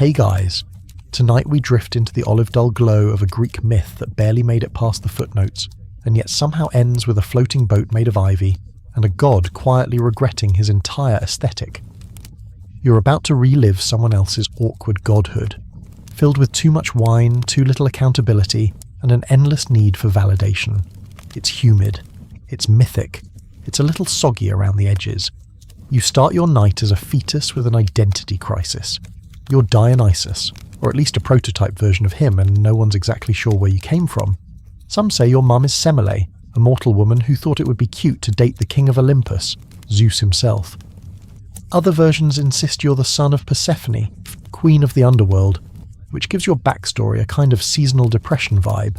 Hey guys, tonight we drift into the olive dull glow of a Greek myth that barely made it past the footnotes, and yet somehow ends with a floating boat made of ivy, and a god quietly regretting his entire aesthetic. You're about to relive someone else's awkward godhood, filled with too much wine, too little accountability, and an endless need for validation. It's humid, it's mythic, it's a little soggy around the edges. You start your night as a fetus with an identity crisis. You're Dionysus, or at least a prototype version of him, and no one's exactly sure where you came from. Some say your mum is Semele, a mortal woman who thought it would be cute to date the king of Olympus, Zeus himself. Other versions insist you're the son of Persephone, queen of the underworld, which gives your backstory a kind of seasonal depression vibe.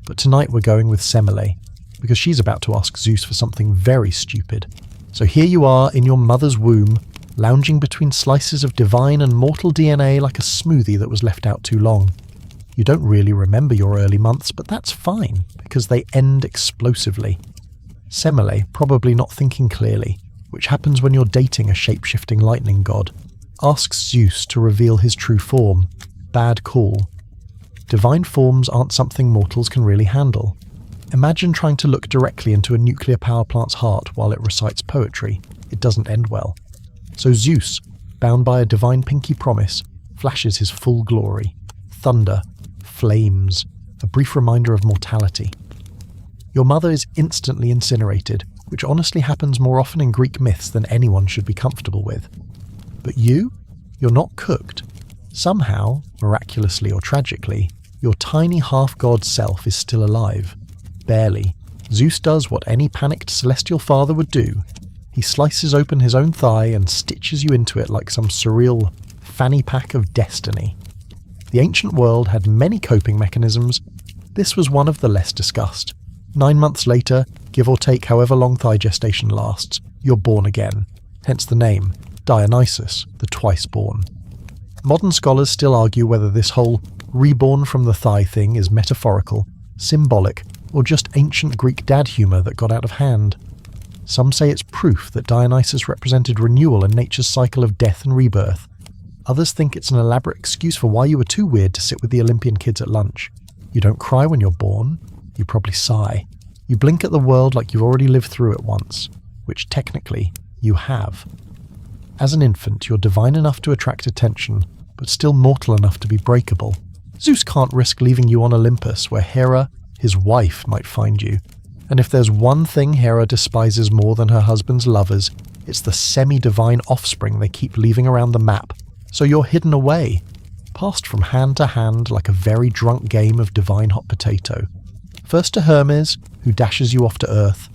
But tonight we're going with Semele, because she's about to ask Zeus for something very stupid. So here you are in your mother's womb, lounging between slices of divine and mortal DNA like a smoothie that was left out too long. You don't really remember your early months, but that's fine, because they end explosively. Semele, probably not thinking clearly, which happens when you're dating a shape-shifting lightning god, asks Zeus to reveal his true form. Bad call. Divine forms aren't something mortals can really handle. Imagine trying to look directly into a nuclear power plant's heart while it recites poetry. It doesn't end well. So Zeus, bound by a divine pinky promise, flashes his full glory. Thunder, flames, a brief reminder of mortality. Your mother is instantly incinerated, which honestly happens more often in Greek myths than anyone should be comfortable with. But you're not cooked. Somehow, miraculously or tragically, your tiny half-god self is still alive. Barely. Zeus does what any panicked celestial father would do. He slices open his own thigh and stitches you into it like some surreal fanny pack of destiny. The ancient world had many coping mechanisms. This was one of the less discussed. 9 months later, give or take however long thigh gestation lasts, you're born again. Hence the name, Dionysus, the twice-born. Modern scholars still argue whether this whole reborn from the thigh thing is metaphorical, symbolic, or just ancient Greek dad humour that got out of hand. Some say it's proof that Dionysus represented renewal in nature's cycle of death and rebirth. Others think it's an elaborate excuse for why you were too weird to sit with the Olympian kids at lunch. You don't cry when you're born, you probably sigh. You blink at the world like you've already lived through it once, which technically you have. As an infant, you're divine enough to attract attention, but still mortal enough to be breakable. Zeus can't risk leaving you on Olympus, where Hera, his wife, might find you. And if there's one thing Hera despises more than her husband's lovers, it's the semi-divine offspring they keep leaving around the map. So you're hidden away, passed from hand to hand like a very drunk game of divine hot potato. First to Hermes, who dashes you off to Earth,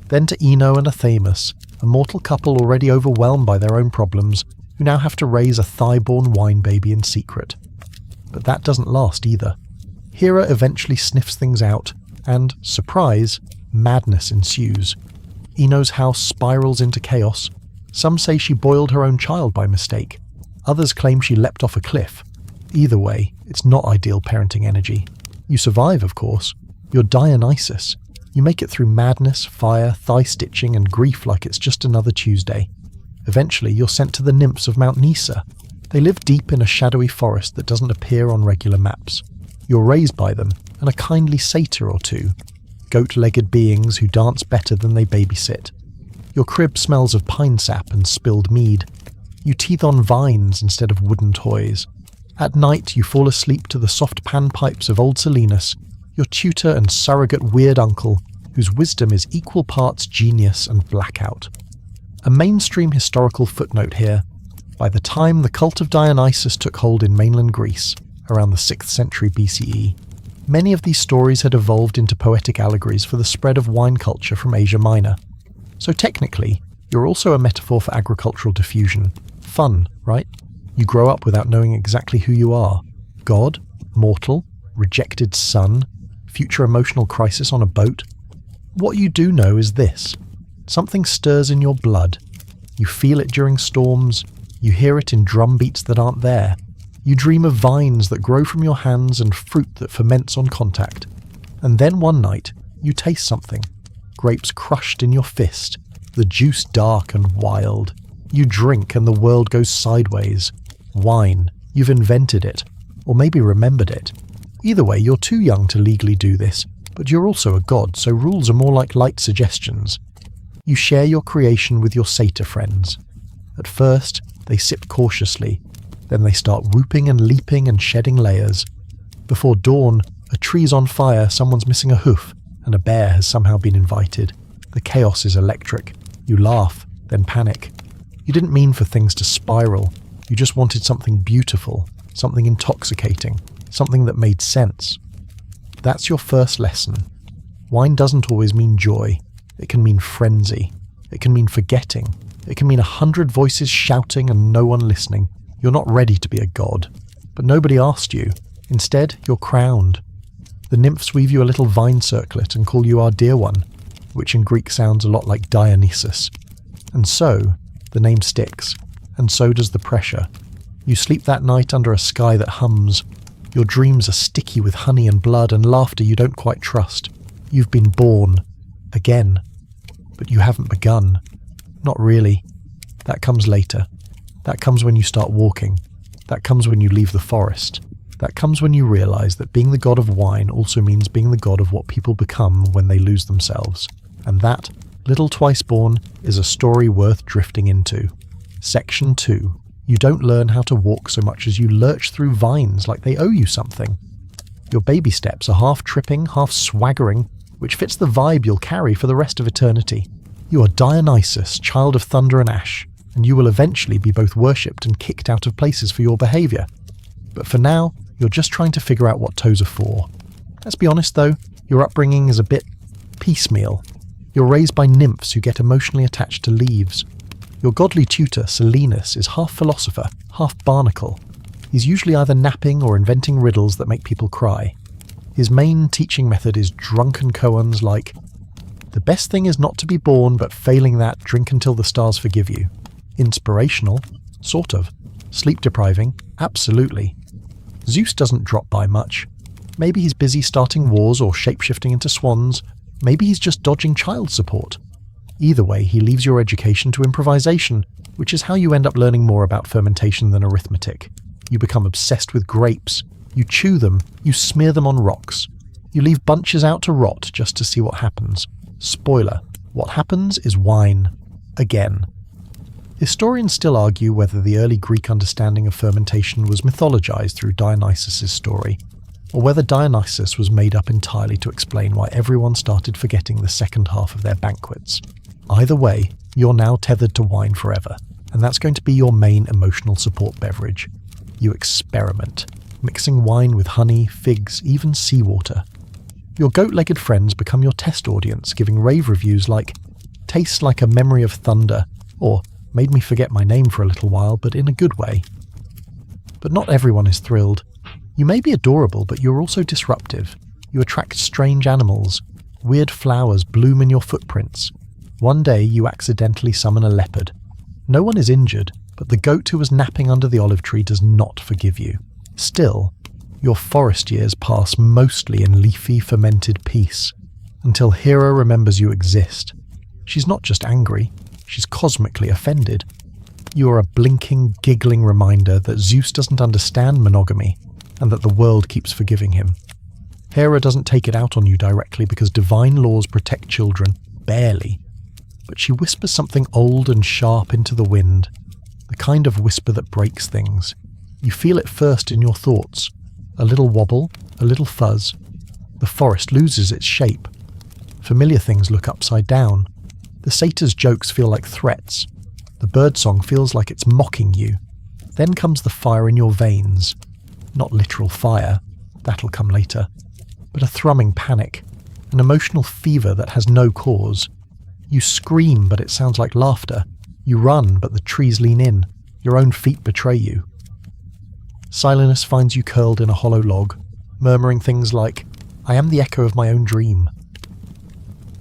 then to Ino and Athamas, a mortal couple already overwhelmed by their own problems, who now have to raise a thigh-born wine baby in secret. But that doesn't last either. Hera eventually sniffs things out, and, surprise, madness ensues. Ino's house spirals into chaos. Some say she boiled her own child by mistake. Others claim she leapt off a cliff. Either way, it's not ideal parenting energy. You survive, of course. You're Dionysus. You make it through madness, fire, thigh-stitching, and grief like it's just another Tuesday. Eventually, you're sent to the nymphs of Mount Nysa. They live deep in a shadowy forest that doesn't appear on regular maps. You're raised by them, and a kindly satyr or two, goat-legged beings who dance better than they babysit. Your crib smells of pine sap and spilled mead. You teeth on vines instead of wooden toys. At night, you fall asleep to the soft panpipes of old Silenus, your tutor and surrogate weird uncle, whose wisdom is equal parts genius and blackout. A mainstream historical footnote here. By the time the cult of Dionysus took hold in mainland Greece, around the 6th century BCE, many of these stories had evolved into poetic allegories for the spread of wine culture from Asia Minor. So technically, you're also a metaphor for agricultural diffusion. Fun, right? You grow up without knowing exactly who you are. God, mortal, rejected son, future emotional crisis on a boat. What you do know is this. Something stirs in your blood. You feel it during storms. You hear it in drum beats that aren't there. You dream of vines that grow from your hands and fruit that ferments on contact. And then one night, you taste something. Grapes crushed in your fist, the juice dark and wild. You drink and the world goes sideways. Wine. You've invented it, or maybe remembered it. Either way, you're too young to legally do this, but you're also a god, so rules are more like light suggestions. You share your creation with your satyr friends. At first, they sip cautiously, then they start whooping and leaping and shedding layers. Before dawn, a tree's on fire, someone's missing a hoof, and a bear has somehow been invited. The chaos is electric. You laugh, then panic. You didn't mean for things to spiral. You just wanted something beautiful, something intoxicating, something that made sense. That's your first lesson. Wine doesn't always mean joy. It can mean frenzy. It can mean forgetting. It can mean 100 voices shouting and no one listening. You're not ready to be a god. But nobody asked you. Instead, you're crowned. The nymphs weave you a little vine circlet and call you our dear one, which in Greek sounds a lot like Dionysus. And so, the name sticks, and so does the pressure. You sleep that night under a sky that hums. Your dreams are sticky with honey and blood and laughter you don't quite trust. You've been born. Again. But you haven't begun. Not really. That comes later. That comes when you start walking. That comes when you leave the forest. That comes when you realize that being the god of wine also means being the god of what people become when they lose themselves. And that, little twice-born, is a story worth drifting into. Section 2. You don't learn how to walk so much as you lurch through vines like they owe you something. Your baby steps are half tripping, half swaggering, which fits the vibe you'll carry for the rest of eternity. You are Dionysus, child of thunder and ash, and you will eventually be both worshipped and kicked out of places for your behaviour. But for now, you're just trying to figure out what toes are for. Let's be honest though, your upbringing is a bit piecemeal. You're raised by nymphs who get emotionally attached to leaves. Your godly tutor, Silenus, is half philosopher, half barnacle. He's usually either napping or inventing riddles that make people cry. His main teaching method is drunken koans like, "The best thing is not to be born, but failing that, drink until the stars forgive you." Inspirational? Sort of. Sleep depriving? Absolutely. Zeus doesn't drop by much. Maybe he's busy starting wars or shapeshifting into swans. Maybe he's just dodging child support. Either way, he leaves your education to improvisation, which is how you end up learning more about fermentation than arithmetic. You become obsessed with grapes. You chew them. You smear them on rocks. You leave bunches out to rot just to see what happens. Spoiler, what happens is wine. Again. Historians still argue whether the early Greek understanding of fermentation was mythologized through Dionysus' story, or whether Dionysus was made up entirely to explain why everyone started forgetting the second half of their banquets. Either way, you're now tethered to wine forever, and that's going to be your main emotional support beverage. You experiment, mixing wine with honey, figs, even seawater. Your goat-legged friends become your test audience, giving rave reviews like, "Tastes like a memory of thunder," or "Made me forget my name for a little while, but in a good way." But not everyone is thrilled. You may be adorable, but you're also disruptive. You attract strange animals. Weird flowers bloom in your footprints. One day you accidentally summon a leopard. No one is injured, but the goat who was napping under the olive tree does not forgive you. Still, your forest years pass mostly in leafy, fermented peace, until Hera remembers you exist. She's not just angry, she's cosmically offended. You are a blinking, giggling reminder that Zeus doesn't understand monogamy, and that the world keeps forgiving him. Hera doesn't take it out on you directly because divine laws protect children, barely. But she whispers something old and sharp into the wind, the kind of whisper that breaks things. You feel it first in your thoughts. A little wobble, a little fuzz. The forest loses its shape. Familiar things look upside down. The satyr's jokes feel like threats. The birdsong feels like it's mocking you. Then comes the fire in your veins. Not literal fire, that'll come later, but a thrumming panic, an emotional fever that has no cause. You scream, but it sounds like laughter. You run, but the trees lean in. Your own feet betray you. Silenus finds you curled in a hollow log, murmuring things like, "I am the echo of my own dream."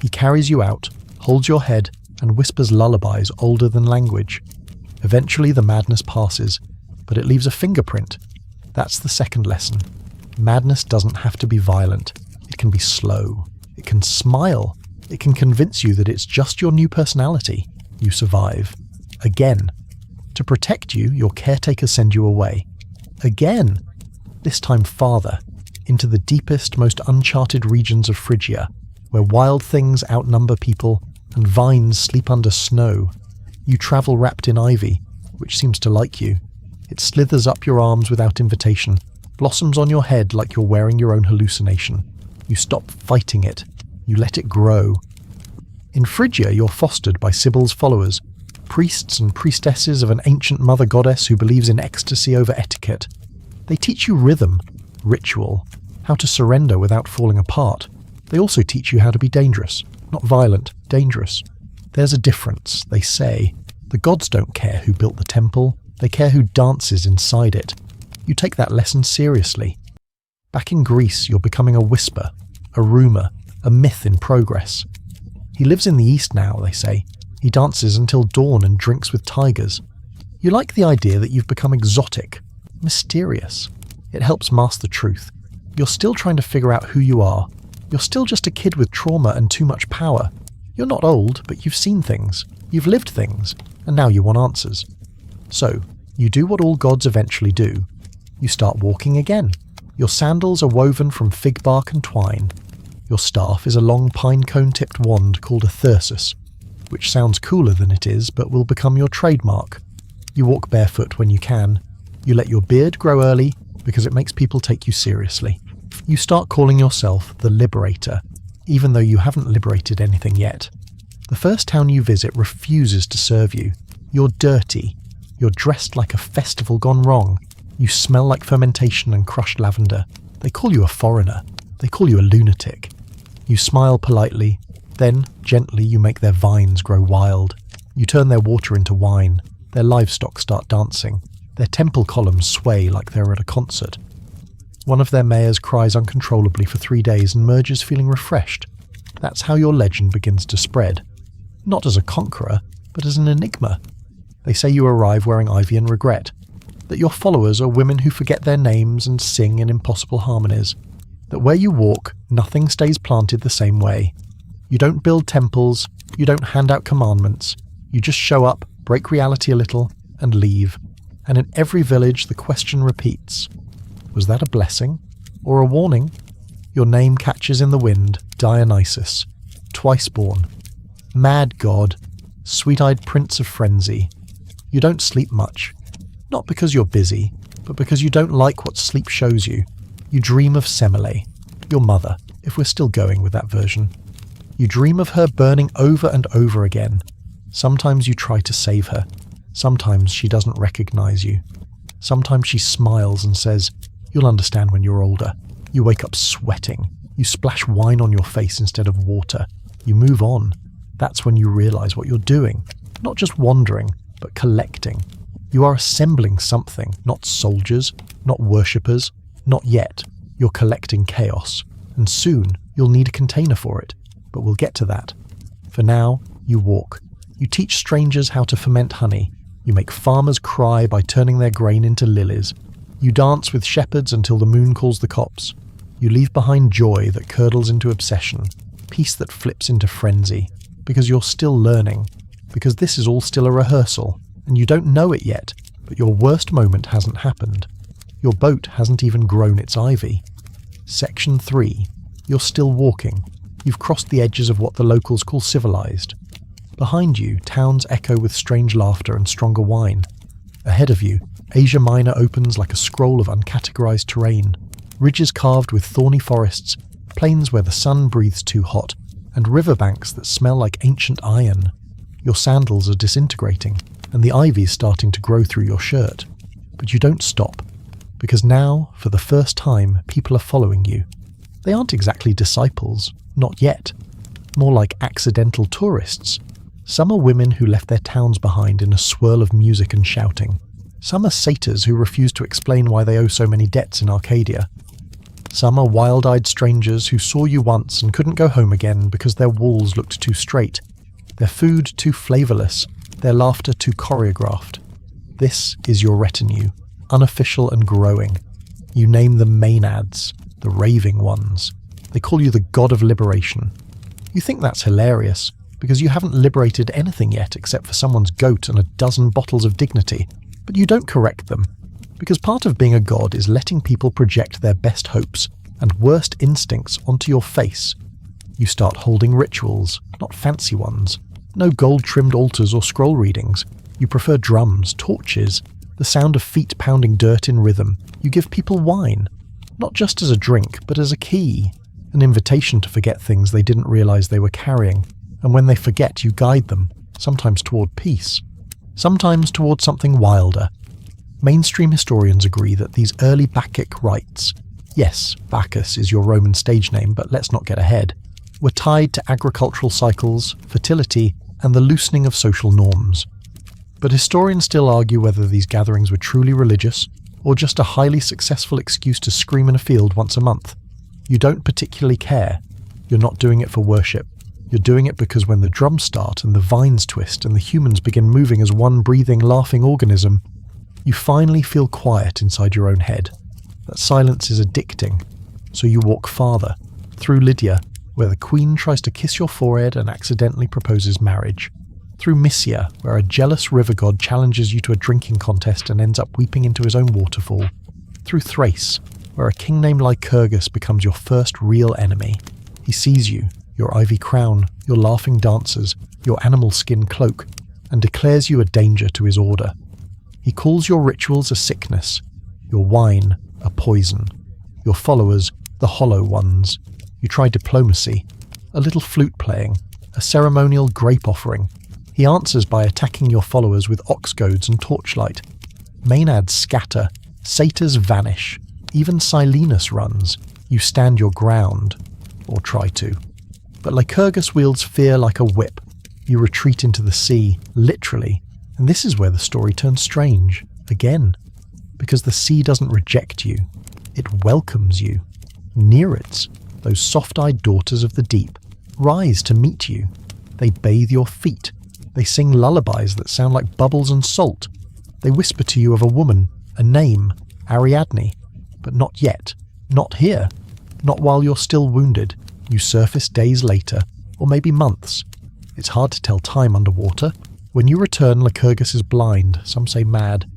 He carries you out, holds your head, and whispers lullabies older than language. Eventually the madness passes, but it leaves a fingerprint. That's the second lesson. Madness doesn't have to be violent. It can be slow. It can smile. It can convince you that it's just your new personality. You survive. Again. To protect you, your caretakers send you away. Again, this time farther, into the deepest, most uncharted regions of Phrygia, where wild things outnumber people and vines sleep under snow. You travel wrapped in ivy, which seems to like you. It slithers up your arms without invitation, blossoms on your head like you're wearing your own hallucination. You stop fighting it. You let it grow. In Phrygia, you're fostered by Sibyl's followers, priests and priestesses of an ancient mother goddess who believes in ecstasy over etiquette. They teach you rhythm, ritual, how to surrender without falling apart. They also teach you how to be dangerous, not violent, dangerous. There's a difference, they say. The gods don't care who built the temple, they care who dances inside it. You take that lesson seriously. Back in Greece, you're becoming a whisper, a rumour, a myth in progress. He lives in the east now, they say. He dances until dawn and drinks with tigers. You like the idea that you've become exotic, mysterious. It helps mask the truth. You're still trying to figure out who you are. You're still just a kid with trauma and too much power. You're not old, but you've seen things. You've lived things. And now you want answers. So, you do what all gods eventually do. You start walking again. Your sandals are woven from fig bark and twine. Your staff is a long pine cone-tipped wand called a thyrsus, which sounds cooler than it is, but will become your trademark. You walk barefoot when you can. You let your beard grow early because it makes people take you seriously. You start calling yourself the Liberator, even though you haven't liberated anything yet. The first town you visit refuses to serve you. You're dirty. You're dressed like a festival gone wrong. You smell like fermentation and crushed lavender. They call you a foreigner. They call you a lunatic. You smile politely. Then, gently, you make their vines grow wild. You turn their water into wine. Their livestock start dancing. Their temple columns sway like they're at a concert. One of their mayors cries uncontrollably for 3 days and merges feeling refreshed. That's how your legend begins to spread. Not as a conqueror, but as an enigma. They say you arrive wearing ivy and regret. That your followers are women who forget their names and sing in impossible harmonies. That where you walk, nothing stays planted the same way. You don't build temples, you don't hand out commandments. You just show up, break reality a little, and leave. And in every village the question repeats. Was that a blessing? Or a warning? Your name catches in the wind, Dionysus, twice born. Mad god, sweet-eyed prince of frenzy. You don't sleep much. Not because you're busy, but because you don't like what sleep shows you. You dream of Semele, your mother, if we're still going with that version. You dream of her burning over and over again. Sometimes you try to save her. Sometimes she doesn't recognize you. Sometimes she smiles and says, "You'll understand when you're older." You wake up sweating. You splash wine on your face instead of water. You move on. That's when you realize what you're doing. Not just wandering, but collecting. You are assembling something, not soldiers, not worshippers, not yet. You're collecting chaos. And soon, you'll need a container for it. But we'll get to that. For now, you walk. You teach strangers how to ferment honey. You make farmers cry by turning their grain into lilies. You dance with shepherds until the moon calls the cops. You leave behind joy that curdles into obsession, peace that flips into frenzy, because you're still learning, because this is all still a rehearsal, and you don't know it yet, but your worst moment hasn't happened. Your boat hasn't even grown its ivy. Section 3. You're still walking. You've crossed the edges of what the locals call civilized. Behind you, towns echo with strange laughter and stronger wine. Ahead of you, Asia Minor opens like a scroll of uncategorized terrain. Ridges carved with thorny forests, plains where the sun breathes too hot, and riverbanks that smell like ancient iron. Your sandals are disintegrating, and the ivy's starting to grow through your shirt. But you don't stop, because now, for the first time, people are following you. They aren't exactly disciples, not yet. More like accidental tourists. Some are women who left their towns behind in a swirl of music and shouting. Some are satyrs who refuse to explain why they owe so many debts in Arcadia. Some are wild-eyed strangers who saw you once and couldn't go home again because their walls looked too straight, their food too flavourless, their laughter too choreographed. This is your retinue, unofficial and growing. You name them Maenads, the raving ones. They call you the god of liberation. You think that's hilarious, because you haven't liberated anything yet except for someone's goat and a dozen bottles of dignity, but you don't correct them. Because part of being a god is letting people project their best hopes and worst instincts onto your face. You start holding rituals, not fancy ones. No gold-trimmed altars or scroll readings. You prefer drums, torches, the sound of feet pounding dirt in rhythm. You give people wine, not just as a drink, but as a key, an invitation to forget things they didn't realize they were carrying. And when they forget, you guide them, sometimes toward peace, sometimes toward something wilder. Mainstream historians agree that these early Bacchic rites, yes, Bacchus is your Roman stage name, but let's not get ahead, were tied to agricultural cycles, fertility, and the loosening of social norms. But historians still argue whether these gatherings were truly religious, or just a highly successful excuse to scream in a field once a month. You don't particularly care. You're not doing it for worship. You're doing it because when the drums start and the vines twist and the humans begin moving as one breathing, laughing organism, you finally feel quiet inside your own head. That silence is addicting, so you walk farther, through Lydia, where the queen tries to kiss your forehead and accidentally proposes marriage, through Mysia, where a jealous river god challenges you to a drinking contest and ends up weeping into his own waterfall, through Thrace, where a king named Lycurgus becomes your first real enemy. He sees you, your ivy crown, your laughing dancers, your animal skin cloak, and declares you a danger to his order. He calls your rituals a sickness, your wine a poison, your followers the hollow ones. You try diplomacy, a little flute playing, a ceremonial grape offering. He answers by attacking your followers with ox goads and torchlight. Maenads scatter, satyrs vanish, even Silenus runs. You stand your ground, or try to. But Lycurgus wields fear like a whip. You retreat into the sea, literally, and this is where the story turns strange, again, because the sea doesn't reject you, it welcomes you. Nereids, those soft-eyed daughters of the deep, rise to meet you. They bathe your feet. They sing lullabies that sound like bubbles and salt. They whisper to you of a woman, a name, Ariadne. But not yet. Not here. Not while you're still wounded. You surface days later, or maybe months. It's hard to tell time underwater. When you return, Lycurgus is blind, some say mad,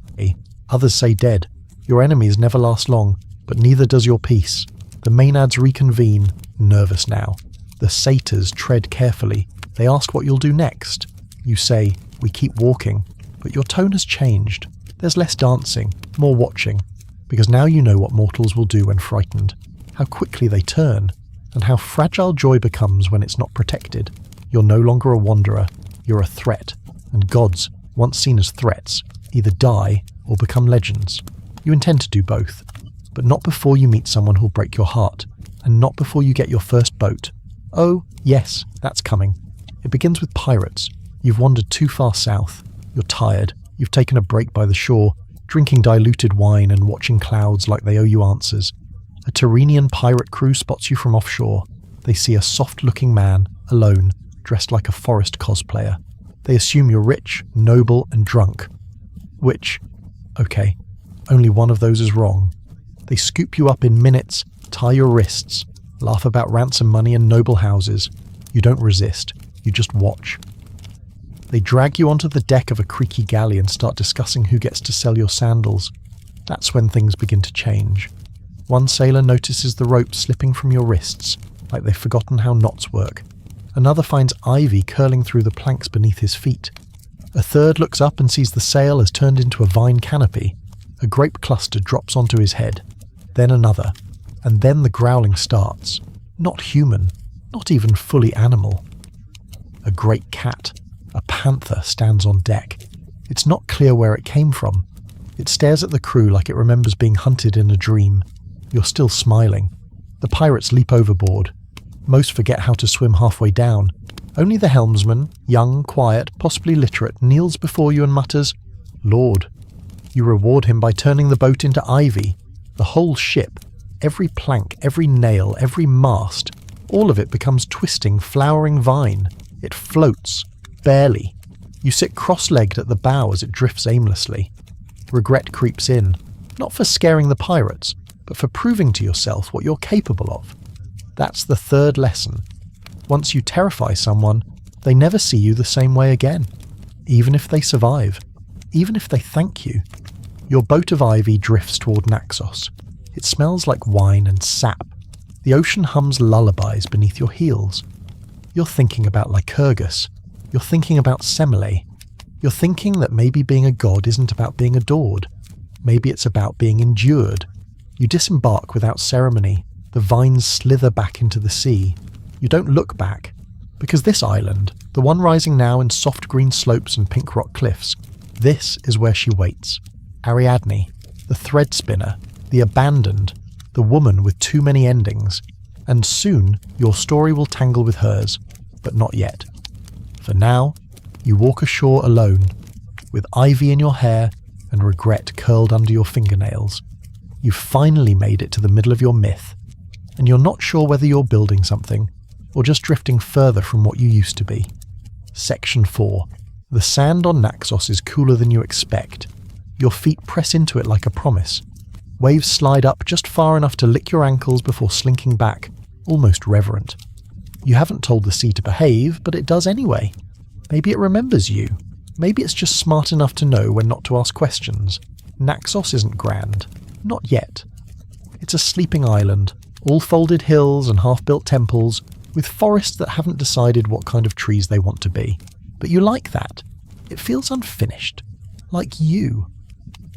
others say dead. Your enemies never last long, but neither does your peace. The Maenads reconvene, nervous now. The satyrs tread carefully. They ask what you'll do next. You say, we keep walking, but your tone has changed. There's less dancing, more watching, because now you know what mortals will do when frightened, how quickly they turn, and how fragile joy becomes when it's not protected. You're no longer a wanderer, you're a threat, and gods, once seen as threats, either die or become legends. You intend to do both, but not before you meet someone who'll break your heart, and not before you get your first boat. Oh, yes, that's coming. It begins with pirates. You've wandered too far south. You're tired. You've taken a break by the shore, drinking diluted wine and watching clouds like they owe you answers. A Tyrrhenian pirate crew spots you from offshore. They see a soft-looking man, alone, dressed like a forest cosplayer. They assume you're rich, noble, and drunk. Which, okay, only one of those is wrong. They scoop you up in minutes, tie your wrists, laugh about ransom money and noble houses. You don't resist, you just watch. They drag you onto the deck of a creaky galley and start discussing who gets to sell your sandals. That's when things begin to change. One sailor notices the rope slipping from your wrists, like they've forgotten how knots work. Another finds ivy curling through the planks beneath his feet. A third looks up and sees the sail has turned into a vine canopy. A grape cluster drops onto his head. Then another. And then the growling starts. Not human, not even fully animal. A great cat, a panther, stands on deck. It's not clear where it came from. It stares at the crew like it remembers being hunted in a dream. You're still smiling. The pirates leap overboard. Most forget how to swim halfway down. Only the helmsman, young, quiet, possibly literate, kneels before you and mutters, "Lord." You reward him by turning the boat into ivy. The whole ship, every plank, every nail, every mast, all of it becomes twisting, flowering vine. It floats, barely. You sit cross-legged at the bow as it drifts aimlessly. Regret creeps in, not for scaring the pirates, but for proving to yourself what you're capable of. That's the third lesson. Once you terrify someone, they never see you the same way again. Even if they survive. Even if they thank you. Your boat of ivy drifts toward Naxos. It smells like wine and sap. The ocean hums lullabies beneath your heels. You're thinking about Lycurgus. You're thinking about Semele. You're thinking that maybe being a god isn't about being adored. Maybe it's about being endured. You disembark without ceremony. The vines slither back into the sea. You don't look back, because this island, the one rising now in soft green slopes and pink rock cliffs, this is where she waits. Ariadne, the thread spinner, the abandoned, the woman with too many endings. And soon your story will tangle with hers, but not yet. For now, you walk ashore alone, with ivy in your hair and regret curled under your fingernails. You've finally made it to the middle of your myth, and you're not sure whether you're building something, or just drifting further from what you used to be. Section 4. The sand on Naxos is cooler than you expect. Your feet press into it like a promise. Waves slide up just far enough to lick your ankles before slinking back, almost reverent. You haven't told the sea to behave, but it does anyway. Maybe it remembers you. Maybe it's just smart enough to know when not to ask questions. Naxos isn't grand. Not yet. It's a sleeping island, all folded hills and half-built temples, with forests that haven't decided what kind of trees they want to be. But you like that. It feels unfinished. Like you.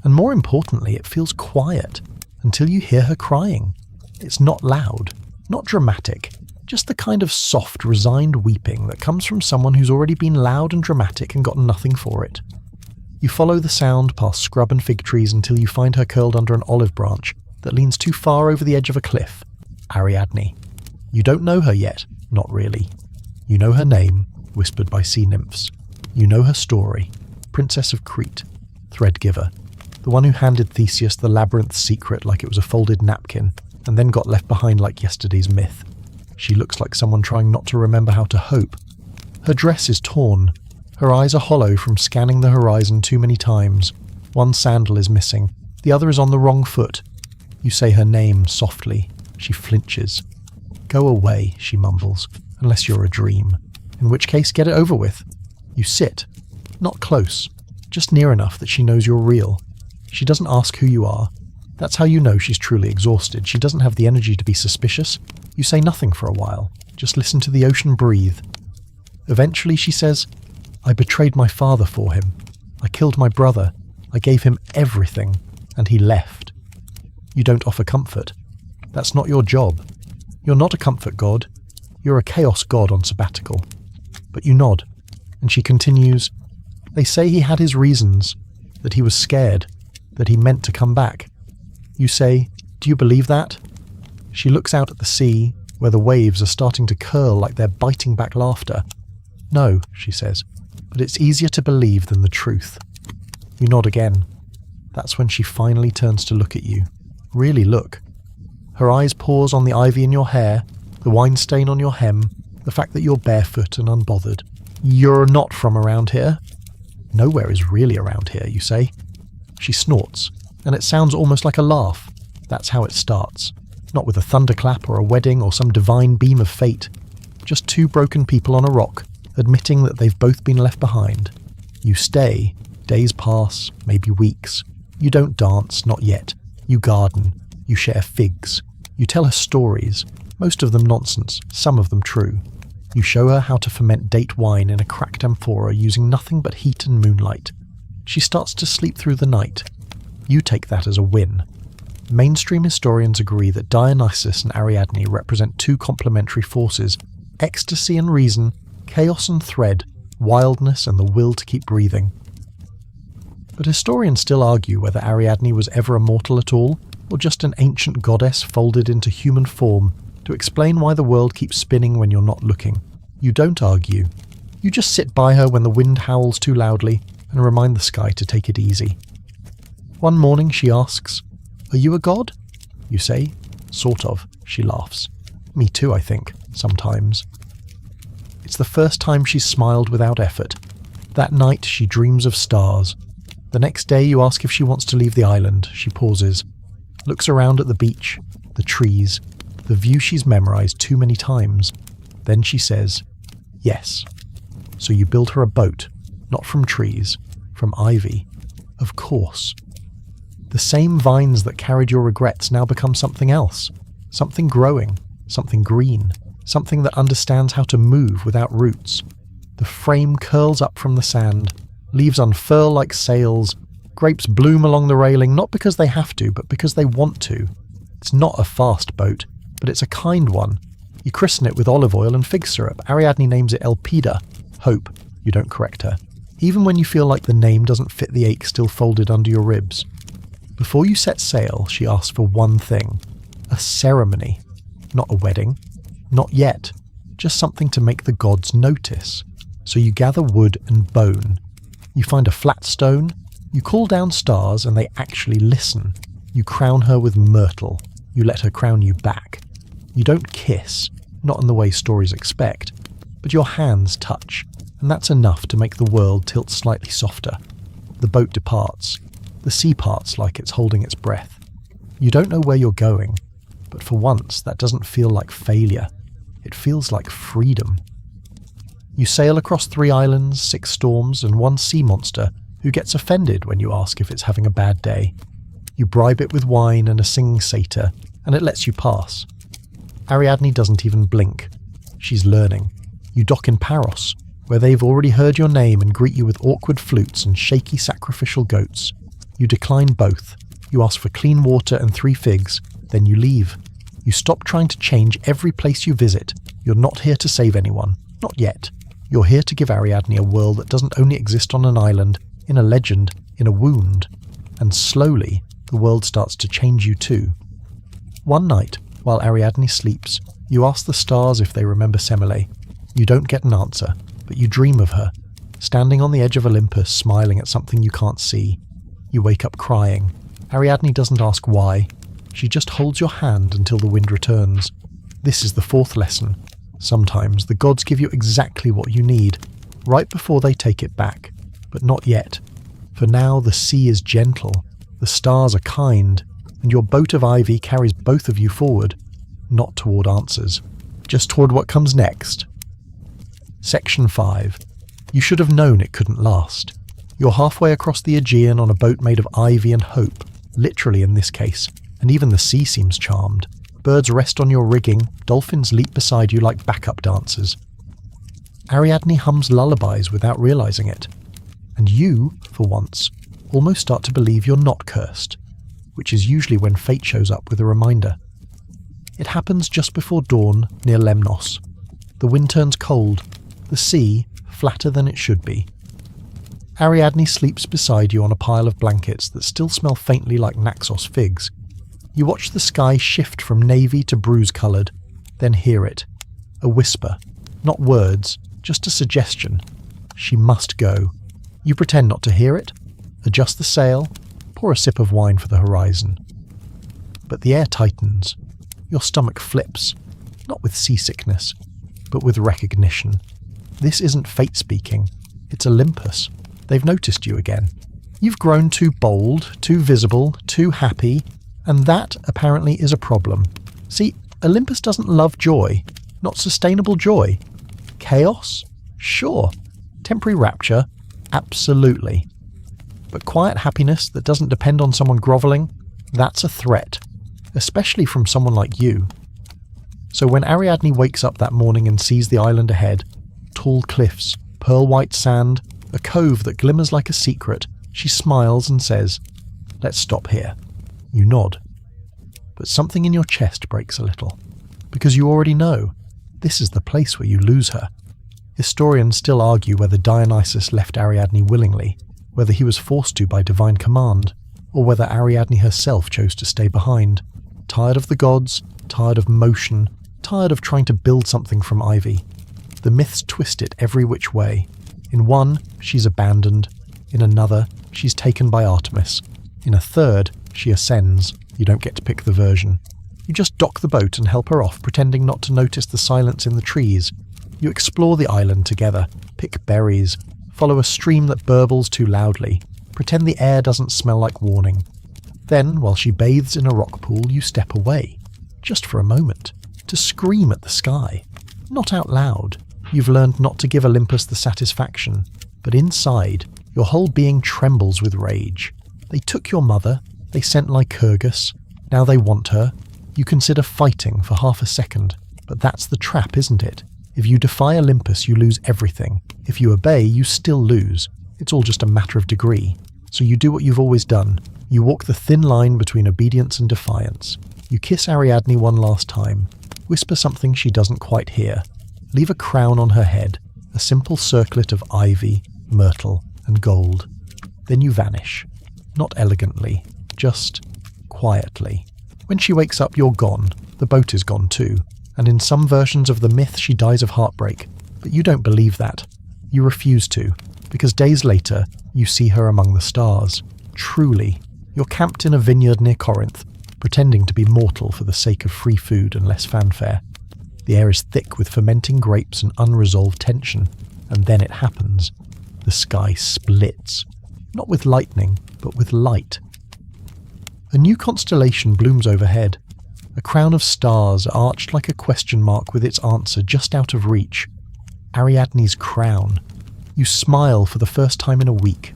And more importantly, it feels quiet, until you hear her crying. It's not loud, not dramatic, just the kind of soft, resigned weeping that comes from someone who's already been loud and dramatic and got nothing for it. You follow the sound past scrub and fig trees until you find her curled under an olive branch that leans too far over the edge of a cliff. Ariadne. You don't know her yet, not really. You know her name, whispered by sea nymphs. You know her story, Princess of Crete, thread giver, the one who handed Theseus the labyrinth's secret like it was a folded napkin, and then got left behind like yesterday's myth. She looks like someone trying not to remember how to hope. Her dress is torn. Her eyes are hollow from scanning the horizon too many times. One sandal is missing. The other is on the wrong foot. You say her name softly. She flinches. Go away, she mumbles, unless you're a dream. In which case, get it over with. You sit. Not close. Just near enough that she knows you're real. She doesn't ask who you are. That's how you know she's truly exhausted. She doesn't have the energy to be suspicious. You say nothing for a while. Just listen to the ocean breathe. Eventually she says, I betrayed my father for him. I killed my brother. I gave him everything. And he left. You don't offer comfort. That's not your job. You're not a comfort god. You're a chaos god on sabbatical. But you nod. And she continues, they say he had his reasons. That he was scared. That he meant to come back. You say, do you believe that? She looks out at the sea, where the waves are starting to curl like they're biting back laughter. No, she says, but it's easier to believe than the truth. You nod again. That's when she finally turns to look at you. Really look. Her eyes pause on the ivy in your hair, the wine stain on your hem, the fact that you're barefoot and unbothered. You're not from around here? Nowhere is really around here, you say. She snorts, and it sounds almost like a laugh. That's how it starts. Not with a thunderclap or a wedding or some divine beam of fate. Just two broken people on a rock, admitting that they've both been left behind. You stay. Days pass, maybe weeks. You don't dance, not yet. You garden. You share figs. You tell her stories, most of them nonsense, some of them true. You show her how to ferment date wine in a cracked amphora using nothing but heat and moonlight. She starts to sleep through the night. You take that as a win. Mainstream historians agree that Dionysus and Ariadne represent two complementary forces, ecstasy and reason, chaos and thread, wildness and the will to keep breathing. But historians still argue whether Ariadne was ever a mortal at all, or just an ancient goddess folded into human form to explain why the world keeps spinning when you're not looking. You don't argue. You just sit by her when the wind howls too loudly and remind the sky to take it easy. One morning she asks, "Are you a god?" You say, "Sort of," she laughs. "Me too, I think, sometimes." It's the first time she's smiled without effort. That night she dreams of stars. The next day you ask if she wants to leave the island. She pauses, looks around at the beach, the trees, the view she's memorized too many times. Then she says, yes. So you build her a boat, not from trees, from ivy. Of course. The same vines that carried your regrets now become something else, something growing, something green, something that understands how to move without roots. The frame curls up from the sand, leaves unfurl like sails, grapes bloom along the railing not because they have to, but because they want to. It's not a fast boat, but it's a kind one. You christen it with olive oil and fig syrup. Ariadne names it Elpida, hope. You don't correct her, even when you feel like the name doesn't fit the ache still folded under your ribs. Before you set sail, she asks for one thing, a ceremony. Not a wedding, not yet, just something to make the gods notice. So you gather wood and bone. You find a flat stone, you call down stars and they actually listen. You crown her with myrtle, you let her crown you back. You don't kiss, not in the way stories expect, but your hands touch, and that's enough to make the world tilt slightly softer. The boat departs. The sea parts like it's holding its breath. You don't know where you're going, but for once that doesn't feel like failure. It feels like freedom. You sail across 3 islands, 6 storms, and 1 sea monster who gets offended when you ask if it's having a bad day. You bribe it with wine and a singing satyr, and it lets you pass. Ariadne doesn't even blink. She's learning. You dock in Paros, where they've already heard your name and greet you with awkward flutes and shaky sacrificial goats. You decline both. You ask for clean water and 3 figs, then you leave. You stop trying to change every place you visit. You're not here to save anyone. Not yet. You're here to give Ariadne a world that doesn't only exist on an island, in a legend, in a wound. And slowly, the world starts to change you too. One night, while Ariadne sleeps, you ask the stars if they remember Semele. You don't get an answer, but you dream of her, standing on the edge of Olympus smiling at something you can't see. You wake up crying. Ariadne doesn't ask why. She just holds your hand until the wind returns. This is the 4th lesson. Sometimes the gods give you exactly what you need, right before they take it back. But not yet. For now the sea is gentle, the stars are kind, and your boat of ivy carries both of you forward, not toward answers, just toward what comes next. Section 5. You should have known it couldn't last. You're halfway across the Aegean on a boat made of ivy and hope, literally in this case, and even the sea seems charmed. Birds rest on your rigging, dolphins leap beside you like backup dancers. Ariadne hums lullabies without realizing it, and you, for once, almost start to believe you're not cursed, which is usually when fate shows up with a reminder. It happens just before dawn near Lemnos. The wind turns cold, the sea flatter than it should be. Ariadne sleeps beside you on a pile of blankets that still smell faintly like Naxos figs. You watch the sky shift from navy to bruise-coloured, then hear it. A whisper, not words, just a suggestion. She must go. You pretend not to hear it, adjust the sail, pour a sip of wine for the horizon. But the air tightens. Your stomach flips, not with seasickness, but with recognition. This isn't fate speaking, it's Olympus. They've noticed you again. You've grown too bold, too visible, too happy, and that apparently is a problem. See, Olympus doesn't love joy, not sustainable joy. Chaos? Sure. Temporary rapture? Absolutely. But quiet happiness that doesn't depend on someone grovelling? That's a threat, especially from someone like you. So when Ariadne wakes up that morning and sees the island ahead, tall cliffs, pearl-white sand, a cove that glimmers like a secret, she smiles and says, "Let's stop here." You nod. But something in your chest breaks a little, because you already know this is the place where you lose her. Historians still argue whether Dionysus left Ariadne willingly, whether he was forced to by divine command, or whether Ariadne herself chose to stay behind, tired of the gods, tired of motion, tired of trying to build something from ivy. The myths twist it every which way. In one, she's abandoned. In another, she's taken by Artemis. In a third, she ascends. You don't get to pick the version. You just dock the boat and help her off, pretending not to notice the silence in the trees. You explore the island together, pick berries, follow a stream that burbles too loudly, pretend the air doesn't smell like warning. Then, while she bathes in a rock pool, you step away, just for a moment, to scream at the sky. Not out loud. You've learned not to give Olympus the satisfaction, but inside, your whole being trembles with rage. They took your mother, They sent Lycurgus. Now they want her. You consider fighting for half a second. But that's the trap, isn't it? If you defy Olympus, you lose everything. If you obey, you still lose. It's all just a matter of degree. So you do what you've always done. You walk the thin line between obedience and defiance. You kiss Ariadne one last time. Whisper something she doesn't quite hear. Leave a crown on her head, a simple circlet of ivy, myrtle, and gold. Then you vanish. Not elegantly, just quietly. When she wakes up, you're gone. The boat is gone too. And in some versions of the myth, she dies of heartbreak. But you don't believe that. You refuse to, because days later, you see her among the stars. Truly, you're camped in a vineyard near Corinth, pretending to be mortal for the sake of free food and less fanfare. The air is thick with fermenting grapes and unresolved tension, and then it happens. The sky splits. Not with lightning, but with light. A new constellation blooms overhead. A crown of stars arched like a question mark with its answer just out of reach. Ariadne's crown. You smile for the first time in a week.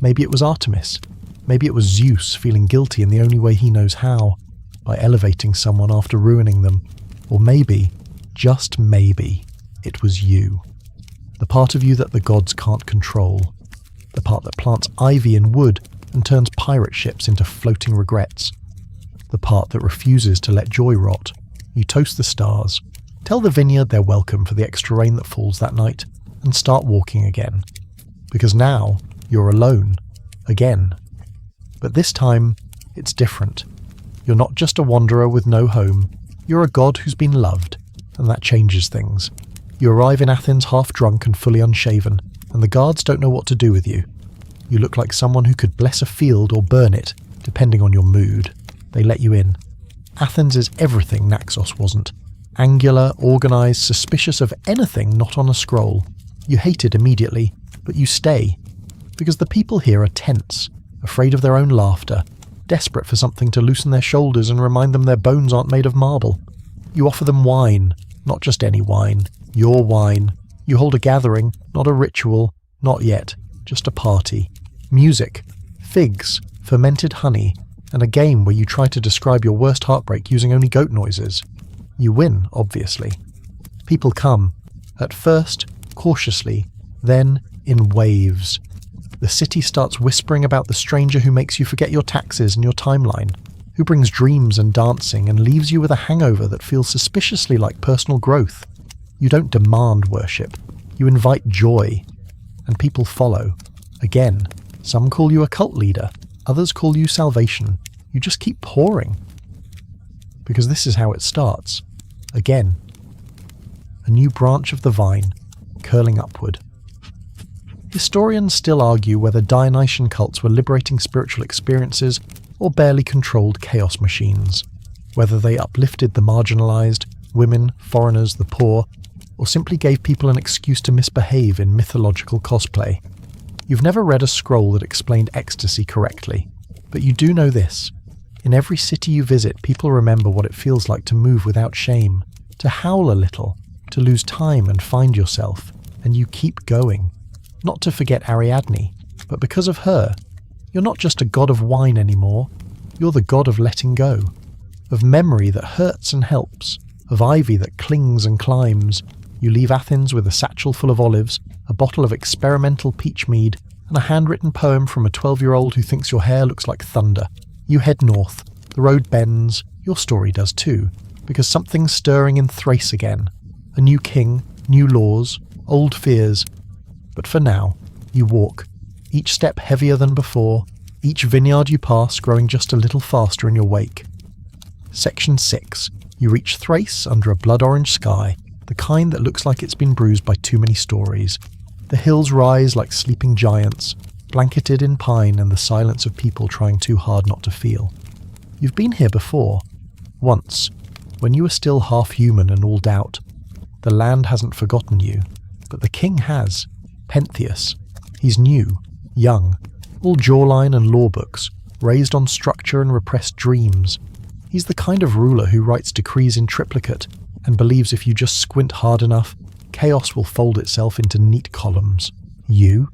Maybe it was Artemis. Maybe it was Zeus feeling guilty in the only way he knows how, by elevating someone after ruining them. Or maybe, just maybe, it was you. The part of you that the gods can't control. The part that plants ivy in wood and turns pirate ships into floating regrets. The part that refuses to let joy rot. You toast the stars. Tell the vineyard they're welcome for the extra rain that falls that night, and start walking again. Because now, you're alone. Again. But this time, it's different. You're not just a wanderer with no home. You're a god who's been loved, and that changes things. You arrive in Athens half drunk and fully unshaven, and the guards don't know what to do with you. You look like someone who could bless a field or burn it, depending on your mood. They let you in. Athens is everything Naxos wasn't. Angular, organised, suspicious of anything not on a scroll. You hate it immediately, but you stay. Because the people here are tense, afraid of their own laughter, desperate for something to loosen their shoulders and remind them their bones aren't made of marble. You offer them wine, not just any wine, your wine. You hold a gathering, not a ritual, not yet, just a party. Music, figs, fermented honey, and a game where you try to describe your worst heartbreak using only goat noises. You win, obviously. People come, at first, cautiously, then in waves. The city starts whispering about the stranger who makes you forget your taxes and your timeline, who brings dreams and dancing and leaves you with a hangover that feels suspiciously like personal growth. You don't demand worship. You invite joy. And people follow. Again, some call you a cult leader. Others call you salvation. You just keep pouring. Because this is how it starts. Again. A new branch of the vine, curling upward. Historians still argue whether Dionysian cults were liberating spiritual experiences or barely controlled chaos machines. Whether they uplifted the marginalized, women, foreigners, the poor, or simply gave people an excuse to misbehave in mythological cosplay. You've never read a scroll that explained ecstasy correctly, but you do know this. In every city you visit, people remember what it feels like to move without shame, to howl a little, to lose time and find yourself, and you keep going. Not to forget Ariadne, but because of her, you're not just a god of wine anymore, you're the god of letting go, of memory that hurts and helps, of ivy that clings and climbs. You leave Athens with a satchel full of olives, a bottle of experimental peach mead, and a handwritten poem from a 12-year-old who thinks your hair looks like thunder. You head north, the road bends, your story does too, because something's stirring in Thrace again. A new king, new laws, old fears. But for now, you walk, each step heavier than before, each vineyard you pass growing just a little faster in your wake. Section 6. You reach Thrace under a blood-orange sky, the kind that looks like it's been bruised by too many stories. The hills rise like sleeping giants, blanketed in pine and the silence of people trying too hard not to feel. You've been here before. Once, when you were still half human and all doubt. The land hasn't forgotten you, but the king has. Pentheus. He's new, young, all jawline and law books, raised on structure and repressed dreams. He's the kind of ruler who writes decrees in triplicate and believes if you just squint hard enough, chaos will fold itself into neat columns. You?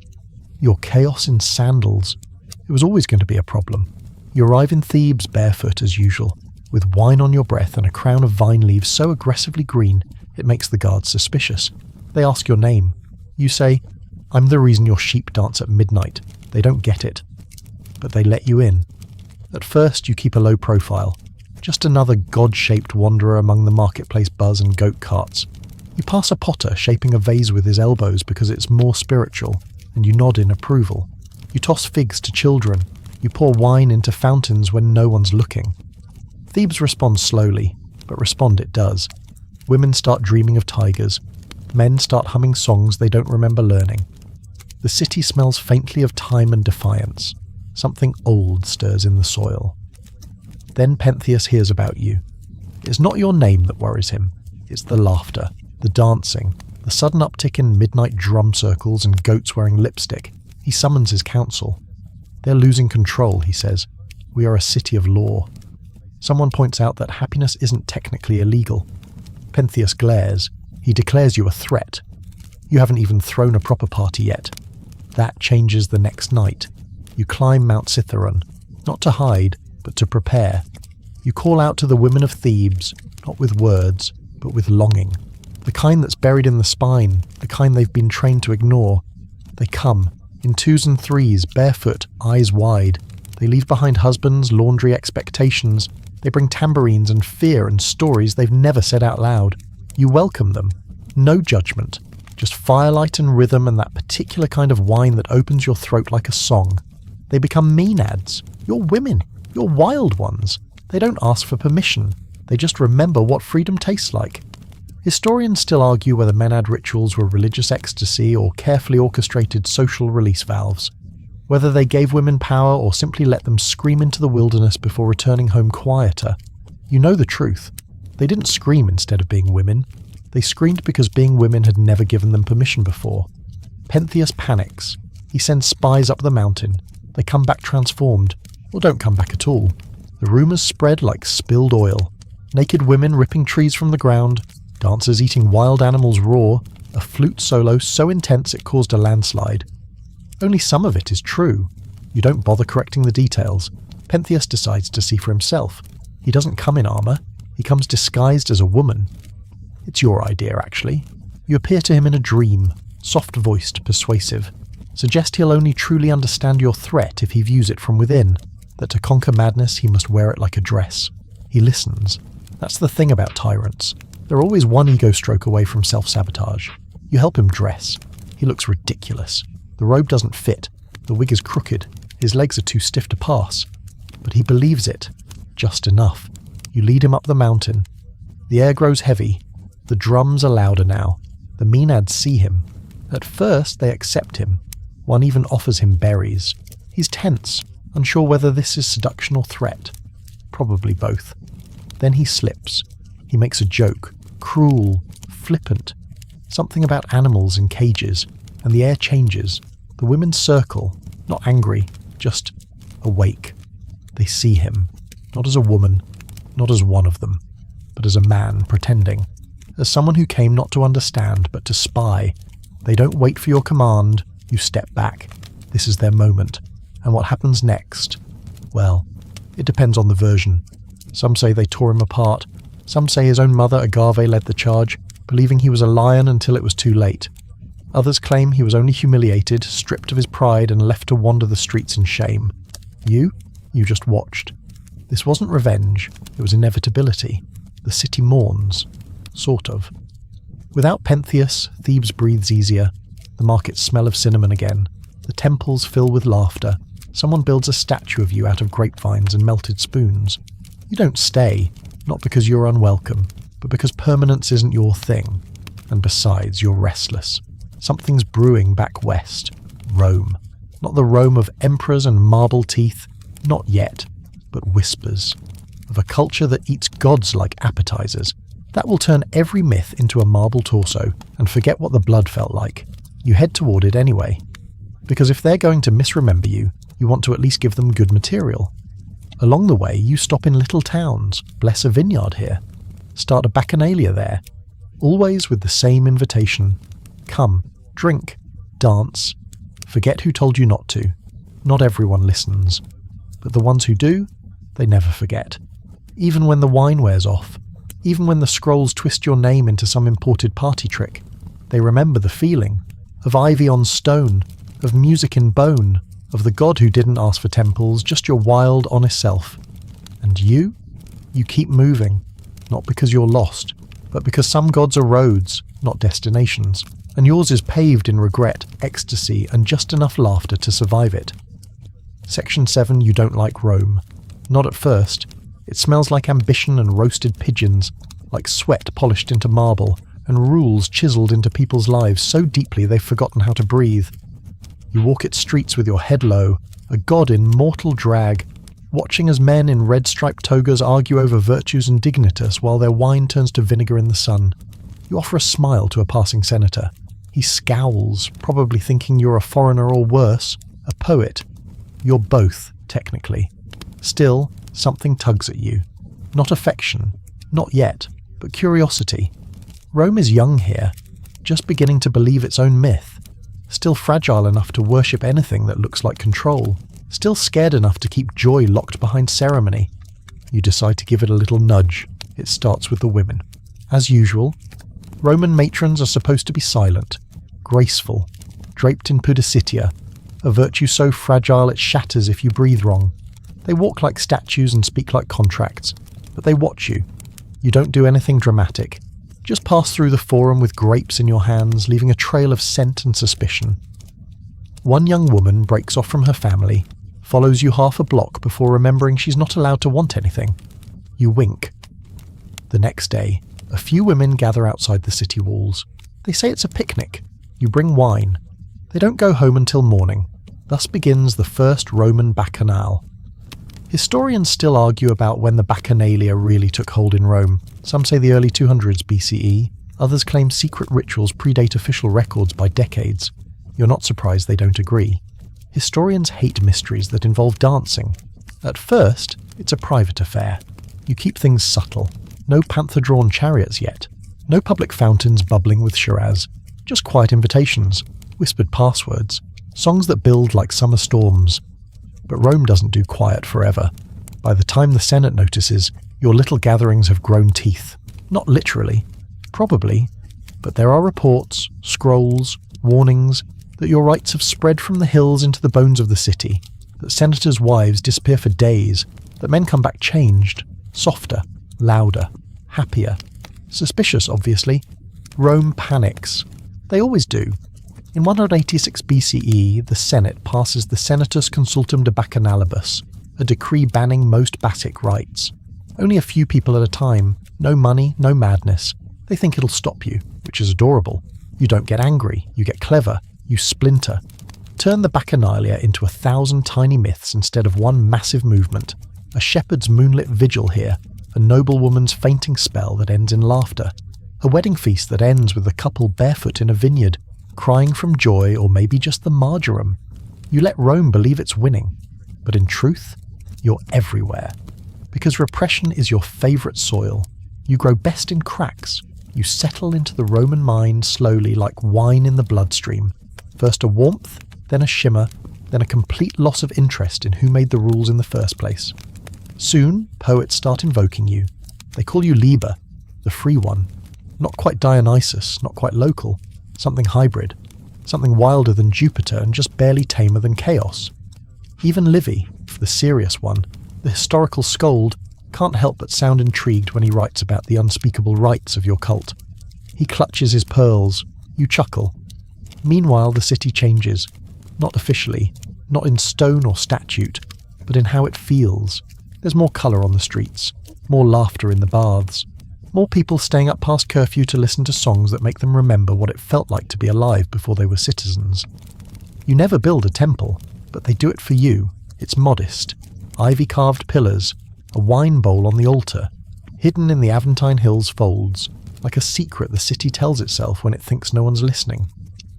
Your chaos in sandals. It was always going to be a problem. You arrive in Thebes barefoot as usual, with wine on your breath and a crown of vine leaves so aggressively green it makes the guards suspicious. They ask your name. You say, "I'm the reason your sheep dance at midnight." They don't get it. But they let you in. At first you keep a low profile, just another god-shaped wanderer among the marketplace buzz and goat carts. You pass a potter shaping a vase with his elbows because it's more spiritual, and you nod in approval. You toss figs to children. You pour wine into fountains when no one's looking. Thebes responds slowly, but respond it does. Women start dreaming of tigers. Men start humming songs they don't remember learning. The city smells faintly of time and defiance. Something old stirs in the soil. Then Pentheus hears about you. It's not your name that worries him. It's the laughter, the dancing, the sudden uptick in midnight drum circles and goats wearing lipstick. He summons his council. They're losing control, he says. We are a city of law. Someone points out that happiness isn't technically illegal. Pentheus glares. He declares you a threat. You haven't even thrown a proper party yet. That changes the next night. You climb Mount Cithaeron, not to hide, but to prepare. You call out to the women of Thebes, not with words, but with longing. The kind that's buried in the spine, the kind they've been trained to ignore. They come, in twos and threes, barefoot, eyes wide. They leave behind husbands, laundry expectations. They bring tambourines and fear and stories they've never said out loud. You welcome them. No judgment. Just firelight and rhythm and that particular kind of wine that opens your throat like a song. They become maenads. You're women. You're wild ones. They don't ask for permission. They just remember what freedom tastes like. Historians still argue whether maenad rituals were religious ecstasy or carefully orchestrated social release valves. Whether they gave women power or simply let them scream into the wilderness before returning home quieter. You know the truth. They didn't scream instead of being women. They screamed because being women had never given them permission before. Pentheus panics. He sends spies up the mountain. They come back transformed, or don't come back at all. The rumours spread like spilled oil. Naked women ripping trees from the ground, dancers eating wild animals raw, a flute solo so intense it caused a landslide. Only some of it is true. You don't bother correcting the details. Pentheus decides to see for himself. He doesn't come in armour. He comes disguised as a woman. It's your idea, actually. You appear to him in a dream, soft-voiced, persuasive. Suggest he'll only truly understand your threat if he views it from within, that to conquer madness he must wear it like a dress. He listens. That's the thing about tyrants. They're always one ego stroke away from self-sabotage. You help him dress. He looks ridiculous. The robe doesn't fit. The wig is crooked. His legs are too stiff to pass. But he believes it. Just enough. You lead him up the mountain. The air grows heavy. The drums are louder now. The maenads see him. At first they accept him. One even offers him berries. He's tense, unsure whether this is seduction or threat. Probably both. Then he slips. He makes a joke. Cruel. Flippant. Something about animals in cages. And the air changes. The women circle. Not angry. Just awake. They see him. Not as a woman. Not as one of them. But as a man pretending. As someone who came not to understand, but to spy. They don't wait for your command. You step back. This is their moment. And what happens next? Well, it depends on the version. Some say they tore him apart. Some say his own mother Agave led the charge, believing he was a lion until it was too late. Others claim he was only humiliated, stripped of his pride and left to wander the streets in shame. You just watched. This wasn't revenge. It was inevitability. The city mourns. Sort of. Without Pentheus, Thebes breathes easier. The markets smell of cinnamon again. The temples fill with laughter. Someone builds a statue of you out of grapevines and melted spoons. You don't stay, not because you're unwelcome, but because permanence isn't your thing. And besides, you're restless. Something's brewing back west. Rome. Not the Rome of emperors and marble teeth. Not yet. But whispers. Of a culture that eats gods like appetizers. That will turn every myth into a marble torso and forget what the blood felt like. You head toward it anyway. Because if they're going to misremember you, you want to at least give them good material. Along the way, you stop in little towns, bless a vineyard here, start a bacchanalia there, always with the same invitation. Come, drink, dance, forget who told you not to. Not everyone listens. But the ones who do, they never forget. Even when the wine wears off, even when the scrolls twist your name into some imported party trick, they remember the feeling of ivy on stone, of music in bone, of the god who didn't ask for temples, just your wild, honest self. And you keep moving, not because you're lost, but because some gods are roads, not destinations, and yours is paved in regret, ecstasy, and just enough laughter to survive it. Section 7, you don't like Rome. Not at first. It smells like ambition and roasted pigeons, like sweat polished into marble, and rules chiseled into people's lives so deeply they've forgotten how to breathe. You walk its streets with your head low, a god in mortal drag, watching as men in red-striped togas argue over virtues and dignitas while their wine turns to vinegar in the sun. You offer a smile to a passing senator. He scowls, probably thinking you're a foreigner or worse, a poet. You're both, technically. Still, something tugs at you. Not affection, not yet, but curiosity. Rome is young here, just beginning to believe its own myth, still fragile enough to worship anything that looks like control, still scared enough to keep joy locked behind ceremony. You decide to give it a little nudge. It starts with the women. As usual, Roman matrons are supposed to be silent, graceful, draped in pudicitia, a virtue so fragile it shatters if you breathe wrong. They walk like statues and speak like contracts, but they watch you. You don't do anything dramatic. Just pass through the forum with grapes in your hands, leaving a trail of scent and suspicion. One young woman breaks off from her family, follows you half a block before remembering she's not allowed to want anything. You wink. The next day, a few women gather outside the city walls. They say it's a picnic. You bring wine. They don't go home until morning. Thus begins the first Roman bacchanal. Historians still argue about when the bacchanalia really took hold in Rome. Some say the early 200s BCE, others claim secret rituals predate official records by decades. You're not surprised they don't agree. Historians hate mysteries that involve dancing. At first, it's a private affair. You keep things subtle. No panther-drawn chariots yet. No public fountains bubbling with Shiraz. Just quiet invitations, whispered passwords, songs that build like summer storms. But Rome doesn't do quiet forever. By the time the Senate notices, your little gatherings have grown teeth. Not literally, probably, but there are reports, scrolls, warnings, that your rights have spread from the hills into the bones of the city, that senators' wives disappear for days, that men come back changed, softer, louder, happier. Suspicious, obviously. Rome panics. They always do. In 186 BCE, the Senate passes the Senatus Consultum de Bacchanalibus, a decree banning most Bacchic rites. Only a few people at a time, no money, no madness. They think it'll stop you, which is adorable. You don't get angry, you get clever, you splinter. Turn the Bacchanalia into 1,000 tiny myths instead of one massive movement. A shepherd's moonlit vigil here, a noblewoman's fainting spell that ends in laughter, a wedding feast that ends with a couple barefoot in a vineyard, crying from joy or maybe just the marjoram. You let Rome believe it's winning, but in truth, you're everywhere. Because repression is your favourite soil. You grow best in cracks. You settle into the Roman mind slowly like wine in the bloodstream. First a warmth, then a shimmer, then a complete loss of interest in who made the rules in the first place. Soon, poets start invoking you. They call you Liber, the free one. Not quite Dionysus, not quite local. Something hybrid. Something wilder than Jupiter and just barely tamer than chaos. Even Livy, the serious one, the historical scold, can't help but sound intrigued when he writes about the unspeakable rites of your cult. He clutches his pearls. You chuckle. Meanwhile, the city changes. Not officially, not in stone or statute, but in how it feels. There's more colour on the streets, more laughter in the baths, more people staying up past curfew to listen to songs that make them remember what it felt like to be alive before they were citizens. You never build a temple, but they do it for you. It's modest. Ivy-carved pillars, a wine bowl on the altar, hidden in the Aventine Hills folds, like a secret the city tells itself when it thinks no one's listening.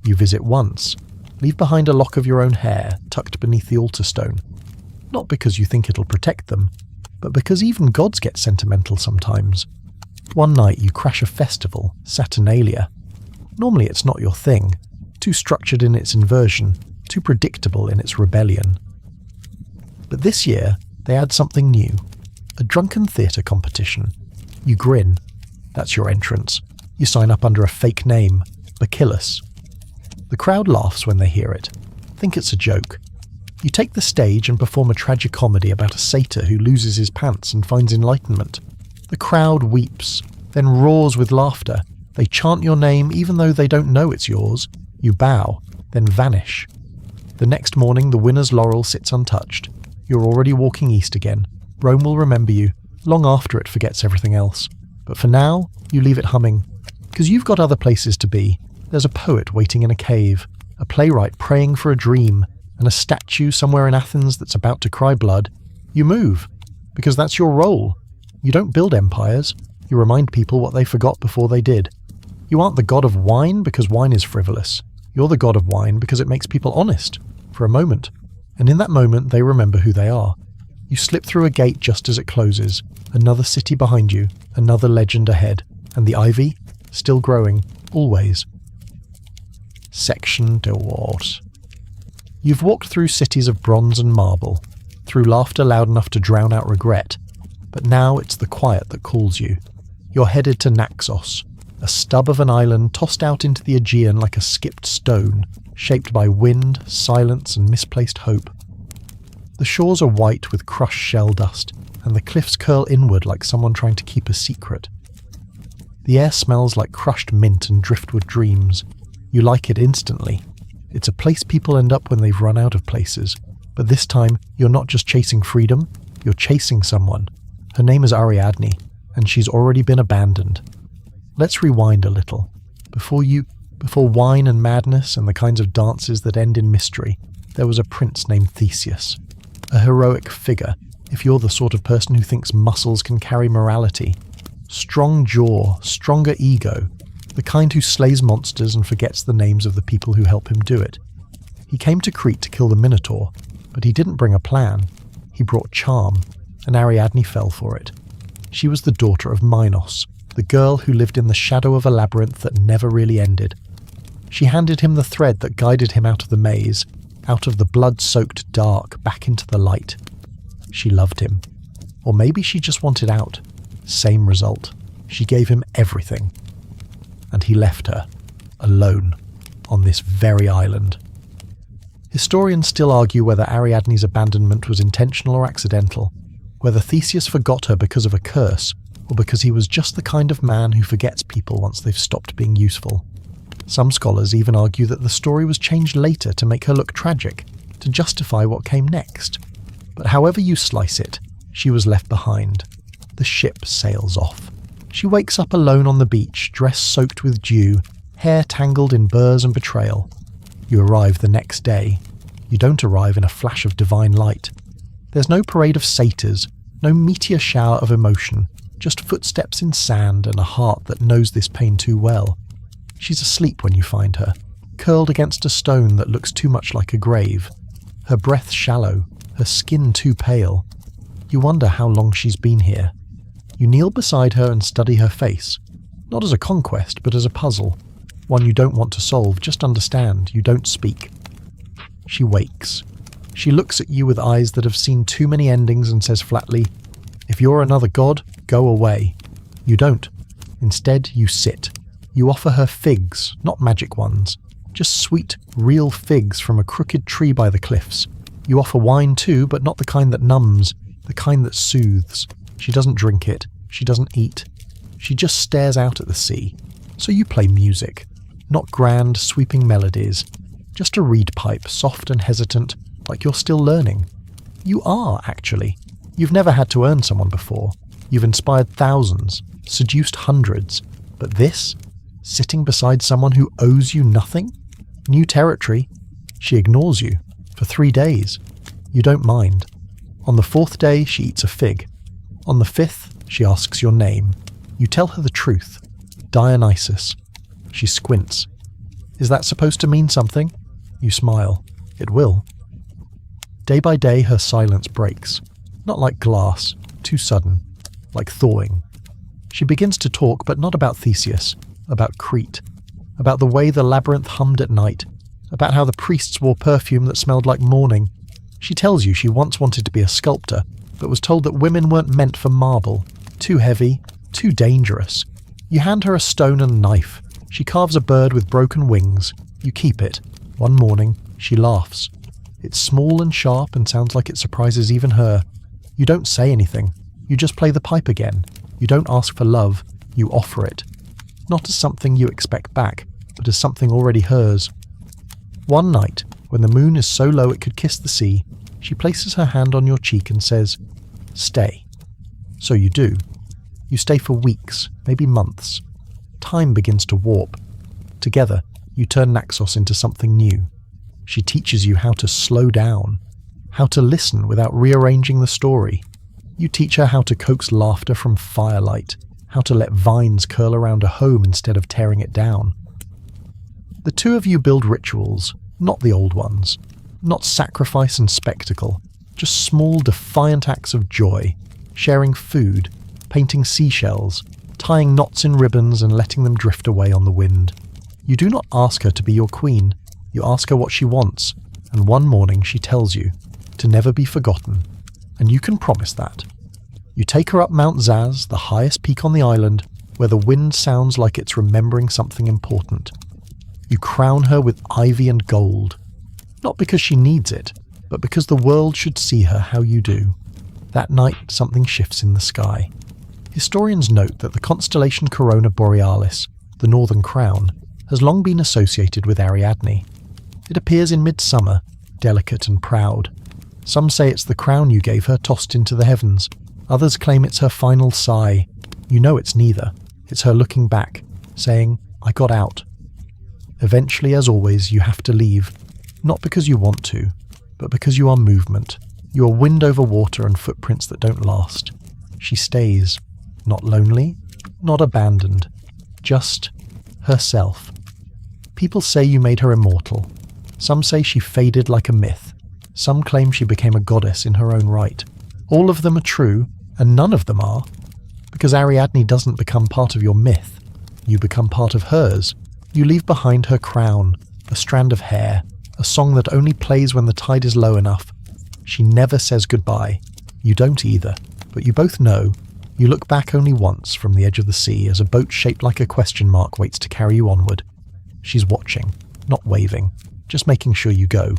You visit once, leave behind a lock of your own hair tucked beneath the altar stone. Not because you think it'll protect them, but because even gods get sentimental sometimes. One night you crash a festival, Saturnalia. Normally it's not your thing, too structured in its inversion, too predictable in its rebellion. But this year, they add something new. A drunken theatre competition. You grin. That's your entrance. You sign up under a fake name, Bacillus. The crowd laughs when they hear it. Think it's a joke. You take the stage and perform a tragicomedy about a satyr who loses his pants and finds enlightenment. The crowd weeps, then roars with laughter. They chant your name even though they don't know it's yours. You bow, then vanish. The next morning, the winner's laurel sits untouched. You're already walking east again. Rome will remember you, long after it forgets everything else. But for now, you leave it humming. Because you've got other places to be. There's a poet waiting in a cave, a playwright praying for a dream, and a statue somewhere in Athens that's about to cry blood. You move, because that's your role. You don't build empires. You remind people what they forgot before they did. You aren't the god of wine because wine is frivolous. You're the god of wine because it makes people honest, for a moment. And in that moment, they remember who they are. You slip through a gate just as it closes. Another city behind you, another legend ahead. And the ivy, still growing, always. Section de Wars. You've walked through cities of bronze and marble, through laughter loud enough to drown out regret. But now it's the quiet that calls you. You're headed to Naxos, a stub of an island tossed out into the Aegean like a skipped stone, shaped by wind, silence, and misplaced hope. The shores are white with crushed shell dust, and the cliffs curl inward like someone trying to keep a secret. The air smells like crushed mint and driftwood dreams. You like it instantly. It's a place people end up when they've run out of places. But this time, you're not just chasing freedom, you're chasing someone. Her name is Ariadne, and she's already been abandoned. Let's rewind a little. Before wine and madness and the kinds of dances that end in mystery, there was a prince named Theseus. A heroic figure, if you're the sort of person who thinks muscles can carry morality. Strong jaw, stronger ego, the kind who slays monsters and forgets the names of the people who help him do it. He came to Crete to kill the Minotaur, but he didn't bring a plan. He brought charm, and Ariadne fell for it. She was the daughter of Minos, the girl who lived in the shadow of a labyrinth that never really ended. She handed him the thread that guided him out of the maze, out of the blood-soaked dark, back into the light. She loved him. Or maybe she just wanted out. Same result. She gave him everything. And he left her, alone, on this very island. Historians still argue whether Ariadne's abandonment was intentional or accidental, whether Theseus forgot her because of a curse, or because he was just the kind of man who forgets people once they've stopped being useful. Some scholars even argue that the story was changed later to make her look tragic, to justify what came next. But however you slice it, she was left behind. The ship sails off. She wakes up alone on the beach, dress soaked with dew, hair tangled in burrs and betrayal. You arrive the next day. You don't arrive in a flash of divine light. There's no parade of satyrs, no meteor shower of emotion, just footsteps in sand and a heart that knows this pain too well. She's asleep when you find her, curled against a stone that looks too much like a grave. Her breath shallow, her skin too pale. You wonder how long she's been here. You kneel beside her and study her face, not as a conquest, but as a puzzle. One you don't want to solve, just understand, you don't speak. She wakes. She looks at you with eyes that have seen too many endings and says flatly, "If you're another god, go away." You don't. Instead, you sit. You offer her figs, not magic ones. Just sweet, real figs from a crooked tree by the cliffs. You offer wine too, but not the kind that numbs, the kind that soothes. She doesn't drink it. She doesn't eat. She just stares out at the sea. So you play music. Not grand, sweeping melodies. Just a reed pipe, soft and hesitant, like you're still learning. You are, actually. You've never had to earn someone before. You've inspired thousands, seduced hundreds. But this? Sitting beside someone who owes you nothing? New territory. She ignores you. For 3 days. You don't mind. On the 4th day, she eats a fig. On the 5th, she asks your name. You tell her the truth. Dionysus. She squints. Is that supposed to mean something? You smile. It will. Day by day, her silence breaks. Not like glass, too sudden. Like thawing. She begins to talk, but not about Theseus. About Crete. About the way the labyrinth hummed at night. About how the priests wore perfume that smelled like morning. She tells you she once wanted to be a sculptor, but was told that women weren't meant for marble. Too heavy, too dangerous. You hand her a stone and a knife. She carves a bird with broken wings. You keep it. One morning, she laughs. It's small and sharp and sounds like it surprises even her. You don't say anything. You just play the pipe again. You don't ask for love. You offer it. Not as something you expect back, but as something already hers. One night, when the moon is so low it could kiss the sea, she places her hand on your cheek and says, "Stay." So you do. You stay for weeks, maybe months. Time begins to warp. Together, you turn Naxos into something new. She teaches you how to slow down, how to listen without rearranging the story. You teach her how to coax laughter from firelight, how to let vines curl around a home instead of tearing it down. The two of you build rituals, not the old ones, not sacrifice and spectacle, just small defiant acts of joy, sharing food, painting seashells, tying knots in ribbons and letting them drift away on the wind. You do not ask her to be your queen, you ask her what she wants, and one morning she tells you, to never be forgotten, and you can promise that. You take her up Mount Zaz, the highest peak on the island, where the wind sounds like it's remembering something important. You crown her with ivy and gold, not because she needs it, but because the world should see her how you do. That night, something shifts in the sky. Historians note that the constellation Corona Borealis, the Northern Crown, has long been associated with Ariadne. It appears in midsummer, delicate and proud. Some say it's the crown you gave her tossed into the heavens. Others claim it's her final sigh. You know it's neither. It's her looking back, saying, "I got out." Eventually, as always, you have to leave. Not because you want to, but because you are movement. You are wind over water and footprints that don't last. She stays. Not lonely, not abandoned. Just herself. People say you made her immortal. Some say she faded like a myth. Some claim she became a goddess in her own right. All of them are true, and none of them are. Because Ariadne doesn't become part of your myth. You become part of hers. You leave behind her crown, a strand of hair, a song that only plays when the tide is low enough. She never says goodbye. You don't either, but you both know. You look back only once from the edge of the sea as a boat shaped like a question mark waits to carry you onward. She's watching, not waving, just making sure you go.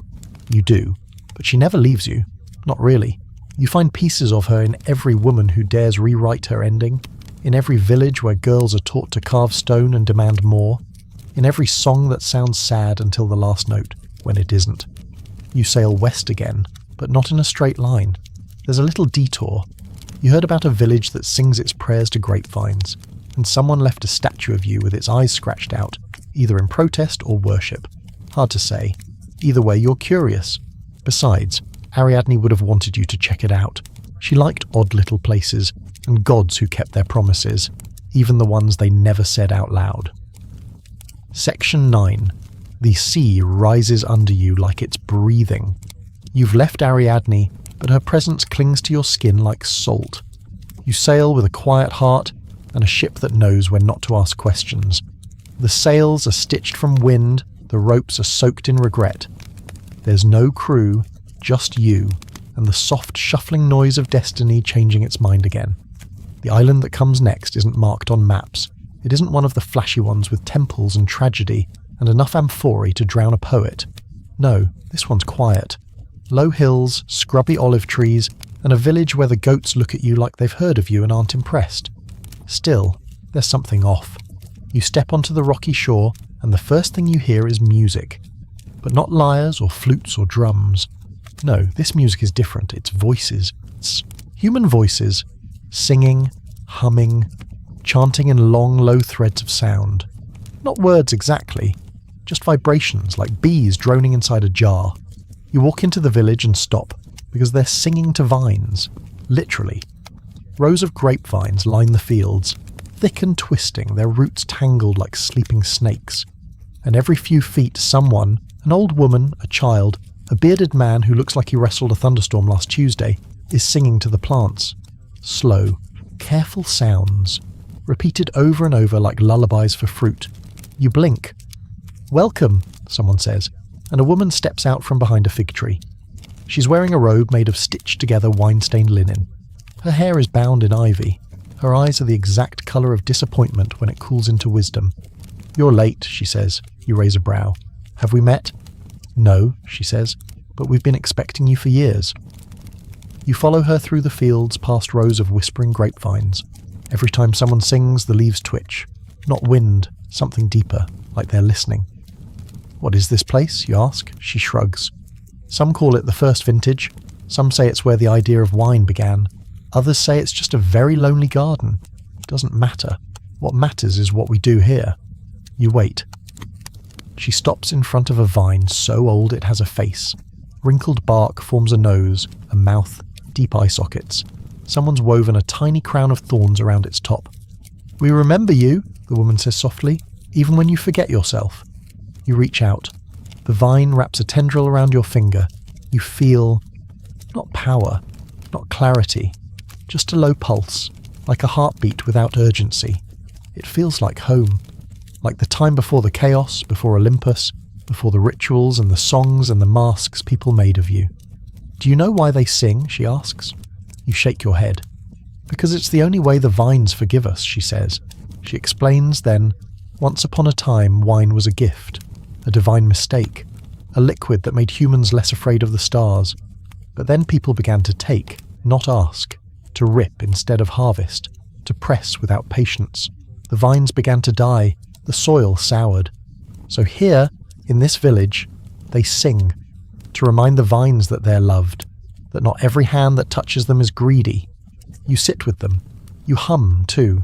You do, but she never leaves you. Not really. You find pieces of her in every woman who dares rewrite her ending, in every village where girls are taught to carve stone and demand more, in every song that sounds sad until the last note, when it isn't. You sail west again, but not in a straight line. There's a little detour. You heard about a village that sings its prayers to grapevines, and someone left a statue of you with its eyes scratched out, either in protest or worship. Hard to say. Either way, you're curious. Besides, Ariadne would have wanted you to check it out. She liked odd little places, and gods who kept their promises, even the ones they never said out loud. Section 9. The sea rises under you like it's breathing. You've left Ariadne, but her presence clings to your skin like salt. You sail with a quiet heart and a ship that knows when not to ask questions. The sails are stitched from wind, the ropes are soaked in regret. There's no crew, just you, and the soft shuffling noise of destiny changing its mind again. The island that comes next isn't marked on maps. It isn't one of the flashy ones with temples and tragedy and enough amphorae to drown a poet. No, this one's quiet. Low hills, scrubby olive trees, and a village where the goats look at you like they've heard of you and aren't impressed. Still, there's something off. You step onto the rocky shore, and the first thing you hear is music. But not lyres or flutes or drums. No, this music is different. It's voices. It's human voices, singing, humming, chanting in long, low threads of sound. Not words exactly, just vibrations like bees droning inside a jar. You walk into the village and stop, because they're singing to vines, literally. Rows of grapevines line the fields, thick and twisting, their roots tangled like sleeping snakes. And every few feet someone, an old woman, a child, a bearded man who looks like he wrestled a thunderstorm last Tuesday, is singing to the plants. Slow, careful sounds, repeated over and over like lullabies for fruit. You blink. "Welcome," someone says, and a woman steps out from behind a fig tree. She's wearing a robe made of stitched-together wine-stained linen. Her hair is bound in ivy. Her eyes are the exact colour of disappointment when it cools into wisdom. "You're late," she says. You raise a brow. "Have we met?" "No," she says, "but we've been expecting you for years." You follow her through the fields past rows of whispering grapevines. Every time someone sings, the leaves twitch. Not wind, something deeper, like they're listening. "What is this place?" you ask. She shrugs. Some call it the first vintage. Some say it's where the idea of wine began. Others say it's just a very lonely garden. It doesn't matter. What matters is what we do here. You wait. She stops in front of a vine so old it has a face. Wrinkled bark forms a nose, a mouth, deep eye sockets. Someone's woven a tiny crown of thorns around its top. "We remember you," the woman says softly, "even when you forget yourself." You reach out. The vine wraps a tendril around your finger. You feel, not power, not clarity, just a low pulse, like a heartbeat without urgency. It feels like home, like the time before the chaos, before Olympus, before the rituals and the songs and the masks people made of you. "Do you know why they sing?" she asks. You shake your head. "Because it's the only way the vines forgive us," she says. She explains then, once upon a time wine was a gift, a divine mistake, a liquid that made humans less afraid of the stars. But then people began to take, not ask, to rip instead of harvest, to press without patience. The vines began to die, the soil soured. So here, in this village, they sing, to remind the vines that they're loved, that not every hand that touches them is greedy. You sit with them. You hum, too.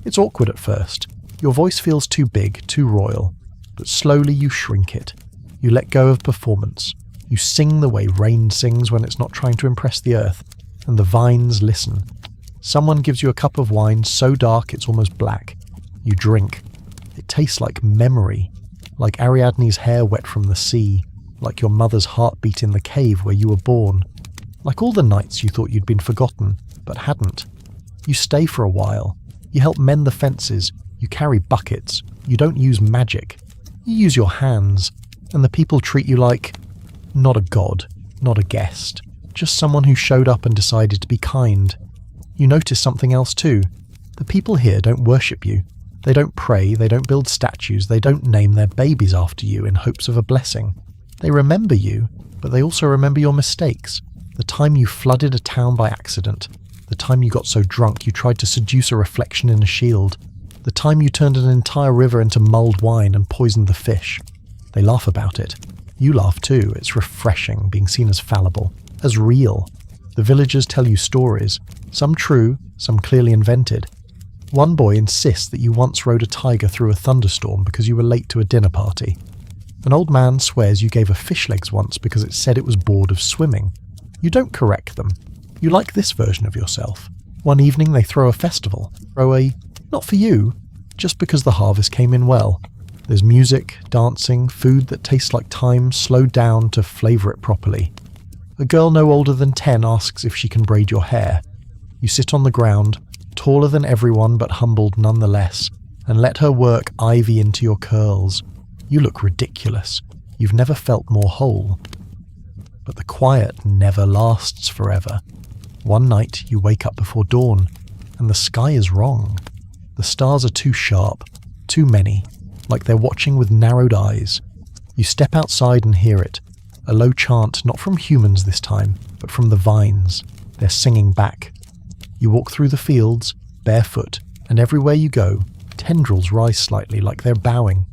It's awkward at first. Your voice feels too big, too royal. But slowly you shrink it. You let go of performance. You sing the way rain sings when it's not trying to impress the earth, and the vines listen. Someone gives you a cup of wine so dark it's almost black. You drink. It tastes like memory, like Ariadne's hair wet from the sea, like your mother's heartbeat in the cave where you were born, like all the nights you thought you'd been forgotten, but hadn't. You stay for a while. You help mend the fences. You carry buckets. You don't use magic. You use your hands, and the people treat you like, not a god, not a guest, just someone who showed up and decided to be kind. You notice something else too. The people here don't worship you. They don't pray, they don't build statues, they don't name their babies after you in hopes of a blessing. They remember you, but they also remember your mistakes. The time you flooded a town by accident. The time you got so drunk you tried to seduce a reflection in a shield. The time you turned an entire river into mulled wine and poisoned the fish. They laugh about it. You laugh too. It's refreshing being seen as fallible, as real. The villagers tell you stories, some true, some clearly invented. One boy insists that you once rode a tiger through a thunderstorm because you were late to a dinner party. An old man swears you gave a fish legs once because it said it was bored of swimming. You don't correct them. You like this version of yourself. One evening they throw a festival. Not for you, just because the harvest came in well. There's music, dancing, food that tastes like time slowed down to flavour it properly. A girl no older than 10 asks if she can braid your hair. You sit on the ground, taller than everyone but humbled nonetheless, and let her work ivy into your curls. You look ridiculous. You've never felt more whole. But the quiet never lasts forever. One night you wake up before dawn, and the sky is wrong. The stars are too sharp, too many, like they're watching with narrowed eyes. You step outside and hear it, a low chant not from humans this time, but from the vines. They're singing back. You walk through the fields, barefoot, and everywhere you go, tendrils rise slightly like they're bowing.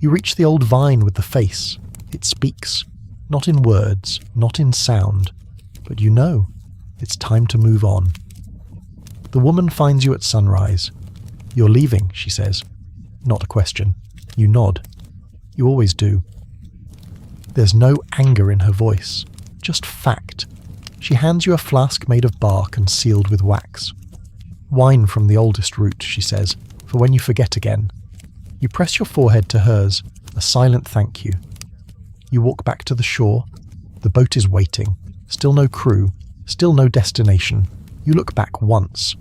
You reach the old vine with the face. It speaks, not in words, not in sound, but you know, it's time to move on. The woman finds you at sunrise. "You're leaving," she says. Not a question. You nod. You always do. There's no anger in her voice, just fact. She hands you a flask made of bark and sealed with wax. "Wine from the oldest root," she says, "for when you forget again." You press your forehead to hers, a silent thank you. You walk back to the shore. The boat is waiting. Still no crew, still no destination. You look back once.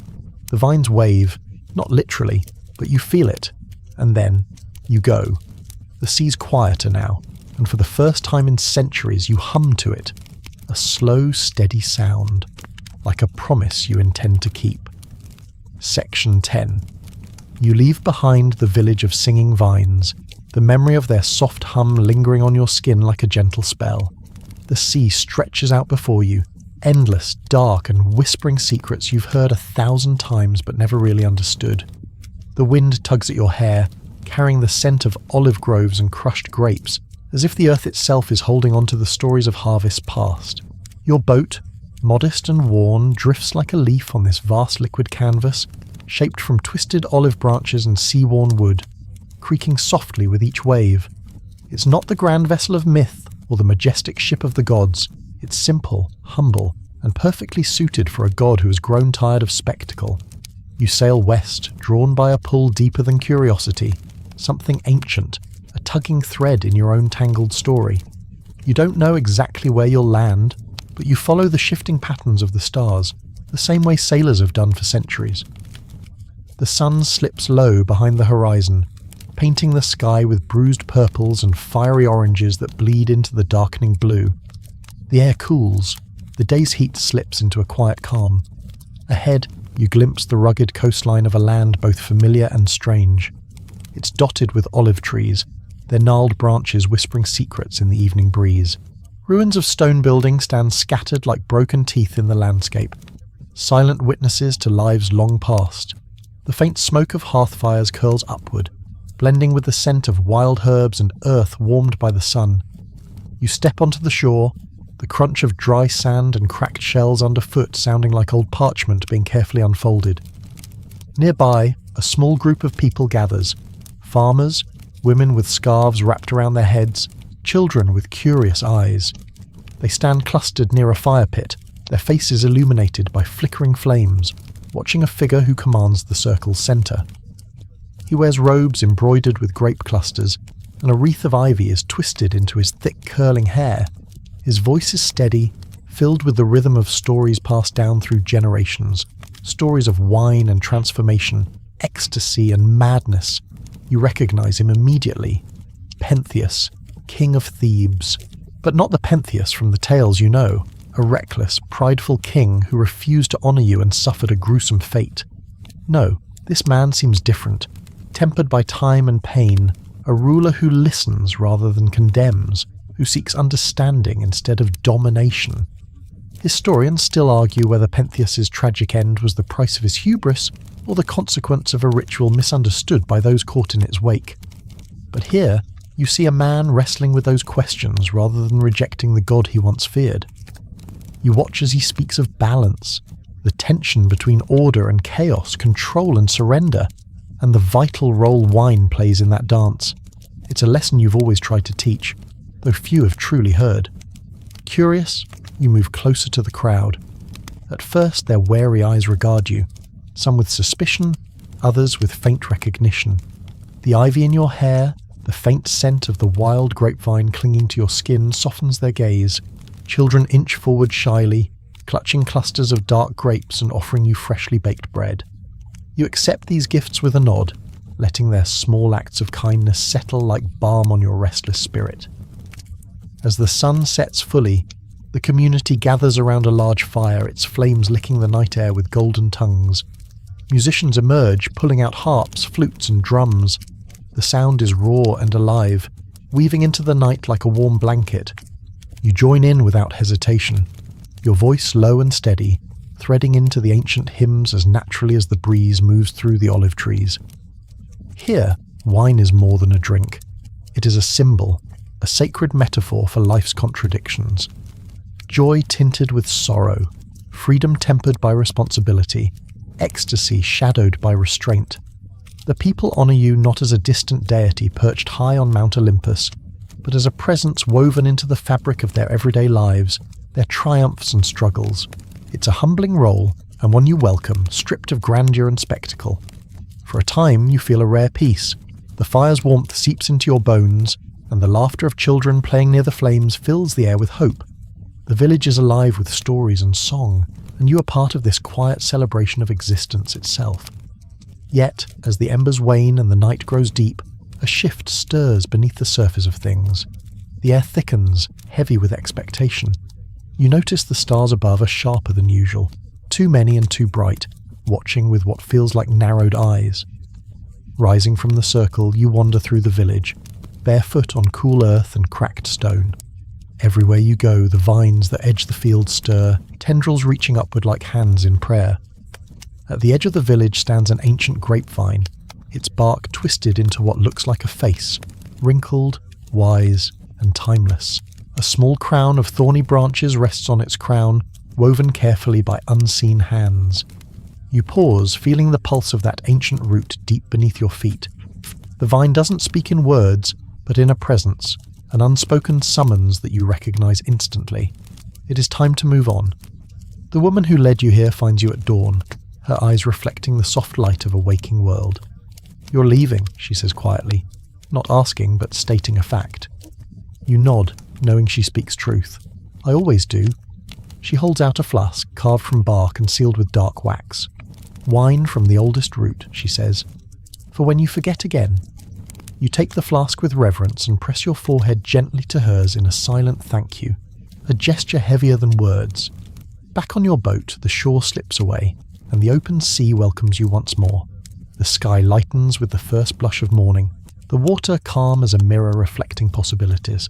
The vines wave, not literally, but you feel it. And then, you go. The sea's quieter now, and for the first time in centuries you hum to it. a slow, steady sound, like a promise you intend to keep. Section 10. You leave behind the village of singing vines, the memory of their soft hum lingering on your skin like a gentle spell. The sea stretches out before you, endless, dark and whispering secrets you've heard 1,000 times but never really understood. The wind tugs at your hair, carrying the scent of olive groves and crushed grapes, as if the earth itself is holding on to the stories of harvests past. Your boat, modest and worn, drifts like a leaf on this vast liquid canvas, shaped from twisted olive branches and sea-worn wood, creaking softly with each wave. It's not the grand vessel of myth or the majestic ship of the gods. It's simple, humble, and perfectly suited for a god who has grown tired of spectacle. You sail west, drawn by a pull deeper than curiosity, something ancient, a tugging thread in your own tangled story. You don't know exactly where you'll land, but you follow the shifting patterns of the stars, the same way sailors have done for centuries. The sun slips low behind the horizon, painting the sky with bruised purples and fiery oranges that bleed into the darkening blue. The air cools, the day's heat slips into a quiet calm. Ahead, you glimpse the rugged coastline of a land both familiar and strange. It's dotted with olive trees, their gnarled branches whispering secrets in the evening breeze. Ruins of stone buildings stand scattered like broken teeth in the landscape, silent witnesses to lives long past. The faint smoke of hearth fires curls upward, blending with the scent of wild herbs and earth warmed by the sun. You step onto the shore, the crunch of dry sand and cracked shells underfoot sounding like old parchment being carefully unfolded. Nearby, a small group of people gathers. Farmers, women with scarves wrapped around their heads, children with curious eyes. They stand clustered near a fire pit, their faces illuminated by flickering flames, watching a figure who commands the circle's centre. He wears robes embroidered with grape clusters, and a wreath of ivy is twisted into his thick curling hair. His voice is steady, filled with the rhythm of stories passed down through generations, stories of wine and transformation, ecstasy and madness. You recognize him immediately. Pentheus, king of Thebes. But not the Pentheus from the tales you know, a reckless, prideful king who refused to honor you and suffered a gruesome fate. No, this man seems different, tempered by time and pain, a ruler who listens rather than condemns, who seeks understanding instead of domination. Historians still argue whether Pentheus's tragic end was the price of his hubris or the consequence of a ritual misunderstood by those caught in its wake. But here, you see a man wrestling with those questions rather than rejecting the god he once feared. You watch as he speaks of balance, the tension between order and chaos, control and surrender, and the vital role wine plays in that dance. It's a lesson you've always tried to teach, though few have truly heard. Curious, you move closer to the crowd. At first, their wary eyes regard you, some with suspicion, others with faint recognition. The ivy in your hair, the faint scent of the wild grapevine clinging to your skin softens their gaze. Children inch forward shyly, clutching clusters of dark grapes and offering you freshly baked bread. You accept these gifts with a nod, letting their small acts of kindness settle like balm on your restless spirit. As the sun sets fully, the community gathers around a large fire, its flames licking the night air with golden tongues. Musicians emerge, pulling out harps, flutes and drums. The sound is raw and alive, weaving into the night like a warm blanket. You join in without hesitation, your voice low and steady, threading into the ancient hymns as naturally as the breeze moves through the olive trees. Here, wine is more than a drink. It is a symbol, a sacred metaphor for life's contradictions. Joy tinted with sorrow, freedom tempered by responsibility, ecstasy shadowed by restraint. The people honor you not as a distant deity perched high on Mount Olympus, but as a presence woven into the fabric of their everyday lives, their triumphs and struggles. It's a humbling role, and one you welcome, stripped of grandeur and spectacle. For a time, you feel a rare peace. The fire's warmth seeps into your bones, and the laughter of children playing near the flames fills the air with hope. The village is alive with stories and song, and you are part of this quiet celebration of existence itself. Yet, as the embers wane and the night grows deep, a shift stirs beneath the surface of things. The air thickens, heavy with expectation. You notice the stars above are sharper than usual, too many and too bright, watching with what feels like narrowed eyes. Rising from the circle, you wander through the village, barefoot on cool earth and cracked stone. Everywhere you go, the vines that edge the field stir, tendrils reaching upward like hands in prayer. At the edge of the village stands an ancient grapevine, its bark twisted into what looks like a face, wrinkled, wise, and timeless. A small crown of thorny branches rests on its crown, woven carefully by unseen hands. You pause, feeling the pulse of that ancient root deep beneath your feet. The vine doesn't speak in words, but in a presence, an unspoken summons that you recognize instantly. It is time to move on. The woman who led you here finds you at dawn, her eyes reflecting the soft light of a waking world. "You're leaving," she says quietly, not asking but stating a fact. You nod, knowing she speaks truth. "I always do." She holds out a flask carved from bark and sealed with dark wax. "Wine from the oldest root," she says, "for when you forget again." You take the flask with reverence and press your forehead gently to hers in a silent thank you, a gesture heavier than words. Back on your boat, the shore slips away, and the open sea welcomes you once more. The sky lightens with the first blush of morning, the water calm as a mirror reflecting possibilities.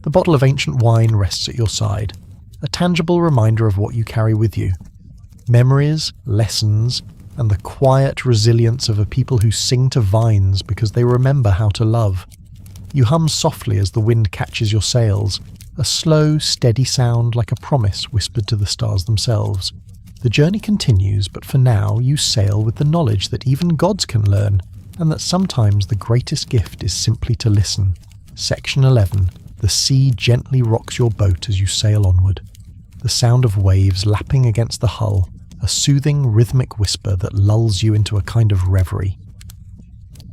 The bottle of ancient wine rests at your side, a tangible reminder of what you carry with you. Memories, lessons, and the quiet resilience of a people who sing to vines because they remember how to love. You hum softly as the wind catches your sails, a slow, steady sound like a promise whispered to the stars themselves. The journey continues, but for now you sail with the knowledge that even gods can learn, and that sometimes the greatest gift is simply to listen. Section 11. The sea gently rocks your boat as you sail onward. The sound of waves lapping against the hull, a soothing, rhythmic whisper that lulls you into a kind of reverie.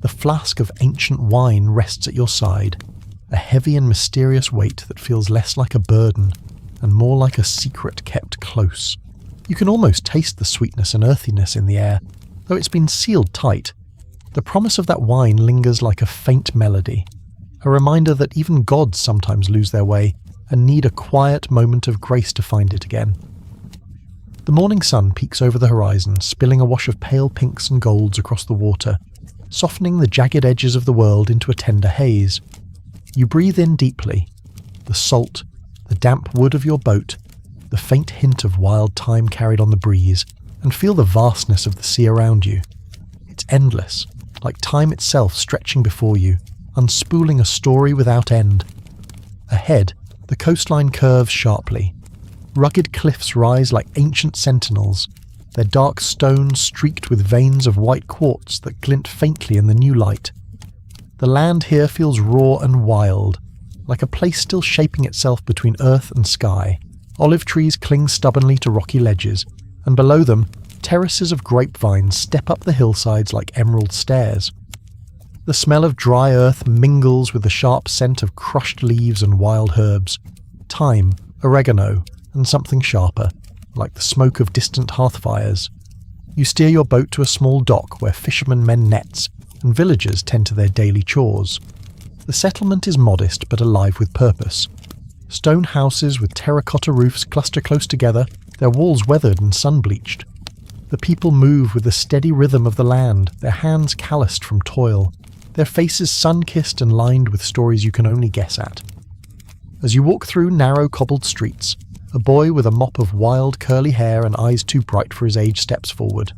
The flask of ancient wine rests at your side, a heavy and mysterious weight that feels less like a burden and more like a secret kept close. You can almost taste the sweetness and earthiness in the air, though it's been sealed tight. The promise of that wine lingers like a faint melody, a reminder that even gods sometimes lose their way and need a quiet moment of grace to find it again. The morning sun peeks over the horizon, spilling a wash of pale pinks and golds across the water, softening the jagged edges of the world into a tender haze. You breathe in deeply, the salt, the damp wood of your boat, the faint hint of wild thyme carried on the breeze, and feel the vastness of the sea around you. It's endless, like time itself stretching before you, unspooling a story without end. Ahead, the coastline curves sharply. Rugged cliffs rise like ancient sentinels, their dark stones streaked with veins of white quartz that glint faintly in the new light. The land here feels raw and wild, like a place still shaping itself between earth and sky. Olive trees cling stubbornly to rocky ledges, and below them, terraces of grapevines step up the hillsides like emerald stairs. The smell of dry earth mingles with the sharp scent of crushed leaves and wild herbs, thyme, oregano, and something sharper, like the smoke of distant hearth fires. You steer your boat to a small dock where fishermen mend nets, and villagers tend to their daily chores. The settlement is modest but alive with purpose. Stone houses with terracotta roofs cluster close together, their walls weathered and sun-bleached. The people move with the steady rhythm of the land, their hands calloused from toil, their faces sun-kissed and lined with stories you can only guess at. As you walk through narrow cobbled streets, a boy with a mop of wild curly hair and eyes too bright for his age steps forward.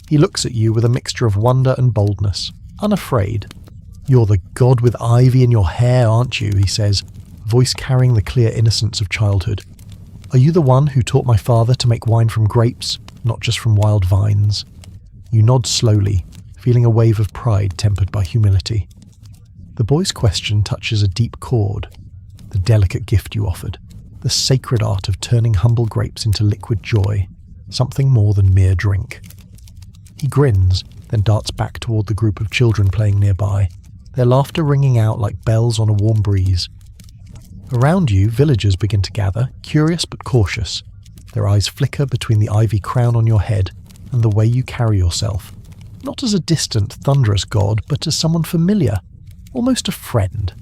He looks at you with a mixture of wonder and boldness, unafraid. "You're the god with ivy in your hair, aren't you?" he says, voice carrying the clear innocence of childhood. "Are you the one who taught my father to make wine from grapes, not just from wild vines?" You nod slowly, feeling a wave of pride tempered by humility. The boy's question touches a deep chord, the delicate gift you offered, the sacred art of turning humble grapes into liquid joy, something more than mere drink. He grins, then darts back toward the group of children playing nearby, their laughter ringing out like bells on a warm breeze. Around you, villagers begin to gather, curious but cautious. Their eyes flicker between the ivy crown on your head and the way you carry yourself, not as a distant, thunderous god, but as someone familiar, almost a friend.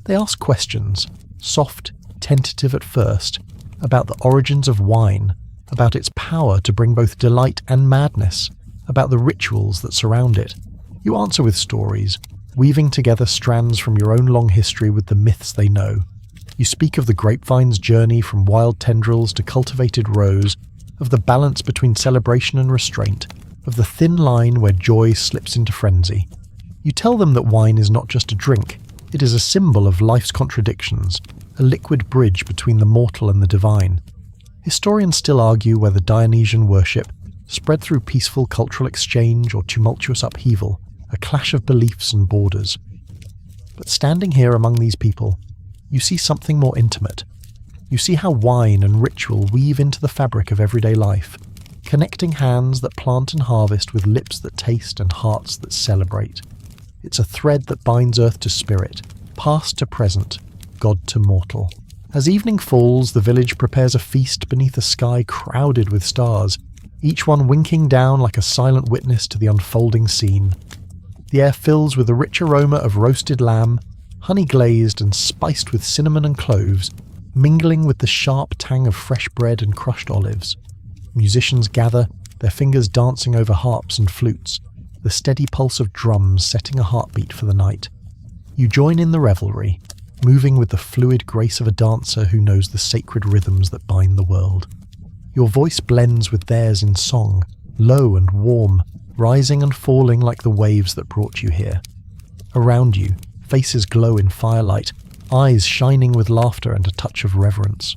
They ask questions, soft, tentative at first, about the origins of wine, about its power to bring both delight and madness, about the rituals that surround it. You answer with stories, weaving together strands from your own long history with the myths they know. You speak of the grapevine's journey from wild tendrils to cultivated rose, of the balance between celebration and restraint, of the thin line where joy slips into frenzy. You tell them that wine is not just a drink, it is a symbol of life's contradictions, a liquid bridge between the mortal and the divine. Historians still argue whether Dionysian worship, spread through peaceful cultural exchange or tumultuous upheaval, a clash of beliefs and borders. But standing here among these people, you see something more intimate. You see how wine and ritual weave into the fabric of everyday life, connecting hands that plant and harvest with lips that taste and hearts that celebrate. It's a thread that binds earth to spirit, past to present, God to mortal. As evening falls, the village prepares a feast beneath a sky crowded with stars, each one winking down like a silent witness to the unfolding scene. The air fills with a rich aroma of roasted lamb, honey glazed and spiced with cinnamon and cloves, mingling with the sharp tang of fresh bread and crushed olives. Musicians gather, their fingers dancing over harps and flutes, the steady pulse of drums setting a heartbeat for the night. You join in the revelry, moving with the fluid grace of a dancer who knows the sacred rhythms that bind the world. Your voice blends with theirs in song, low and warm, rising and falling like the waves that brought you here. Around you, faces glow in firelight, eyes shining with laughter and a touch of reverence.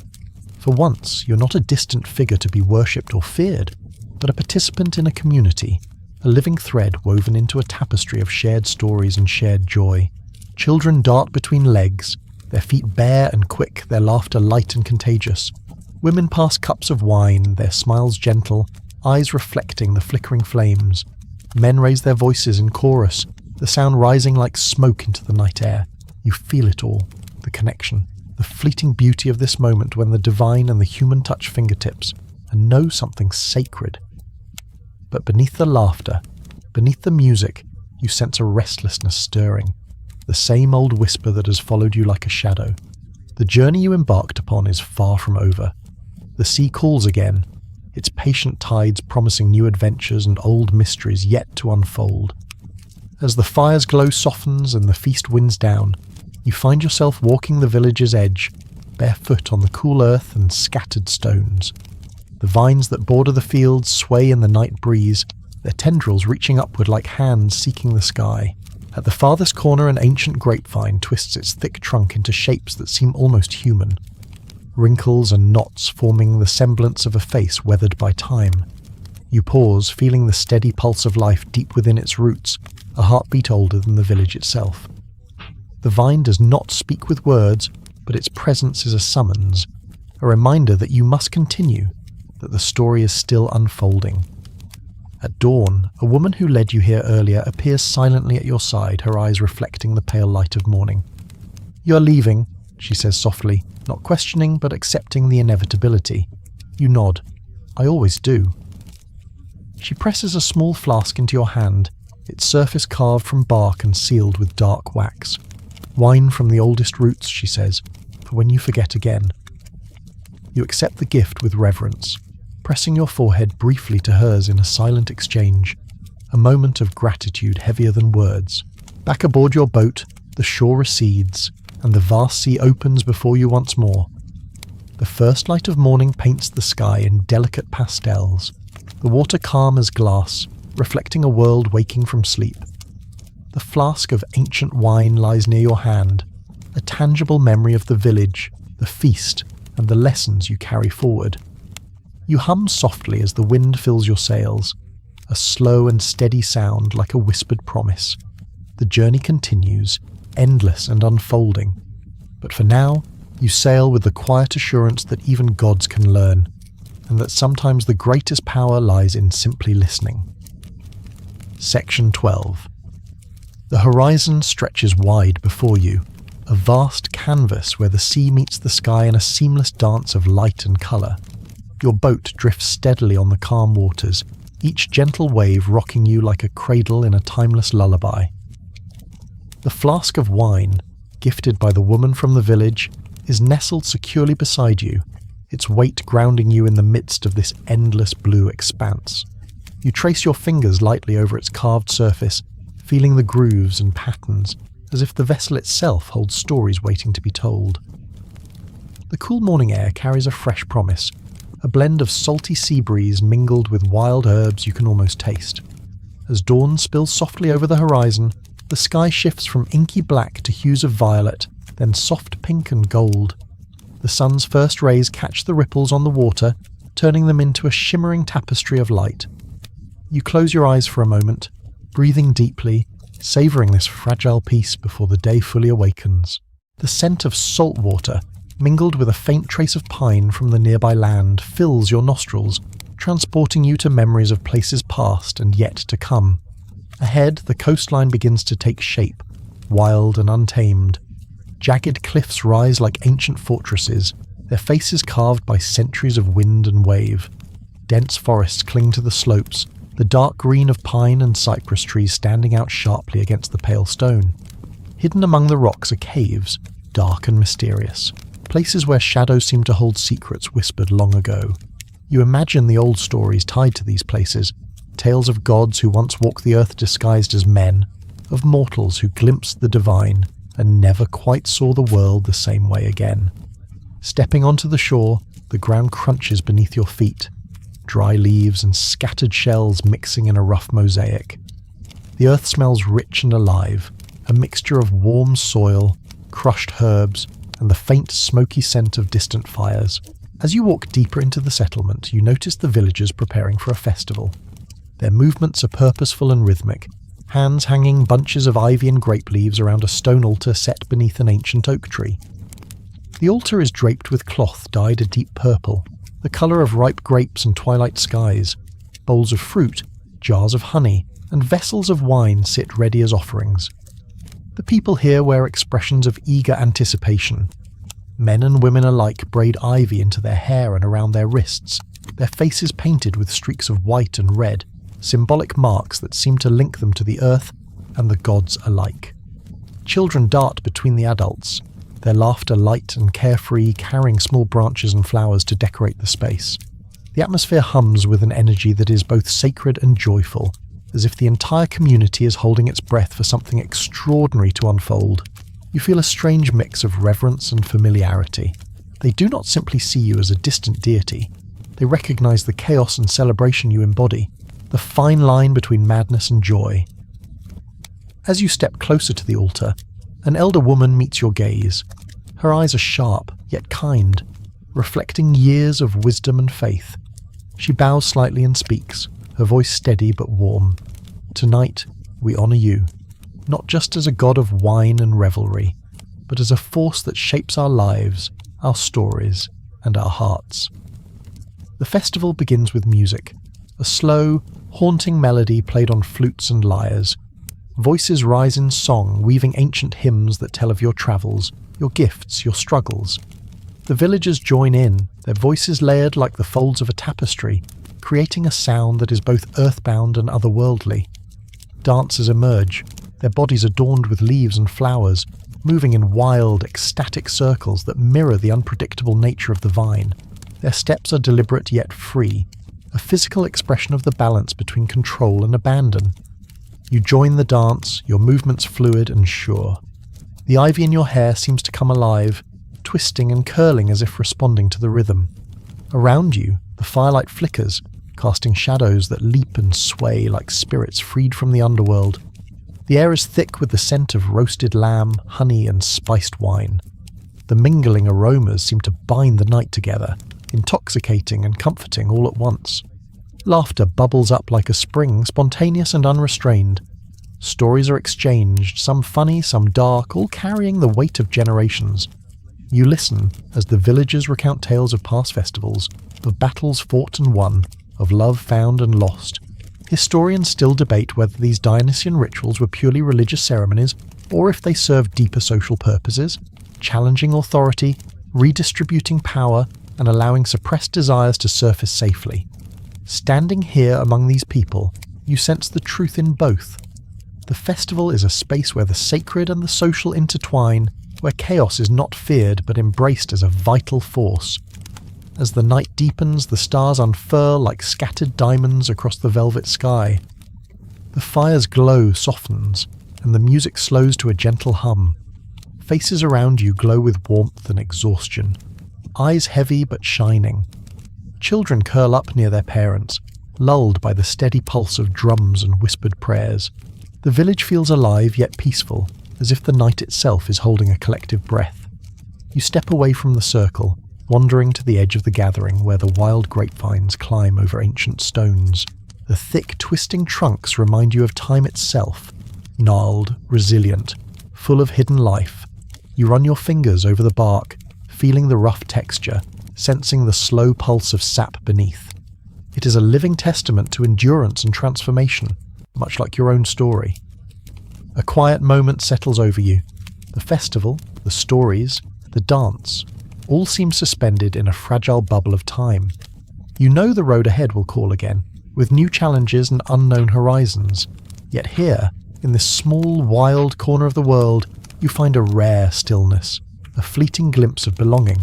For once, you're not a distant figure to be worshipped or feared, but a participant in a community, a living thread woven into a tapestry of shared stories and shared joy. Children dart between legs, their feet bare and quick, their laughter light and contagious. Women pass cups of wine, their smiles gentle, eyes reflecting the flickering flames. Men raise their voices in chorus, the sound rising like smoke into the night air. You feel it all, the connection, the fleeting beauty of this moment when the divine and the human touch fingertips, and know something sacred. But beneath the laughter, beneath the music, you sense a restlessness stirring, the same old whisper that has followed you like a shadow. The journey you embarked upon is far from over. The sea calls again, its patient tides promising new adventures and old mysteries yet to unfold. As the fire's glow softens and the feast winds down, you find yourself walking the village's edge, barefoot on the cool earth and scattered stones. The vines that border the fields sway in the night breeze, their tendrils reaching upward like hands seeking the sky. At the farthest corner, an ancient grapevine twists its thick trunk into shapes that seem almost human. Wrinkles and knots forming the semblance of a face weathered by time. You pause, feeling the steady pulse of life deep within its roots, a heartbeat older than the village itself. The vine does not speak with words, but its presence is a summons, a reminder that you must continue, that the story is still unfolding. At dawn, a woman who led you here earlier appears silently at your side, her eyes reflecting the pale light of morning. "You are leaving," she says softly, not questioning but accepting the inevitability. You nod. "I always do." She presses a small flask into your hand, its surface carved from bark and sealed with dark wax. "Wine from the oldest roots," she says, "for when you forget again." You accept the gift with reverence, pressing your forehead briefly to hers in a silent exchange, a moment of gratitude heavier than words. Back aboard your boat, the shore recedes, and the vast sea opens before you once more. The first light of morning paints the sky in delicate pastels, the water calm as glass, reflecting a world waking from sleep. The flask of ancient wine lies near your hand, a tangible memory of the village, the feast, and the lessons you carry forward. You hum softly as the wind fills your sails, a slow and steady sound like a whispered promise. The journey continues, endless and unfolding. But for now, you sail with the quiet assurance that even gods can learn, and that sometimes the greatest power lies in simply listening. Section 12. The horizon stretches wide before you, a vast canvas where the sea meets the sky in a seamless dance of light and colour. Your boat drifts steadily on the calm waters, each gentle wave rocking you like a cradle in a timeless lullaby. The flask of wine, gifted by the woman from the village, is nestled securely beside you, its weight grounding you in the midst of this endless blue expanse. You trace your fingers lightly over its carved surface, feeling the grooves and patterns, as if the vessel itself holds stories waiting to be told. The cool morning air carries a fresh promise, a blend of salty sea breeze mingled with wild herbs you can almost taste. As dawn spills softly over the horizon, the sky shifts from inky black to hues of violet, then soft pink and gold. The sun's first rays catch the ripples on the water, turning them into a shimmering tapestry of light. You close your eyes for a moment, breathing deeply, savouring this fragile peace before the day fully awakens. The scent of salt water, mingled with a faint trace of pine from the nearby land, fills your nostrils, transporting you to memories of places past and yet to come. Ahead, the coastline begins to take shape, wild and untamed. Jagged cliffs rise like ancient fortresses, their faces carved by centuries of wind and wave. Dense forests cling to the slopes, the dark green of pine and cypress trees standing out sharply against the pale stone. Hidden among the rocks are caves, dark and mysterious, places where shadows seem to hold secrets whispered long ago. You imagine the old stories tied to these places, tales of gods who once walked the earth disguised as men, of mortals who glimpsed the divine and never quite saw the world the same way again. Stepping onto the shore, the ground crunches beneath your feet, dry leaves and scattered shells mixing in a rough mosaic. The earth smells rich and alive, a mixture of warm soil, crushed herbs, and the faint smoky scent of distant fires. As you walk deeper into the settlement, you notice the villagers preparing for a festival. Their movements are purposeful and rhythmic, hands hanging bunches of ivy and grape leaves around a stone altar set beneath an ancient oak tree. The altar is draped with cloth dyed a deep purple, the colour of ripe grapes and twilight skies. Bowls of fruit, jars of honey, and vessels of wine sit ready as offerings. The people here wear expressions of eager anticipation. Men and women alike braid ivy into their hair and around their wrists, their faces painted with streaks of white and red, symbolic marks that seem to link them to the earth and the gods alike. Children dart between the adults, their laughter light and carefree, carrying small branches and flowers to decorate the space. The atmosphere hums with an energy that is both sacred and joyful, as if the entire community is holding its breath for something extraordinary to unfold. You feel a strange mix of reverence and familiarity. They do not simply see you as a distant deity. They recognize the chaos and celebration you embody, the fine line between madness and joy. As you step closer to the altar, an elder woman meets your gaze. Her eyes are sharp, yet kind, reflecting years of wisdom and faith. She bows slightly and speaks, her voice steady but warm. Tonight, we honor you, not just as a god of wine and revelry, but as a force that shapes our lives, our stories, and our hearts. The festival begins with music, a slow, haunting melody played on flutes and lyres. Voices rise in song, weaving ancient hymns that tell of your travels, your gifts, your struggles. The villagers join in, their voices layered like the folds of a tapestry, creating a sound that is both earthbound and otherworldly. Dancers emerge, their bodies adorned with leaves and flowers, moving in wild, ecstatic circles that mirror the unpredictable nature of the vine. Their steps are deliberate yet free, a physical expression of the balance between control and abandon. You join the dance, your movements fluid and sure. The ivy in your hair seems to come alive, twisting and curling as if responding to the rhythm. Around you, the firelight flickers, casting shadows that leap and sway like spirits freed from the underworld. The air is thick with the scent of roasted lamb, honey, and spiced wine. The mingling aromas seem to bind the night together, intoxicating and comforting all at once. Laughter bubbles up like a spring, spontaneous and unrestrained. Stories are exchanged, some funny, some dark, all carrying the weight of generations. You listen as the villagers recount tales of past festivals, of battles fought and won, of love found and lost. Historians still debate whether these Dionysian rituals were purely religious ceremonies, or if they served deeper social purposes, challenging authority, redistributing power, and allowing suppressed desires to surface safely. Standing here among these people, you sense the truth in both. The festival is a space where the sacred and the social intertwine, where chaos is not feared but embraced as a vital force. As the night deepens, the stars unfurl like scattered diamonds across the velvet sky. The fire's glow softens, and the music slows to a gentle hum. Faces around you glow with warmth and exhaustion, eyes heavy but shining. Children curl up near their parents, lulled by the steady pulse of drums and whispered prayers. The village feels alive yet peaceful, as if the night itself is holding a collective breath. You step away from the circle, wandering to the edge of the gathering where the wild grapevines climb over ancient stones. The thick, twisting trunks remind you of time itself, gnarled, resilient, full of hidden life. You run your fingers over the bark, feeling the rough texture, sensing the slow pulse of sap beneath. It is a living testament to endurance and transformation, much like your own story. A quiet moment settles over you. The festival, the stories, the dance, all seem suspended in a fragile bubble of time. You know the road ahead will call again, with new challenges and unknown horizons. Yet here, in this small, wild corner of the world, you find a rare stillness, a fleeting glimpse of belonging.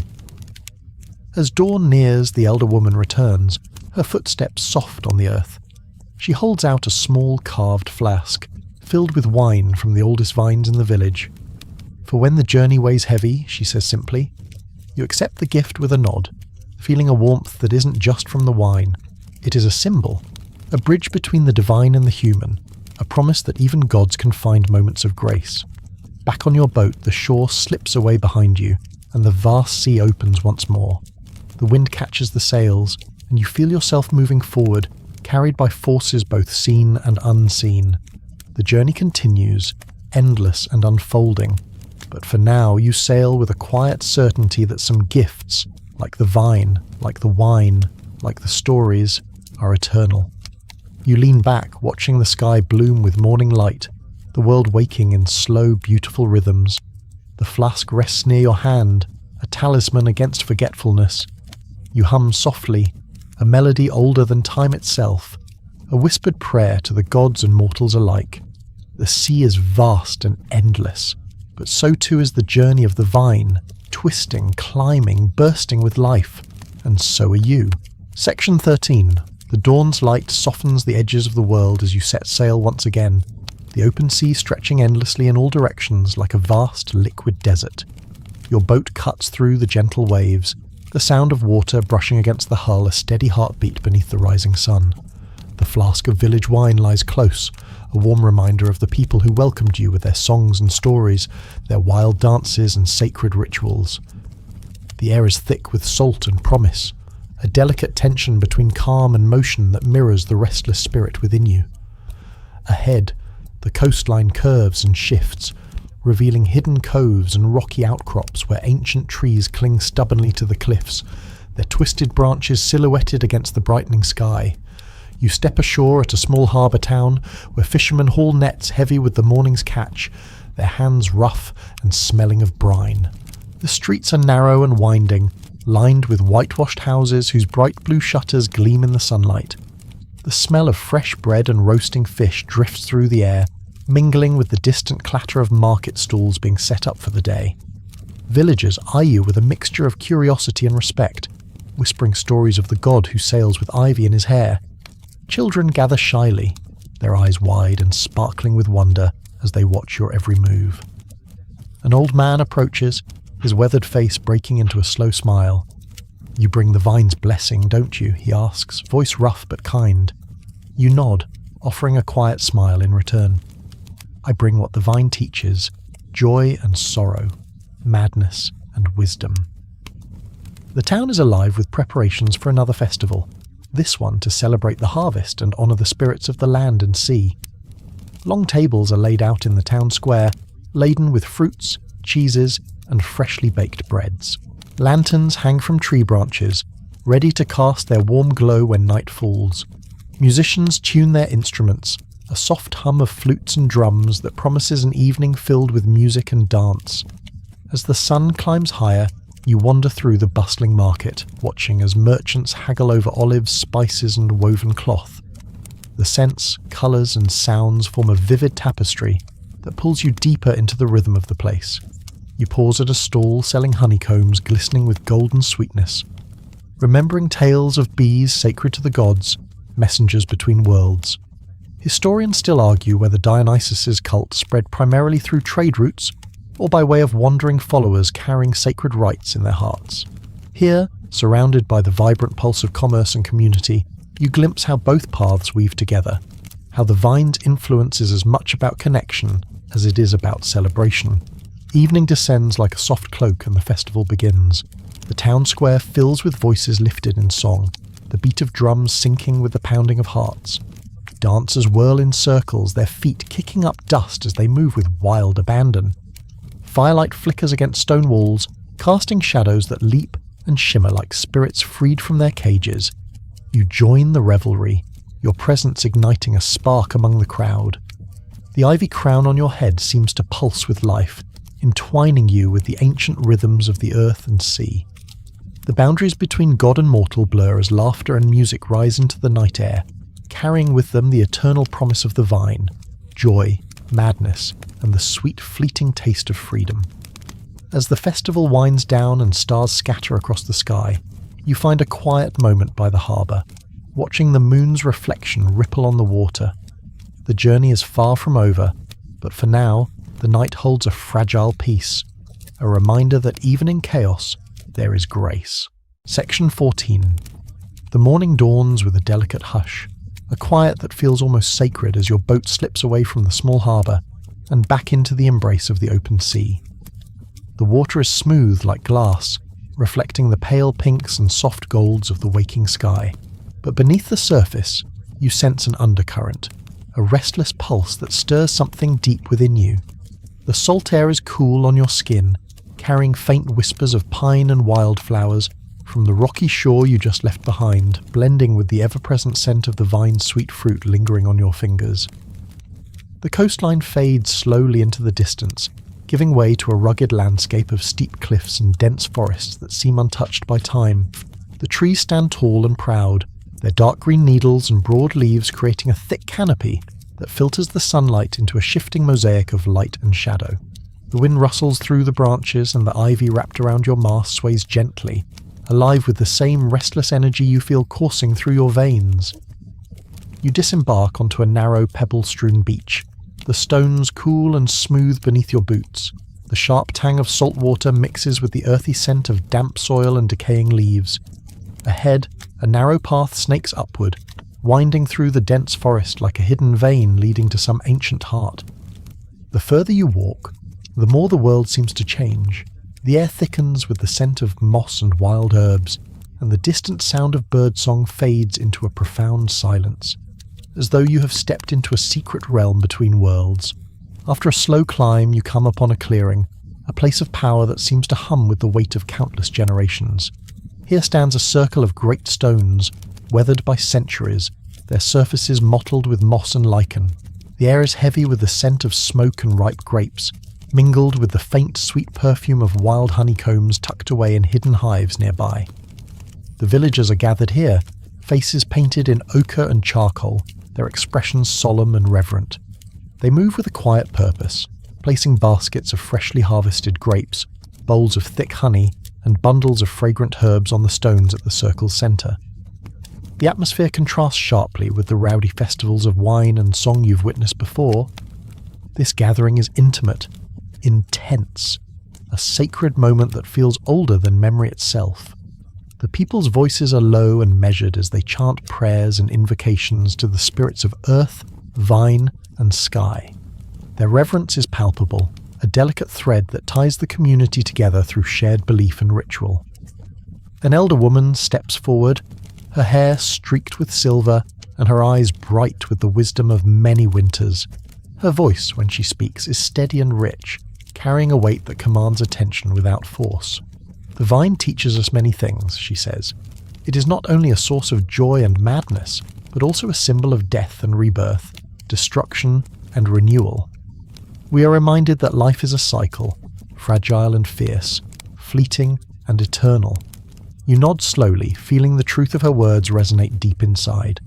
As dawn nears, the elder woman returns, her footsteps soft on the earth. She holds out a small carved flask, filled with wine from the oldest vines in the village. For when the journey weighs heavy, she says simply. You accept the gift with a nod, feeling a warmth that isn't just from the wine. It is a symbol, a bridge between the divine and the human, a promise that even gods can find moments of grace. Back on your boat, the shore slips away behind you, and the vast sea opens once more. The wind catches the sails, and you feel yourself moving forward, carried by forces both seen and unseen. The journey continues, endless and unfolding, but for now you sail with a quiet certainty that some gifts, like the vine, like the wine, like the stories, are eternal. You lean back, watching the sky bloom with morning light, the world waking in slow, beautiful rhythms. The flask rests near your hand, a talisman against forgetfulness. You hum softly, a melody older than time itself, a whispered prayer to the gods and mortals alike. The sea is vast and endless, but so too is the journey of the vine, twisting, climbing, bursting with life. And so are you. Section 13. The dawn's light softens the edges of the world as you set sail once again, the open sea stretching endlessly in all directions like a vast liquid desert. Your boat cuts through the gentle waves, the sound of water brushing against the hull a steady heartbeat beneath the rising sun. The flask of village wine lies close, a warm reminder of the people who welcomed you with their songs and stories, their wild dances and sacred rituals. The air is thick with salt and promise, a delicate tension between calm and motion that mirrors the restless spirit within you. Ahead, the coastline curves and shifts, revealing hidden coves and rocky outcrops where ancient trees cling stubbornly to the cliffs, their twisted branches silhouetted against the brightening sky. You step ashore at a small harbour town where fishermen haul nets heavy with the morning's catch, their hands rough and smelling of brine. The streets are narrow and winding, lined with whitewashed houses whose bright blue shutters gleam in the sunlight. The smell of fresh bread and roasting fish drifts through the air, mingling with the distant clatter of market stalls being set up for the day. Villagers eye you with a mixture of curiosity and respect, whispering stories of the god who sails with ivy in his hair. Children gather shyly, their eyes wide and sparkling with wonder as they watch your every move. An old man approaches, his weathered face breaking into a slow smile. "You bring the vine's blessing, don't you?" he asks, voice rough but kind. You nod, offering a quiet smile in return. "I bring what the vine teaches, joy and sorrow, madness and wisdom." The town is alive with preparations for another festival, this one to celebrate the harvest and honour the spirits of the land and sea. Long tables are laid out in the town square, laden with fruits, cheeses, and freshly baked breads. Lanterns hang from tree branches, ready to cast their warm glow when night falls. Musicians tune their instruments, a soft hum of flutes and drums that promises an evening filled with music and dance. As the sun climbs higher, you wander through the bustling market, watching as merchants haggle over olives, spices, and woven cloth. The scents, colours, and sounds form a vivid tapestry that pulls you deeper into the rhythm of the place. You pause at a stall selling honeycombs glistening with golden sweetness. remembering tales of bees sacred to the gods, messengers between worlds. Historians still argue whether Dionysus's cult spread primarily through trade routes or by way of wandering followers carrying sacred rites in their hearts. Here, surrounded by the vibrant pulse of commerce and community, you glimpse how both paths weave together, how the vine's influence is as much about connection as it is about celebration. Evening descends like a soft cloak and the festival begins. The town square fills with voices lifted in song, the beat of drums syncing with the pounding of hearts. Dancers whirl in circles, their feet kicking up dust as they move with wild abandon. Firelight flickers against stone walls, casting shadows that leap and shimmer like spirits freed from their cages. You join the revelry, your presence igniting a spark among the crowd. The ivy crown on your head seems to pulse with life, entwining you with the ancient rhythms of the earth and sea. The boundaries between god and mortal blur as laughter and music rise into the night air, carrying with them the eternal promise of the vine, joy, madness, and the sweet fleeting taste of freedom. As the festival winds down and stars scatter across the sky, you find a quiet moment by the harbour, watching the moon's reflection ripple on the water. The journey is far from over, but for now, the night holds a fragile peace, a reminder that even in chaos, there is grace. Section 14. The morning dawns with a delicate hush, a quiet that feels almost sacred as your boat slips away from the small harbour and back into the embrace of the open sea. The water is smooth like glass, reflecting the pale pinks and soft golds of the waking sky. But beneath the surface, you sense an undercurrent, a restless pulse that stirs something deep within you. The salt air is cool on your skin, carrying faint whispers of pine and wildflowers from the rocky shore you just left behind, blending with the ever-present scent of the vine's sweet fruit lingering on your fingers. The coastline fades slowly into the distance, giving way to a rugged landscape of steep cliffs and dense forests that seem untouched by time. The trees stand tall and proud, their dark green needles and broad leaves creating a thick canopy that filters the sunlight into a shifting mosaic of light and shadow. The wind rustles through the branches and the ivy wrapped around your mast sways gently, alive with the same restless energy you feel coursing through your veins. You disembark onto a narrow pebble-strewn beach, the stones cool and smooth beneath your boots. The sharp tang of salt water mixes with the earthy scent of damp soil and decaying leaves. Ahead, a narrow path snakes upward, winding through the dense forest like a hidden vein leading to some ancient heart. The further you walk, the more the world seems to change. The air thickens with the scent of moss and wild herbs, and the distant sound of birdsong fades into a profound silence, as though you have stepped into a secret realm between worlds. After a slow climb, you come upon a clearing, a place of power that seems to hum with the weight of countless generations. Here stands a circle of great stones, weathered by centuries, their surfaces mottled with moss and lichen. The air is heavy with the scent of smoke and ripe grapes, mingled with the faint sweet perfume of wild honeycombs tucked away in hidden hives nearby. The villagers are gathered here, faces painted in ochre and charcoal, their expressions solemn and reverent. They move with a quiet purpose, placing baskets of freshly harvested grapes, bowls of thick honey, and bundles of fragrant herbs on the stones at the circle's centre. The atmosphere contrasts sharply with the rowdy festivals of wine and song you've witnessed before. This gathering is intimate, intense, a sacred moment that feels older than memory itself. The people's voices are low and measured as they chant prayers and invocations to the spirits of earth, vine, and sky. Their reverence is palpable, a delicate thread that ties the community together through shared belief and ritual. An elder woman steps forward, her hair streaked with silver and her eyes bright with the wisdom of many winters. Her voice, when she speaks, is steady and rich, carrying a weight that commands attention without force. The vine teaches us many things, she says. It is not only a source of joy and madness, but also a symbol of death and rebirth, destruction and renewal. We are reminded that life is a cycle, fragile and fierce, fleeting and eternal. You nod slowly, feeling the truth of her words resonate deep inside.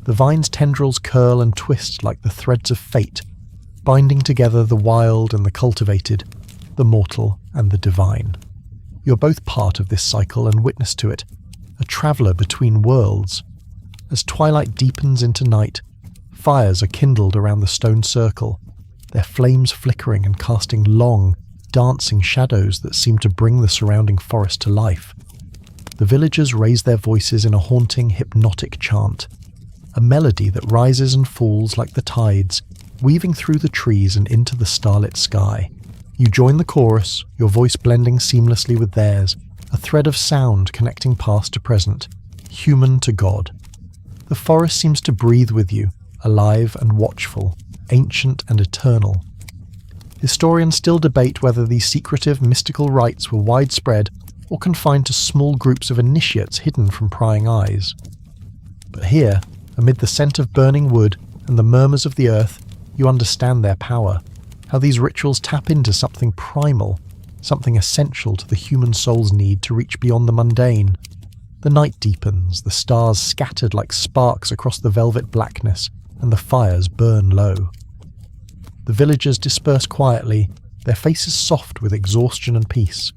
The vine's tendrils curl and twist like the threads of fate, binding together the wild and the cultivated, the mortal and the divine. You're both part of this cycle and witness to it, a traveller between worlds. As twilight deepens into night, fires are kindled around the stone circle, their flames flickering and casting long, dancing shadows that seem to bring the surrounding forest to life. The villagers raise their voices in a haunting, hypnotic chant, a melody that rises and falls like the tides, weaving through the trees and into the starlit sky. You join the chorus, your voice blending seamlessly with theirs, a thread of sound connecting past to present, human to God. The forest seems to breathe with you, alive and watchful, ancient and eternal. Historians still debate whether these secretive, mystical rites were widespread or confined to small groups of initiates hidden from prying eyes. But here, amid the scent of burning wood and the murmurs of the earth, you understand their power, how these rituals tap into something primal, something essential to the human soul's need to reach beyond the mundane. The night deepens, the stars scattered like sparks across the velvet blackness, and the fires burn low. The villagers disperse quietly, their faces soft with exhaustion and peace.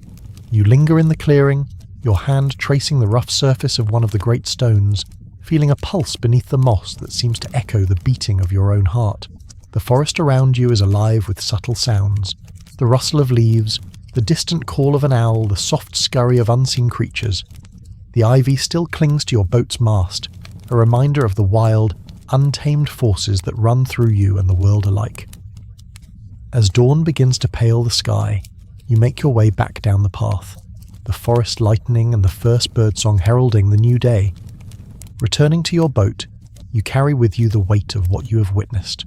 You linger in the clearing, your hand tracing the rough surface of one of the great stones, feeling a pulse beneath the moss that seems to echo the beating of your own heart. The forest around you is alive with subtle sounds, the rustle of leaves, the distant call of an owl, the soft scurry of unseen creatures. The ivy still clings to your boat's mast, a reminder of the wild, untamed forces that run through you and the world alike. As dawn begins to pale the sky, you make your way back down the path, the forest lightening and the first birdsong heralding the new day. Returning to your boat, you carry with you the weight of what you have witnessed,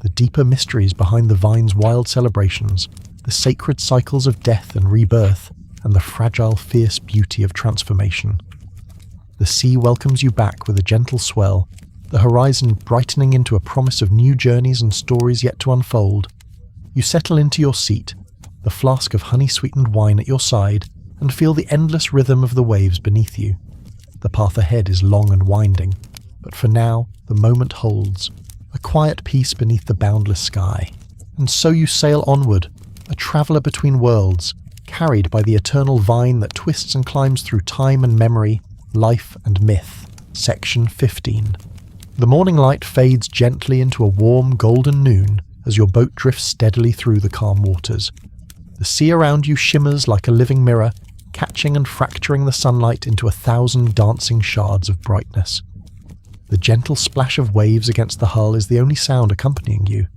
the deeper mysteries behind the vine's wild celebrations, the sacred cycles of death and rebirth, and the fragile, fierce beauty of transformation. The sea welcomes you back with a gentle swell, the horizon brightening into a promise of new journeys and stories yet to unfold. You settle into your seat, the flask of honey-sweetened wine at your side, and feel the endless rhythm of the waves beneath you. The path ahead is long and winding, but for now, the moment holds, a quiet peace beneath the boundless sky. And so you sail onward, a traveller between worlds, carried by the eternal vine that twists and climbs through time and memory, life and myth. Section 15. The morning light fades gently into a warm, golden noon as your boat drifts steadily through the calm waters. The sea around you shimmers like a living mirror, catching and fracturing the sunlight into 1,000 dancing shards of brightness. The gentle splash of waves against the hull is the only sound accompanying you,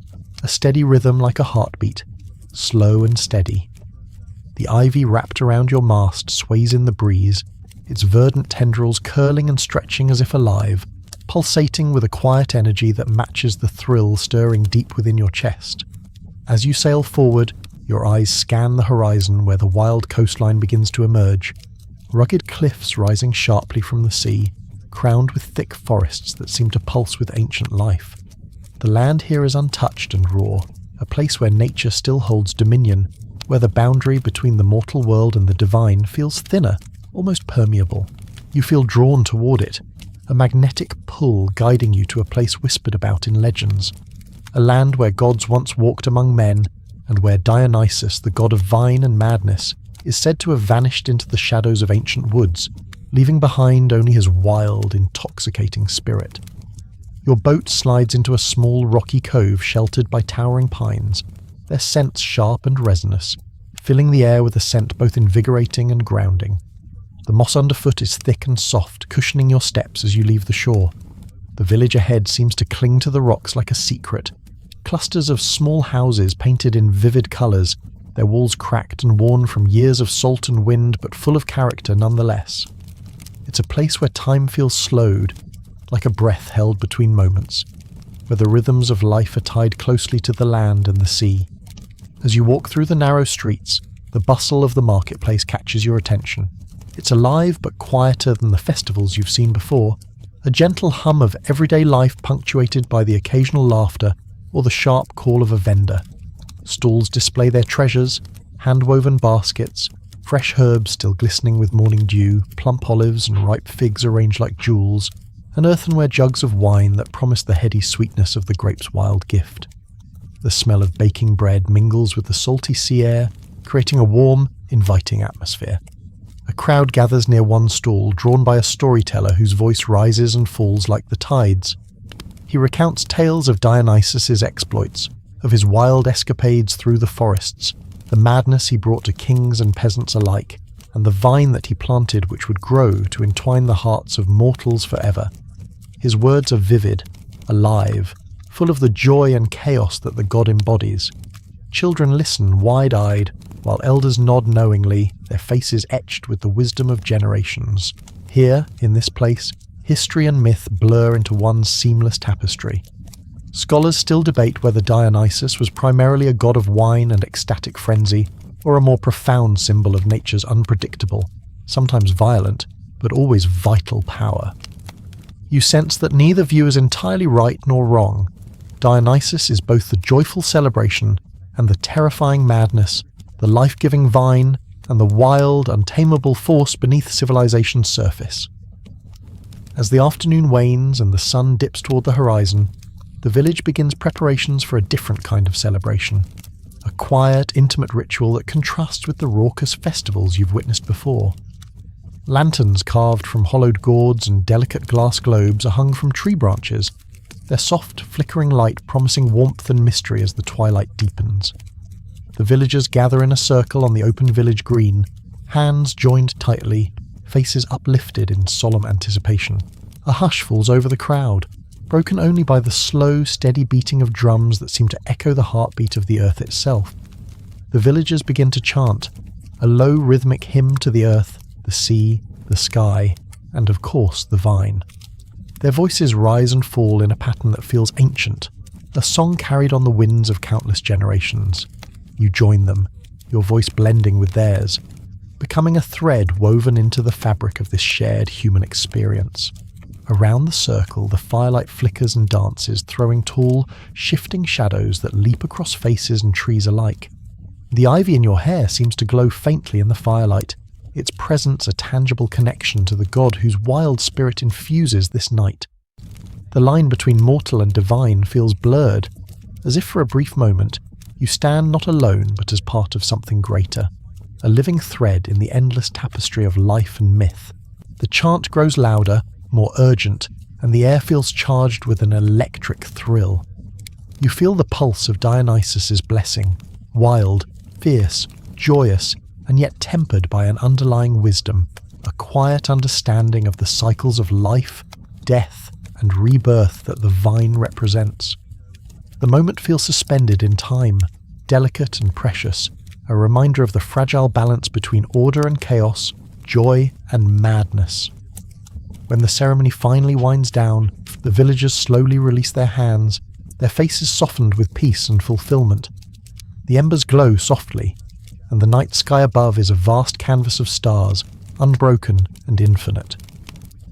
a steady rhythm like a heartbeat, slow and steady. The ivy wrapped around your mast sways in the breeze, its verdant tendrils curling and stretching as if alive, pulsating with a quiet energy that matches the thrill stirring deep within your chest. As you sail forward, your eyes scan the horizon where the wild coastline begins to emerge, rugged cliffs rising sharply from the sea, crowned with thick forests that seem to pulse with ancient life. The land here is untouched and raw, a place where nature still holds dominion, where the boundary between the mortal world and the divine feels thinner, almost permeable. You feel drawn toward it, a magnetic pull guiding you to a place whispered about in legends, a land where gods once walked among men, and where Dionysus, the god of vine and madness, is said to have vanished into the shadows of ancient woods, leaving behind only his wild, intoxicating spirit. Your boat slides into a small rocky cove sheltered by towering pines, their scents sharp and resinous, filling the air with a scent both invigorating and grounding. The moss underfoot is thick and soft, cushioning your steps as you leave the shore. The village ahead seems to cling to the rocks like a secret. Clusters of small houses painted in vivid colours, their walls cracked and worn from years of salt and wind, but full of character nonetheless. It's a place where time feels slowed, like a breath held between moments, where the rhythms of life are tied closely to the land and the sea. As you walk through the narrow streets, the bustle of the marketplace catches your attention. It's alive but quieter than the festivals you've seen before, a gentle hum of everyday life punctuated by the occasional laughter or the sharp call of a vendor. Stalls display their treasures, hand-woven baskets, fresh herbs still glistening with morning dew, plump olives and ripe figs arranged like jewels, and earthenware jugs of wine that promise the heady sweetness of the grape's wild gift. The smell of baking bread mingles with the salty sea air, creating a warm, inviting atmosphere. A A crowd gathers near one stall, drawn by a storyteller whose voice rises and falls like the tides. He recounts tales of Dionysus's exploits, of his wild escapades through the forests, the madness he brought to kings and peasants alike, and the vine that he planted which would grow to entwine the hearts of mortals forever. His words are vivid, alive, full of the joy and chaos that the god embodies. Children listen wide-eyed, while elders nod knowingly, their faces etched with the wisdom of generations. Here, in this place, history and myth blur into one seamless tapestry. Scholars still debate whether Dionysus was primarily a god of wine and ecstatic frenzy, or a more profound symbol of nature's unpredictable, sometimes violent, but always vital power. You sense that neither view is entirely right nor wrong. Dionysus is both the joyful celebration and the terrifying madness, the life-giving vine, and the wild, untamable force beneath civilization's surface. As the afternoon wanes and the sun dips toward the horizon, the village begins preparations for a different kind of celebration, a quiet, intimate ritual that contrasts with the raucous festivals you've witnessed before. Lanterns carved from hollowed gourds and delicate glass globes are hung from tree branches, their soft, flickering light promising warmth and mystery as the twilight deepens. The villagers gather in a circle on the open village green, hands joined tightly, faces uplifted in solemn anticipation. A hush falls over the crowd, broken only by the slow, steady beating of drums that seem to echo the heartbeat of the earth itself. The villagers begin to chant, a low rhythmic hymn to the earth, the sea, the sky, and of course the vine. Their voices rise and fall in a pattern that feels ancient, a song carried on the winds of countless generations. You join them, your voice blending with theirs, becoming a thread woven into the fabric of this shared human experience. Around the circle, the firelight flickers and dances, throwing tall, shifting shadows that leap across faces and trees alike. The ivy in your hair seems to glow faintly in the firelight, its presence a tangible connection to the god whose wild spirit infuses this night. The line between mortal and divine feels blurred, as if for a brief moment you stand not alone but as part of something greater, a living thread in the endless tapestry of life and myth. The chant grows louder, more urgent, and the air feels charged with an electric thrill. You feel the pulse of Dionysus's blessing, wild, fierce, joyous, and yet tempered by an underlying wisdom, a quiet understanding of the cycles of life, death, and rebirth that the vine represents. The moment feels suspended in time, delicate and precious, a reminder of the fragile balance between order and chaos, joy and madness. When the ceremony finally winds down, the villagers slowly release their hands, their faces softened with peace and fulfillment. The embers glow softly, and the night sky above is a vast canvas of stars, unbroken and infinite.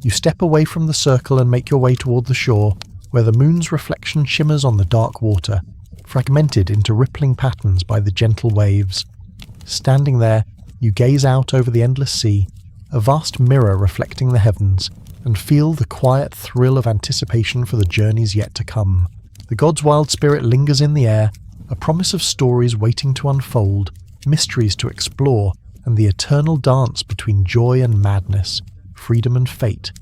You step away from the circle and make your way toward the shore, where the moon's reflection shimmers on the dark water, fragmented into rippling patterns by the gentle waves. Standing there, you gaze out over the endless sea, a vast mirror reflecting the heavens, and feel the quiet thrill of anticipation for the journeys yet to come. The god's wild spirit lingers in the air, a promise of stories waiting to unfold, mysteries to explore, and the eternal dance between joy and madness, freedom and fate.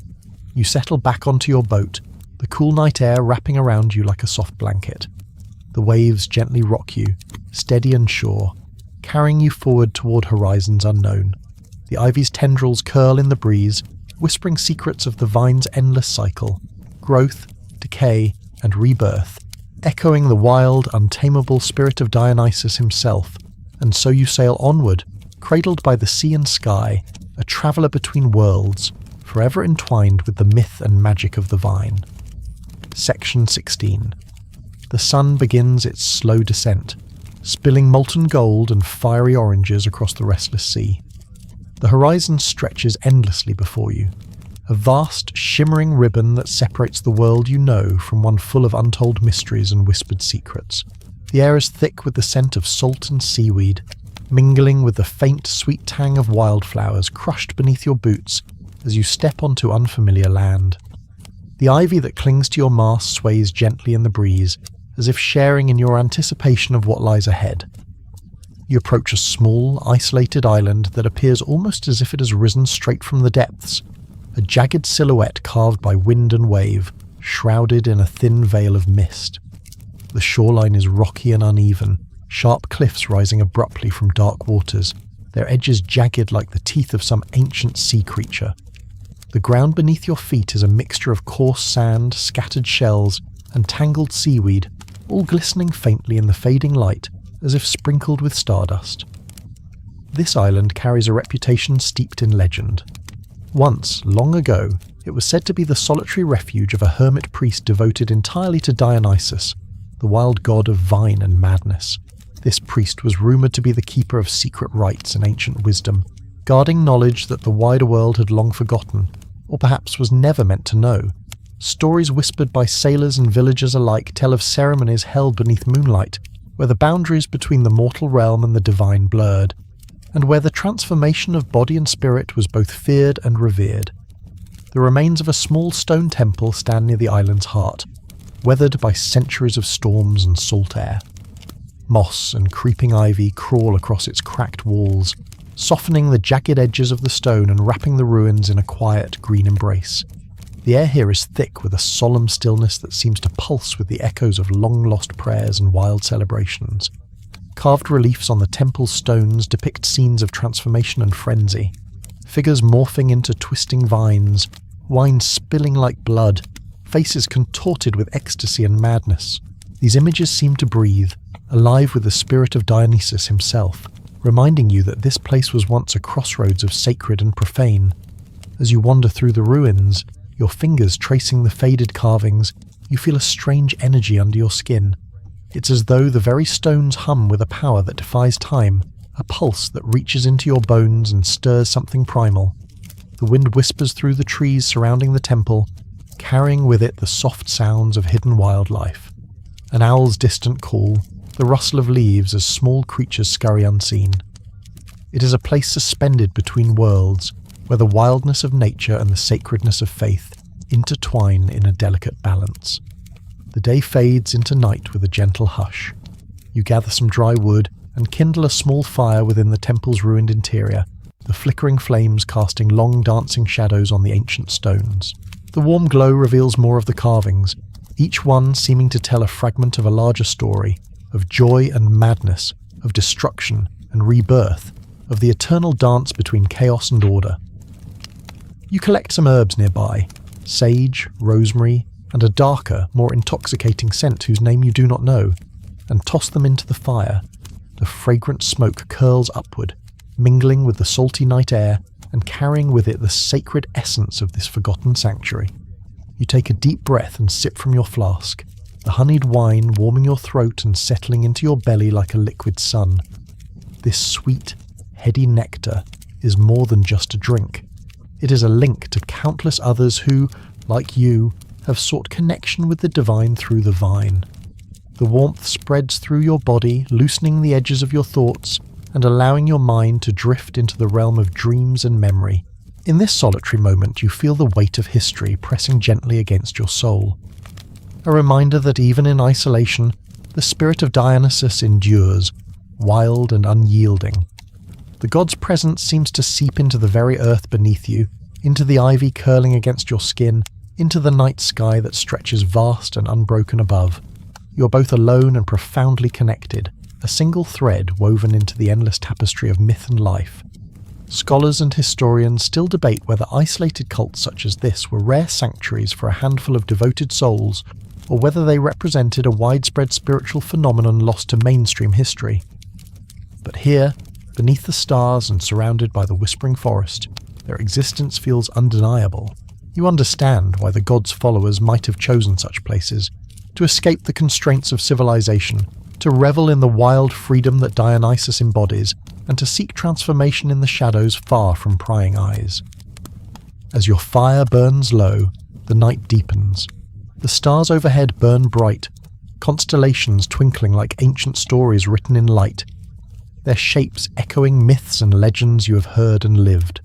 You settle back onto your boat, the cool night air wrapping around you like a soft blanket. The waves gently rock you, steady and sure, carrying you forward toward horizons unknown. The ivy's tendrils curl in the breeze, whispering secrets of the vine's endless cycle, growth, decay, and rebirth, echoing the wild, untamable spirit of Dionysus himself. And so you sail onward, cradled by the sea and sky, a traveller between worlds, forever entwined with the myth and magic of the vine. Section 16. The sun begins its slow descent, spilling molten gold and fiery oranges across the restless sea. The horizon stretches endlessly before you, a vast, shimmering ribbon that separates the world you know from one full of untold mysteries and whispered secrets. The air is thick with the scent of salt and seaweed, mingling with the faint, sweet tang of wildflowers crushed beneath your boots as you step onto unfamiliar land. The ivy that clings to your mast sways gently in the breeze, as if sharing in your anticipation of what lies ahead. You approach a small, isolated island that appears almost as if it has risen straight from the depths, a jagged silhouette carved by wind and wave, shrouded in a thin veil of mist. The shoreline is rocky and uneven, sharp cliffs rising abruptly from dark waters, their edges jagged like the teeth of some ancient sea creature. The ground beneath your feet is a mixture of coarse sand, scattered shells, and tangled seaweed, all glistening faintly in the fading light, as if sprinkled with stardust. This island carries a reputation steeped in legend. Once, long ago, it was said to be the solitary refuge of a hermit priest devoted entirely to Dionysus, the wild god of wine and madness. This priest was rumoured to be the keeper of secret rites and ancient wisdom, guarding knowledge that the wider world had long forgotten, or perhaps was never meant to know. Stories whispered by sailors and villagers alike tell of ceremonies held beneath moonlight, where the boundaries between the mortal realm and the divine blurred, and where the transformation of body and spirit was both feared and revered. The remains of a small stone temple stand near the island's heart, weathered by centuries of storms and salt air. Moss and creeping ivy crawl across its cracked walls, softening the jagged edges of the stone and wrapping the ruins in a quiet green embrace. The air here is thick with a solemn stillness that seems to pulse with the echoes of long-lost prayers and wild celebrations. Carved reliefs on the temple's stones depict scenes of transformation and frenzy, figures morphing into twisting vines, wine spilling like blood, faces contorted with ecstasy and madness. These images seem to breathe, alive with the spirit of Dionysus himself, reminding you that this place was once a crossroads of sacred and profane. As you wander through the ruins, your fingers tracing the faded carvings, you feel a strange energy under your skin. It's as though the very stones hum with a power that defies time, a pulse that reaches into your bones and stirs something primal. The wind whispers through the trees surrounding the temple, carrying with it the soft sounds of hidden wildlife. An owl's distant call, the rustle of leaves as small creatures scurry unseen. It is a place suspended between worlds, where the wildness of nature and the sacredness of faith intertwine in a delicate balance. The day fades into night with a gentle hush. You gather some dry wood and kindle a small fire within the temple's ruined interior, the flickering flames casting long dancing shadows on the ancient stones. The warm glow reveals more of the carvings, each one seeming to tell a fragment of a larger story, of joy and madness, of destruction and rebirth, of the eternal dance between chaos and order. You collect some herbs nearby, sage, rosemary, and a darker, more intoxicating scent whose name you do not know, and toss them into the fire. The fragrant smoke curls upward, mingling with the salty night air and carrying with it the sacred essence of this forgotten sanctuary. You take a deep breath and sip from your flask, the honeyed wine warming your throat and settling into your belly like a liquid sun. This sweet, heady nectar is more than just a drink. It is a link to countless others who, like you, have sought connection with the divine through the vine. The warmth spreads through your body, loosening the edges of your thoughts and allowing your mind to drift into the realm of dreams and memory. In this solitary moment, you feel the weight of history pressing gently against your soul. A reminder that even in isolation, the spirit of Dionysus endures, wild and unyielding. The god's presence seems to seep into the very earth beneath you, into the ivy curling against your skin, into the night sky that stretches vast and unbroken above. You are both alone and profoundly connected, a single thread woven into the endless tapestry of myth and life. Scholars and historians still debate whether isolated cults such as this were rare sanctuaries for a handful of devoted souls, or whether they represented a widespread spiritual phenomenon lost to mainstream history. But here, beneath the stars and surrounded by the whispering forest, their existence feels undeniable. You understand why the god's followers might have chosen such places, to escape the constraints of civilization, to revel in the wild freedom that Dionysus embodies, and to seek transformation in the shadows far from prying eyes. As your fire burns low, the night deepens. The stars overhead burn bright, constellations twinkling like ancient stories written in light, their shapes echoing myths and legends you have heard and lived.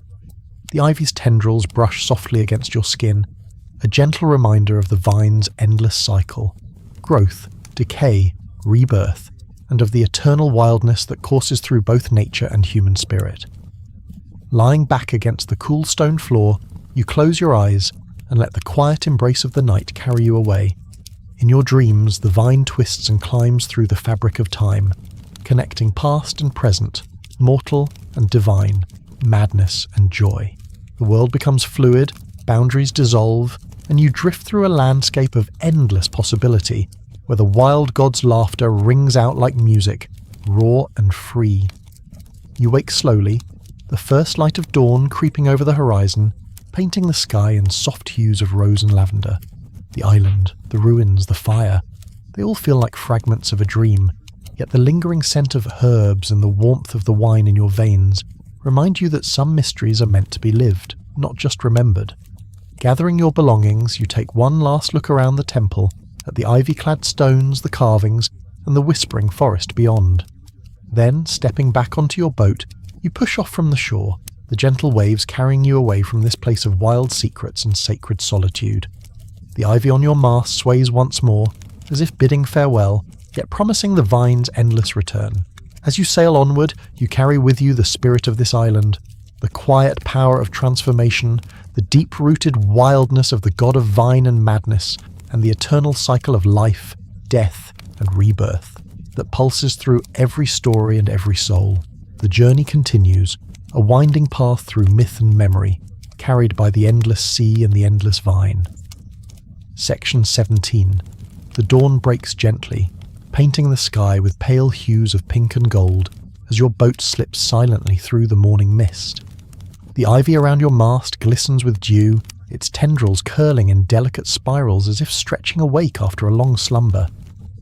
The ivy's tendrils brush softly against your skin, a gentle reminder of the vine's endless cycle. Growth, decay, rebirth, and of the eternal wildness that courses through both nature and human spirit. Lying back against the cool stone floor, you close your eyes and let the quiet embrace of the night carry you away. In your dreams, the vine twists and climbs through the fabric of time, connecting past and present, mortal and divine, madness and joy. The world becomes fluid, boundaries dissolve, and you drift through a landscape of endless possibility, where the wild god's laughter rings out like music, raw and free. You wake slowly, the first light of dawn creeping over the horizon, painting the sky in soft hues of rose and lavender. The island, the ruins, the fire, they all feel like fragments of a dream, yet the lingering scent of herbs and the warmth of the wine in your veins remind you that some mysteries are meant to be lived, not just remembered. Gathering your belongings, you take one last look around the temple, at the ivy-clad stones, the carvings, and the whispering forest beyond. Then, stepping back onto your boat, you push off from the shore, the gentle waves carrying you away from this place of wild secrets and sacred solitude. The ivy on your mast sways once more, as if bidding farewell, yet promising the vine's endless return. As you sail onward, you carry with you the spirit of this island, the quiet power of transformation, the deep-rooted wildness of the god of vine and madness, and the eternal cycle of life, death, and rebirth that pulses through every story and every soul. The journey continues, a winding path through myth and memory, carried by the endless sea and the endless vine. Section 17. The dawn breaks gently, painting the sky with pale hues of pink and gold as your boat slips silently through the morning mist. The ivy around your mast glistens with dew, its tendrils curling in delicate spirals as if stretching awake after a long slumber.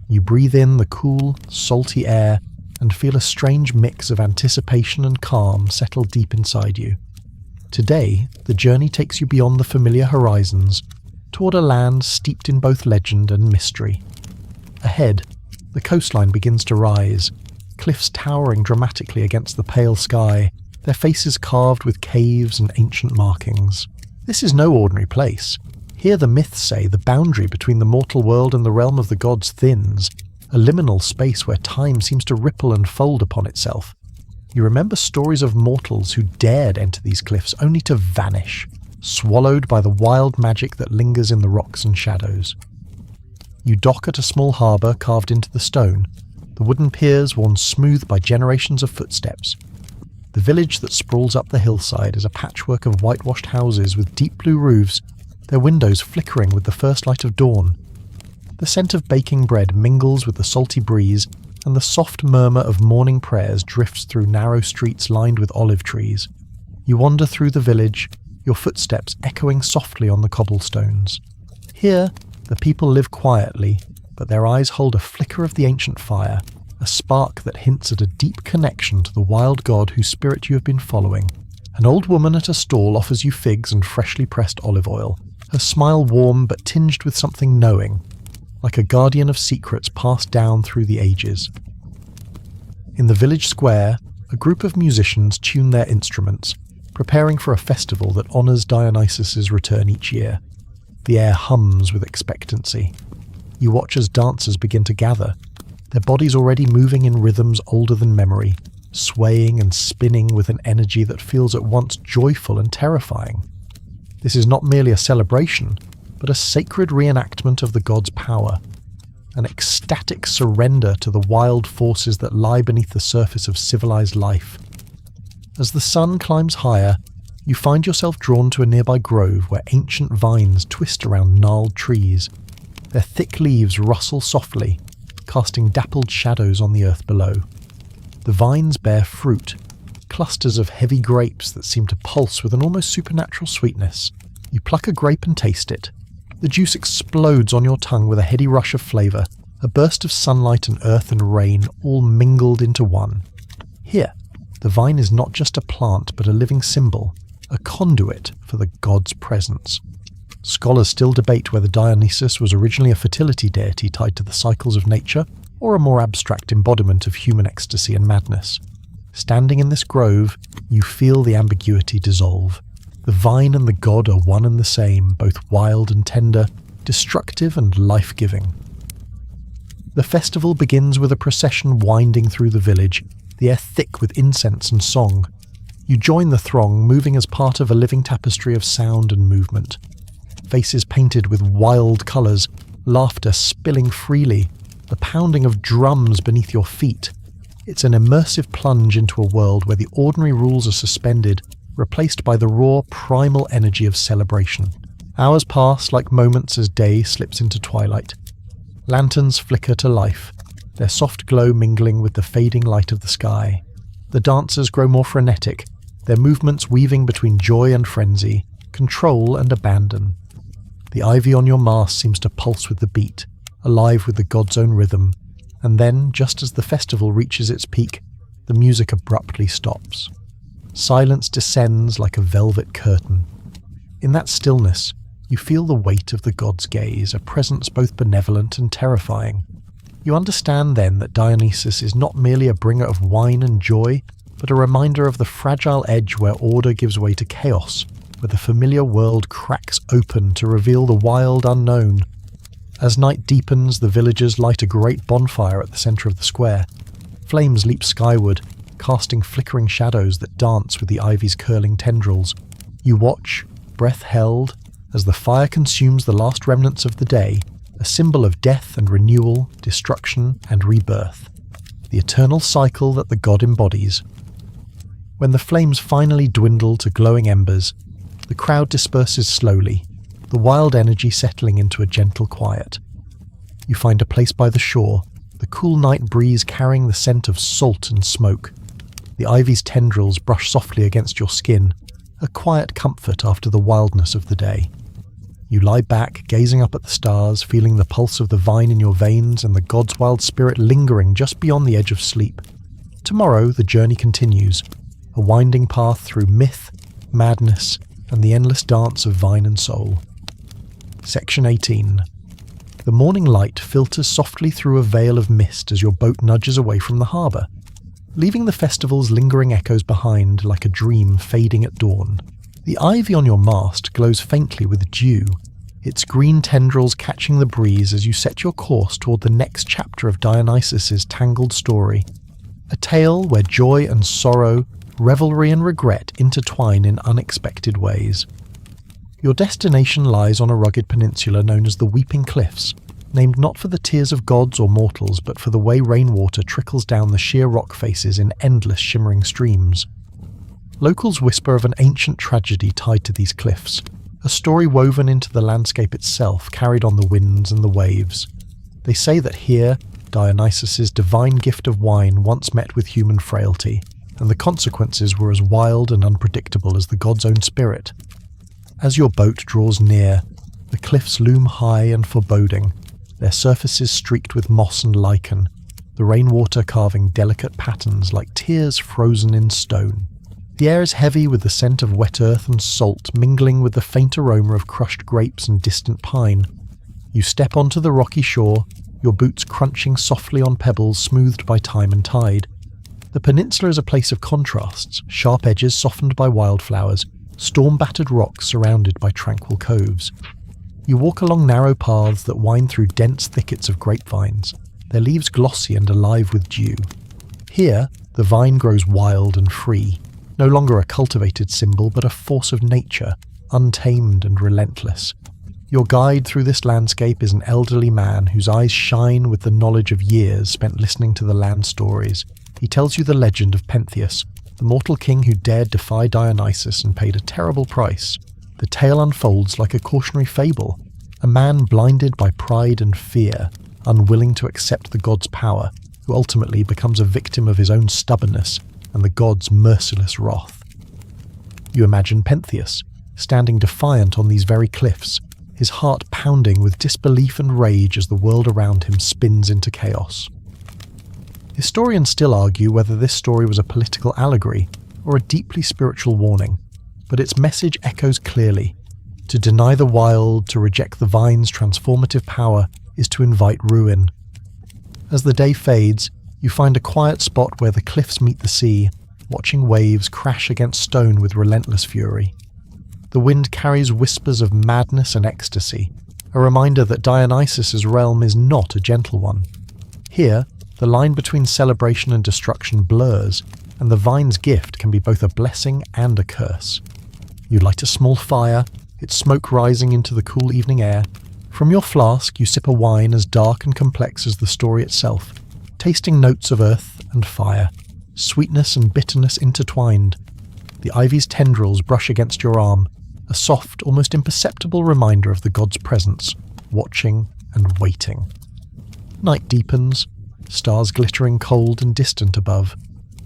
You breathe in the cool, salty air and feel a strange mix of anticipation and calm settle deep inside you. Today, the journey takes you beyond the familiar horizons, toward a land steeped in both legend and mystery. Ahead, the coastline begins to rise, cliffs towering dramatically against the pale sky, their faces carved with caves and ancient markings. This is no ordinary place. Here the myths say the boundary between the mortal world and the realm of the gods thins, a liminal space where time seems to ripple and fold upon itself. You remember stories of mortals who dared enter these cliffs only to vanish, swallowed by the wild magic that lingers in the rocks and shadows. You dock at a small harbour carved into the stone, the wooden piers worn smooth by generations of footsteps. The village that sprawls up the hillside is a patchwork of whitewashed houses with deep blue roofs, their windows flickering with the first light of dawn. The scent of baking bread mingles with the salty breeze, and the soft murmur of morning prayers drifts through narrow streets lined with olive trees. You wander through the village, your footsteps echoing softly on the cobblestones. Here, the people live quietly, but their eyes hold a flicker of the ancient fire, a spark that hints at a deep connection to the wild god whose spirit you have been following. An old woman at a stall offers you figs and freshly pressed olive oil, her smile warm but tinged with something knowing, like a guardian of secrets passed down through the ages. In the village square, a group of musicians tune their instruments, preparing for a festival that honours Dionysus's return each year. The air hums with expectancy. You watch as dancers begin to gather, their bodies already moving in rhythms older than memory, swaying and spinning with an energy that feels at once joyful and terrifying. This is not merely a celebration, but a sacred reenactment of the god's power, an ecstatic surrender to the wild forces that lie beneath the surface of civilized life. As the sun climbs higher, you find yourself drawn to a nearby grove where ancient vines twist around gnarled trees. Their thick leaves rustle softly, casting dappled shadows on the earth below. The vines bear fruit, clusters of heavy grapes that seem to pulse with an almost supernatural sweetness. You pluck a grape and taste it. The juice explodes on your tongue with a heady rush of flavour, a burst of sunlight and earth and rain all mingled into one. Here, the vine is not just a plant but a living symbol, a conduit for the god's presence. Scholars still debate whether Dionysus was originally a fertility deity tied to the cycles of nature, or a more abstract embodiment of human ecstasy and madness. Standing in this grove, you feel the ambiguity dissolve. The vine and the god are one and the same, both wild and tender, destructive and life-giving. The festival begins with a procession winding through the village, the air thick with incense and song. You join the throng, moving as part of a living tapestry of sound and movement. Faces painted with wild colours, laughter spilling freely, the pounding of drums beneath your feet. It's an immersive plunge into a world where the ordinary rules are suspended, replaced by the raw, primal energy of celebration. Hours pass like moments as day slips into twilight. Lanterns flicker to life, their soft glow mingling with the fading light of the sky. The dancers grow more frenetic, their movements weaving between joy and frenzy, control and abandon. The ivy on your mast seems to pulse with the beat, alive with the god's own rhythm, and then, just as the festival reaches its peak, the music abruptly stops. Silence descends like a velvet curtain. In that stillness, you feel the weight of the god's gaze, a presence both benevolent and terrifying. You understand then that Dionysus is not merely a bringer of wine and joy, but a reminder of the fragile edge where order gives way to chaos, where the familiar world cracks open to reveal the wild unknown. As night deepens, the villagers light a great bonfire at the centre of the square. Flames leap skyward, casting flickering shadows that dance with the ivy's curling tendrils. You watch, breath held, as the fire consumes the last remnants of the day, a symbol of death and renewal, destruction and rebirth. The eternal cycle that the god embodies. When the flames finally dwindle to glowing embers, the crowd disperses slowly, the wild energy settling into a gentle quiet. You find a place by the shore, the cool night breeze carrying the scent of salt and smoke. The ivy's tendrils brush softly against your skin, a quiet comfort after the wildness of the day. You lie back, gazing up at the stars, feeling the pulse of the vine in your veins and the god's wild spirit lingering just beyond the edge of sleep. Tomorrow the journey continues, a winding path through myth, madness, and the endless dance of vine and soul. Section 18. The morning light filters softly through a veil of mist as your boat nudges away from the harbour, leaving the festival's lingering echoes behind like a dream fading at dawn. The ivy on your mast glows faintly with dew, its green tendrils catching the breeze as you set your course toward the next chapter of Dionysus's tangled story. A tale where joy and sorrow, revelry and regret intertwine in unexpected ways. Your destination lies on a rugged peninsula known as the Weeping Cliffs, named not for the tears of gods or mortals but for the way rainwater trickles down the sheer rock faces in endless shimmering streams. Locals whisper of an ancient tragedy tied to these cliffs, a story woven into the landscape itself, carried on the winds and the waves. They say that here, Dionysus's divine gift of wine once met with human frailty, and the consequences were as wild and unpredictable as the god's own spirit. As your boat draws near, the cliffs loom high and foreboding, their surfaces streaked with moss and lichen, the rainwater carving delicate patterns like tears frozen in stone. The air is heavy with the scent of wet earth and salt mingling with the faint aroma of crushed grapes and distant pine. You step onto the rocky shore, your boots crunching softly on pebbles smoothed by time and tide. The peninsula is a place of contrasts, sharp edges softened by wildflowers, storm-battered rocks surrounded by tranquil coves. You walk along narrow paths that wind through dense thickets of grapevines, their leaves glossy and alive with dew. Here, the vine grows wild and free, no longer a cultivated symbol but a force of nature, untamed and relentless. Your guide through this landscape is an elderly man whose eyes shine with the knowledge of years spent listening to the land stories. He tells you the legend of Pentheus, the mortal king who dared defy Dionysus and paid a terrible price. The tale unfolds like a cautionary fable, a man blinded by pride and fear, unwilling to accept the god's power, who ultimately becomes a victim of his own stubbornness and the god's merciless wrath. You imagine Pentheus, standing defiant on these very cliffs, his heart pounding with disbelief and rage as the world around him spins into chaos. Historians still argue whether this story was a political allegory or a deeply spiritual warning, but its message echoes clearly. To deny the wild, to reject the vine's transformative power, is to invite ruin. As the day fades, you find a quiet spot where the cliffs meet the sea, watching waves crash against stone with relentless fury. The wind carries whispers of madness and ecstasy, a reminder that Dionysus's realm is not a gentle one. Here, the line between celebration and destruction blurs, and the vine's gift can be both a blessing and a curse. You light a small fire, its smoke rising into the cool evening air. From your flask, you sip a wine as dark and complex as the story itself, tasting notes of earth and fire, sweetness and bitterness intertwined. The ivy's tendrils brush against your arm, a soft, almost imperceptible reminder of the god's presence, watching and waiting. Night deepens, stars glittering cold and distant above.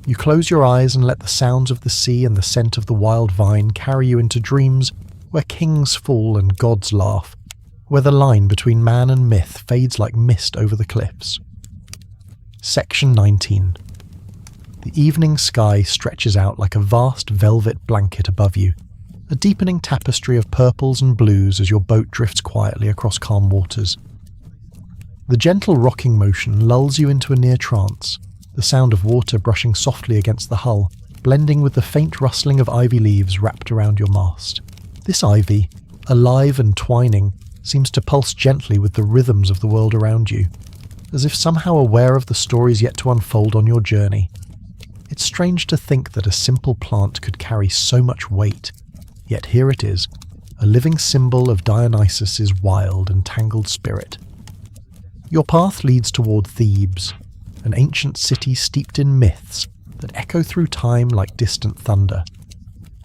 You close your eyes and let the sounds of the sea and the scent of the wild vine carry you into dreams where kings fall and gods laugh, where the line between man and myth fades like mist over the cliffs. Section 19. The evening sky stretches out like a vast velvet blanket above you, a deepening tapestry of purples and blues as your boat drifts quietly across calm waters. The gentle rocking motion lulls you into a near trance, the sound of water brushing softly against the hull, blending with the faint rustling of ivy leaves wrapped around your mast. This ivy, alive and twining, seems to pulse gently with the rhythms of the world around you, as if somehow aware of the stories yet to unfold on your journey. It's strange to think that a simple plant could carry so much weight, yet here it is, a living symbol of Dionysus's wild and tangled spirit. Your path leads toward Thebes, an ancient city steeped in myths that echo through time like distant thunder.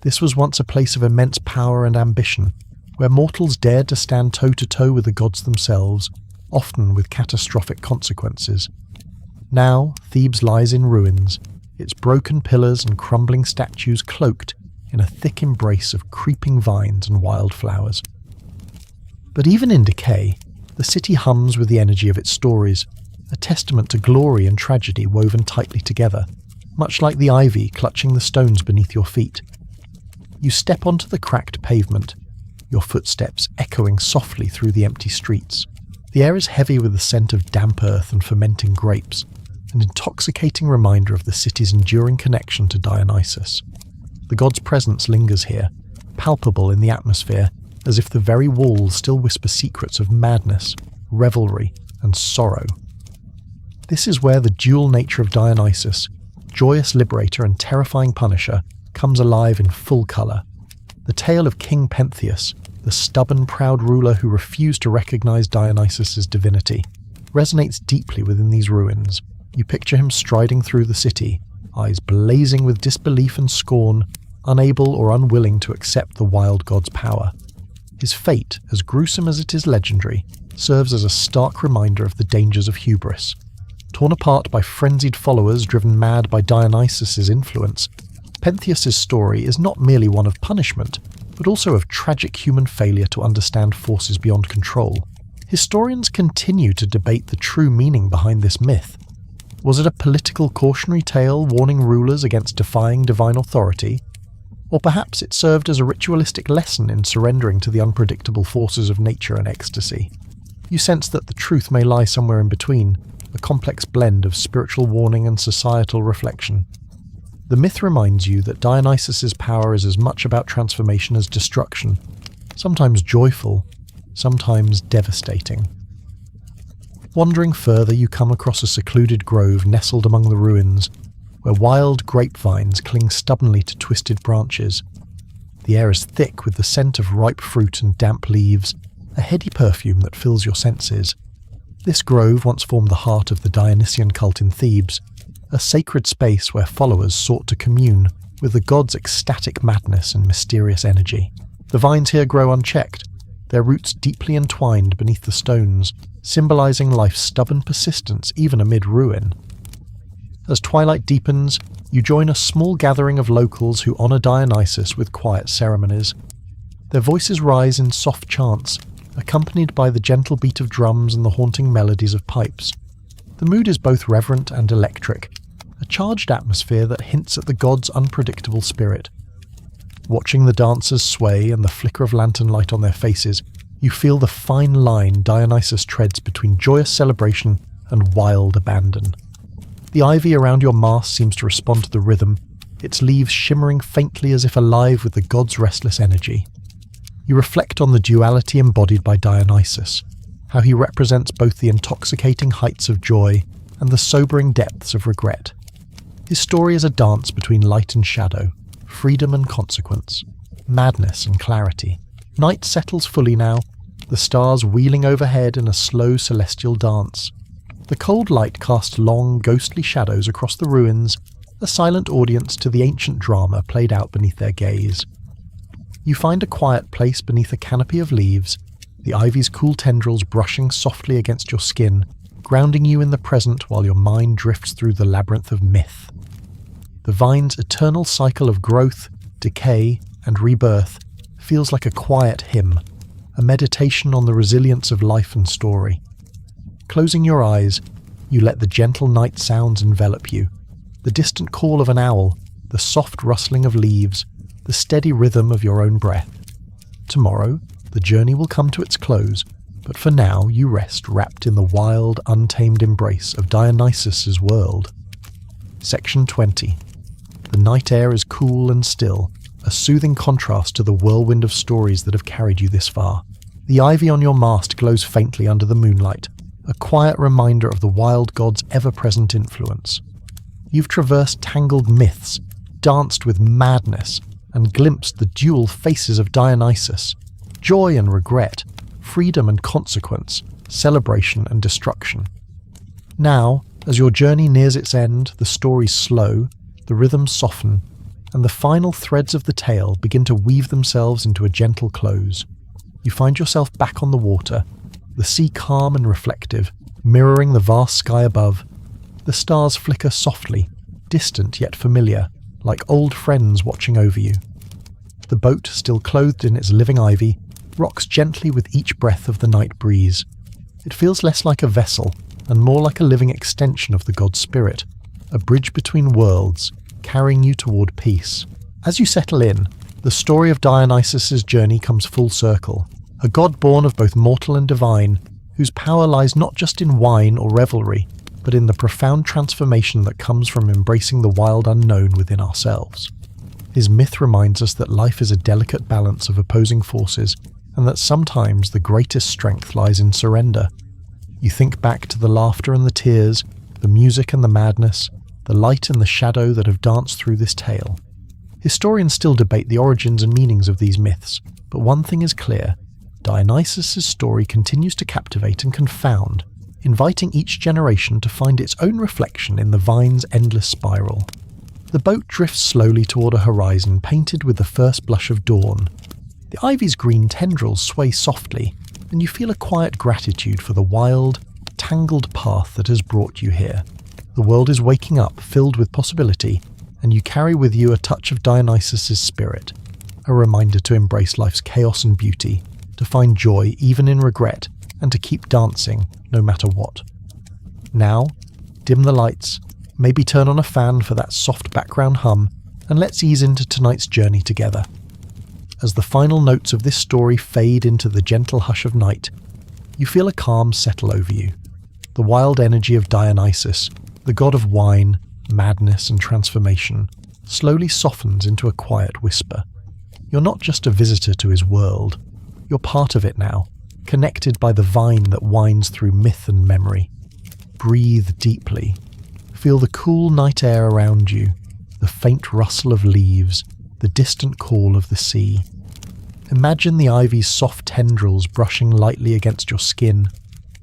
This was once a place of immense power and ambition, where mortals dared to stand toe-to-toe with the gods themselves, often with catastrophic consequences. Now, Thebes lies in ruins, its broken pillars and crumbling statues cloaked in a thick embrace of creeping vines and wildflowers. But even in decay, the city hums with the energy of its stories, a testament to glory and tragedy woven tightly together, much like the ivy clutching the stones beneath your feet. You step onto the cracked pavement, your footsteps echoing softly through the empty streets. The air is heavy with the scent of damp earth and fermenting grapes, an intoxicating reminder of the city's enduring connection to Dionysus. The god's presence lingers here, palpable in the atmosphere, as if the very walls still whisper secrets of madness, revelry, and sorrow. This is where the dual nature of Dionysus, joyous liberator and terrifying punisher, comes alive in full colour. The tale of King Pentheus, the stubborn, proud ruler who refused to recognise Dionysus's divinity, resonates deeply within these ruins. You picture him striding through the city, eyes blazing with disbelief and scorn, unable or unwilling to accept the wild god's power. His fate, as gruesome as it is legendary, serves as a stark reminder of the dangers of hubris. Torn apart by frenzied followers driven mad by Dionysus's influence, Pentheus's story is not merely one of punishment, but also of tragic human failure to understand forces beyond control. Historians continue to debate the true meaning behind this myth. Was it a political cautionary tale warning rulers against defying divine authority? Or perhaps it served as a ritualistic lesson in surrendering to the unpredictable forces of nature and ecstasy. You sense that the truth may lie somewhere in between, a complex blend of spiritual warning and societal reflection. The myth reminds you that Dionysus's power is as much about transformation as destruction, sometimes joyful, sometimes devastating. Wandering further, you come across a secluded grove nestled among the ruins, where wild grapevines cling stubbornly to twisted branches. The air is thick with the scent of ripe fruit and damp leaves, a heady perfume that fills your senses. This grove once formed the heart of the Dionysian cult in Thebes, a sacred space where followers sought to commune with the god's ecstatic madness and mysterious energy. The vines here grow unchecked, their roots deeply entwined beneath the stones, symbolizing life's stubborn persistence even amid ruin. As twilight deepens, you join a small gathering of locals who honor Dionysus with quiet ceremonies. Their voices rise in soft chants, accompanied by the gentle beat of drums and the haunting melodies of pipes. The mood is both reverent and electric, a charged atmosphere that hints at the god's unpredictable spirit. Watching the dancers sway and the flicker of lantern light on their faces, you feel the fine line Dionysus treads between joyous celebration and wild abandon. The ivy around your mast seems to respond to the rhythm, its leaves shimmering faintly as if alive with the god's restless energy. You reflect on the duality embodied by Dionysus, how he represents both the intoxicating heights of joy and the sobering depths of regret. His story is a dance between light and shadow, freedom and consequence, madness and clarity. Night settles fully now, the stars wheeling overhead in a slow celestial dance. The cold light casts long, ghostly shadows across the ruins, a silent audience to the ancient drama played out beneath their gaze. You find a quiet place beneath a canopy of leaves, the ivy's cool tendrils brushing softly against your skin, grounding you in the present while your mind drifts through the labyrinth of myth. The vine's eternal cycle of growth, decay, and rebirth feels like a quiet hymn, a meditation on the resilience of life and story. Closing your eyes, you let the gentle night sounds envelop you, the distant call of an owl, the soft rustling of leaves, the steady rhythm of your own breath. Tomorrow, the journey will come to its close, but for now you rest wrapped in the wild, untamed embrace of Dionysus's world. Section 20. The night air is cool and still, a soothing contrast to the whirlwind of stories that have carried you this far. The ivy on your mast glows faintly under the moonlight, a quiet reminder of the wild god's ever-present influence. You've traversed tangled myths, danced with madness, and glimpsed the dual faces of Dionysus, joy and regret, freedom and consequence, celebration and destruction. Now, as your journey nears its end, the stories slow, the rhythms soften, and the final threads of the tale begin to weave themselves into a gentle close. You find yourself back on the water, the sea calm and reflective, mirroring the vast sky above. The stars flicker softly, distant yet familiar, like old friends watching over you. The boat, still clothed in its living ivy, rocks gently with each breath of the night breeze. It feels less like a vessel and more like a living extension of the god's spirit, a bridge between worlds, carrying you toward peace. As you settle in, the story of Dionysus's journey comes full circle, a god born of both mortal and divine, whose power lies not just in wine or revelry, but in the profound transformation that comes from embracing the wild unknown within ourselves. His myth reminds us that life is a delicate balance of opposing forces, and that sometimes the greatest strength lies in surrender. You think back to the laughter and the tears, the music and the madness, the light and the shadow that have danced through this tale. Historians still debate the origins and meanings of these myths, but one thing is clear: Dionysus's story continues to captivate and confound, inviting each generation to find its own reflection in the vine's endless spiral. The boat drifts slowly toward a horizon painted with the first blush of dawn. The ivy's green tendrils sway softly, and you feel a quiet gratitude for the wild, tangled path that has brought you here. The world is waking up, filled with possibility, and you carry with you a touch of Dionysus's spirit, a reminder to embrace life's chaos and beauty, to find joy even in regret, and to keep dancing no matter what. Now, dim the lights, maybe turn on a fan for that soft background hum, and let's ease into tonight's journey together. As the final notes of this story fade into the gentle hush of night, you feel a calm settle over you. The wild energy of Dionysus, the god of wine, madness and transformation, slowly softens into a quiet whisper. You're not just a visitor to his world, you're part of it now, connected by the vine that winds through myth and memory. Breathe deeply. Feel the cool night air around you, the faint rustle of leaves, the distant call of the sea. Imagine the ivy's soft tendrils brushing lightly against your skin,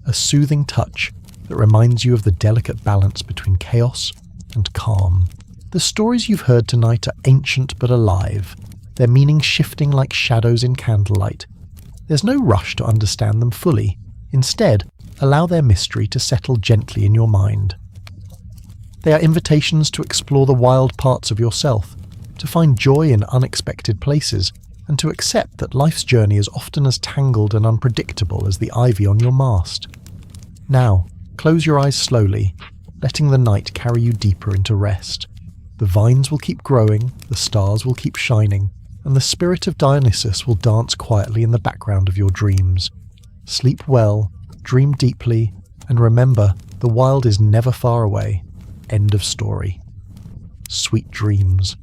a soothing touch that reminds you of the delicate balance between chaos and calm. The stories you've heard tonight are ancient but alive, their meaning shifting like shadows in candlelight. There's no rush to understand them fully. Instead, allow their mystery to settle gently in your mind. They are invitations to explore the wild parts of yourself, to find joy in unexpected places, and to accept that life's journey is often as tangled and unpredictable as the ivy on your mast. Now, close your eyes slowly, letting the night carry you deeper into rest. The vines will keep growing, the stars will keep shining, and the spirit of Dionysus will dance quietly in the background of your dreams. Sleep well, dream deeply, and remember, the wild is never far away. End of story. Sweet dreams.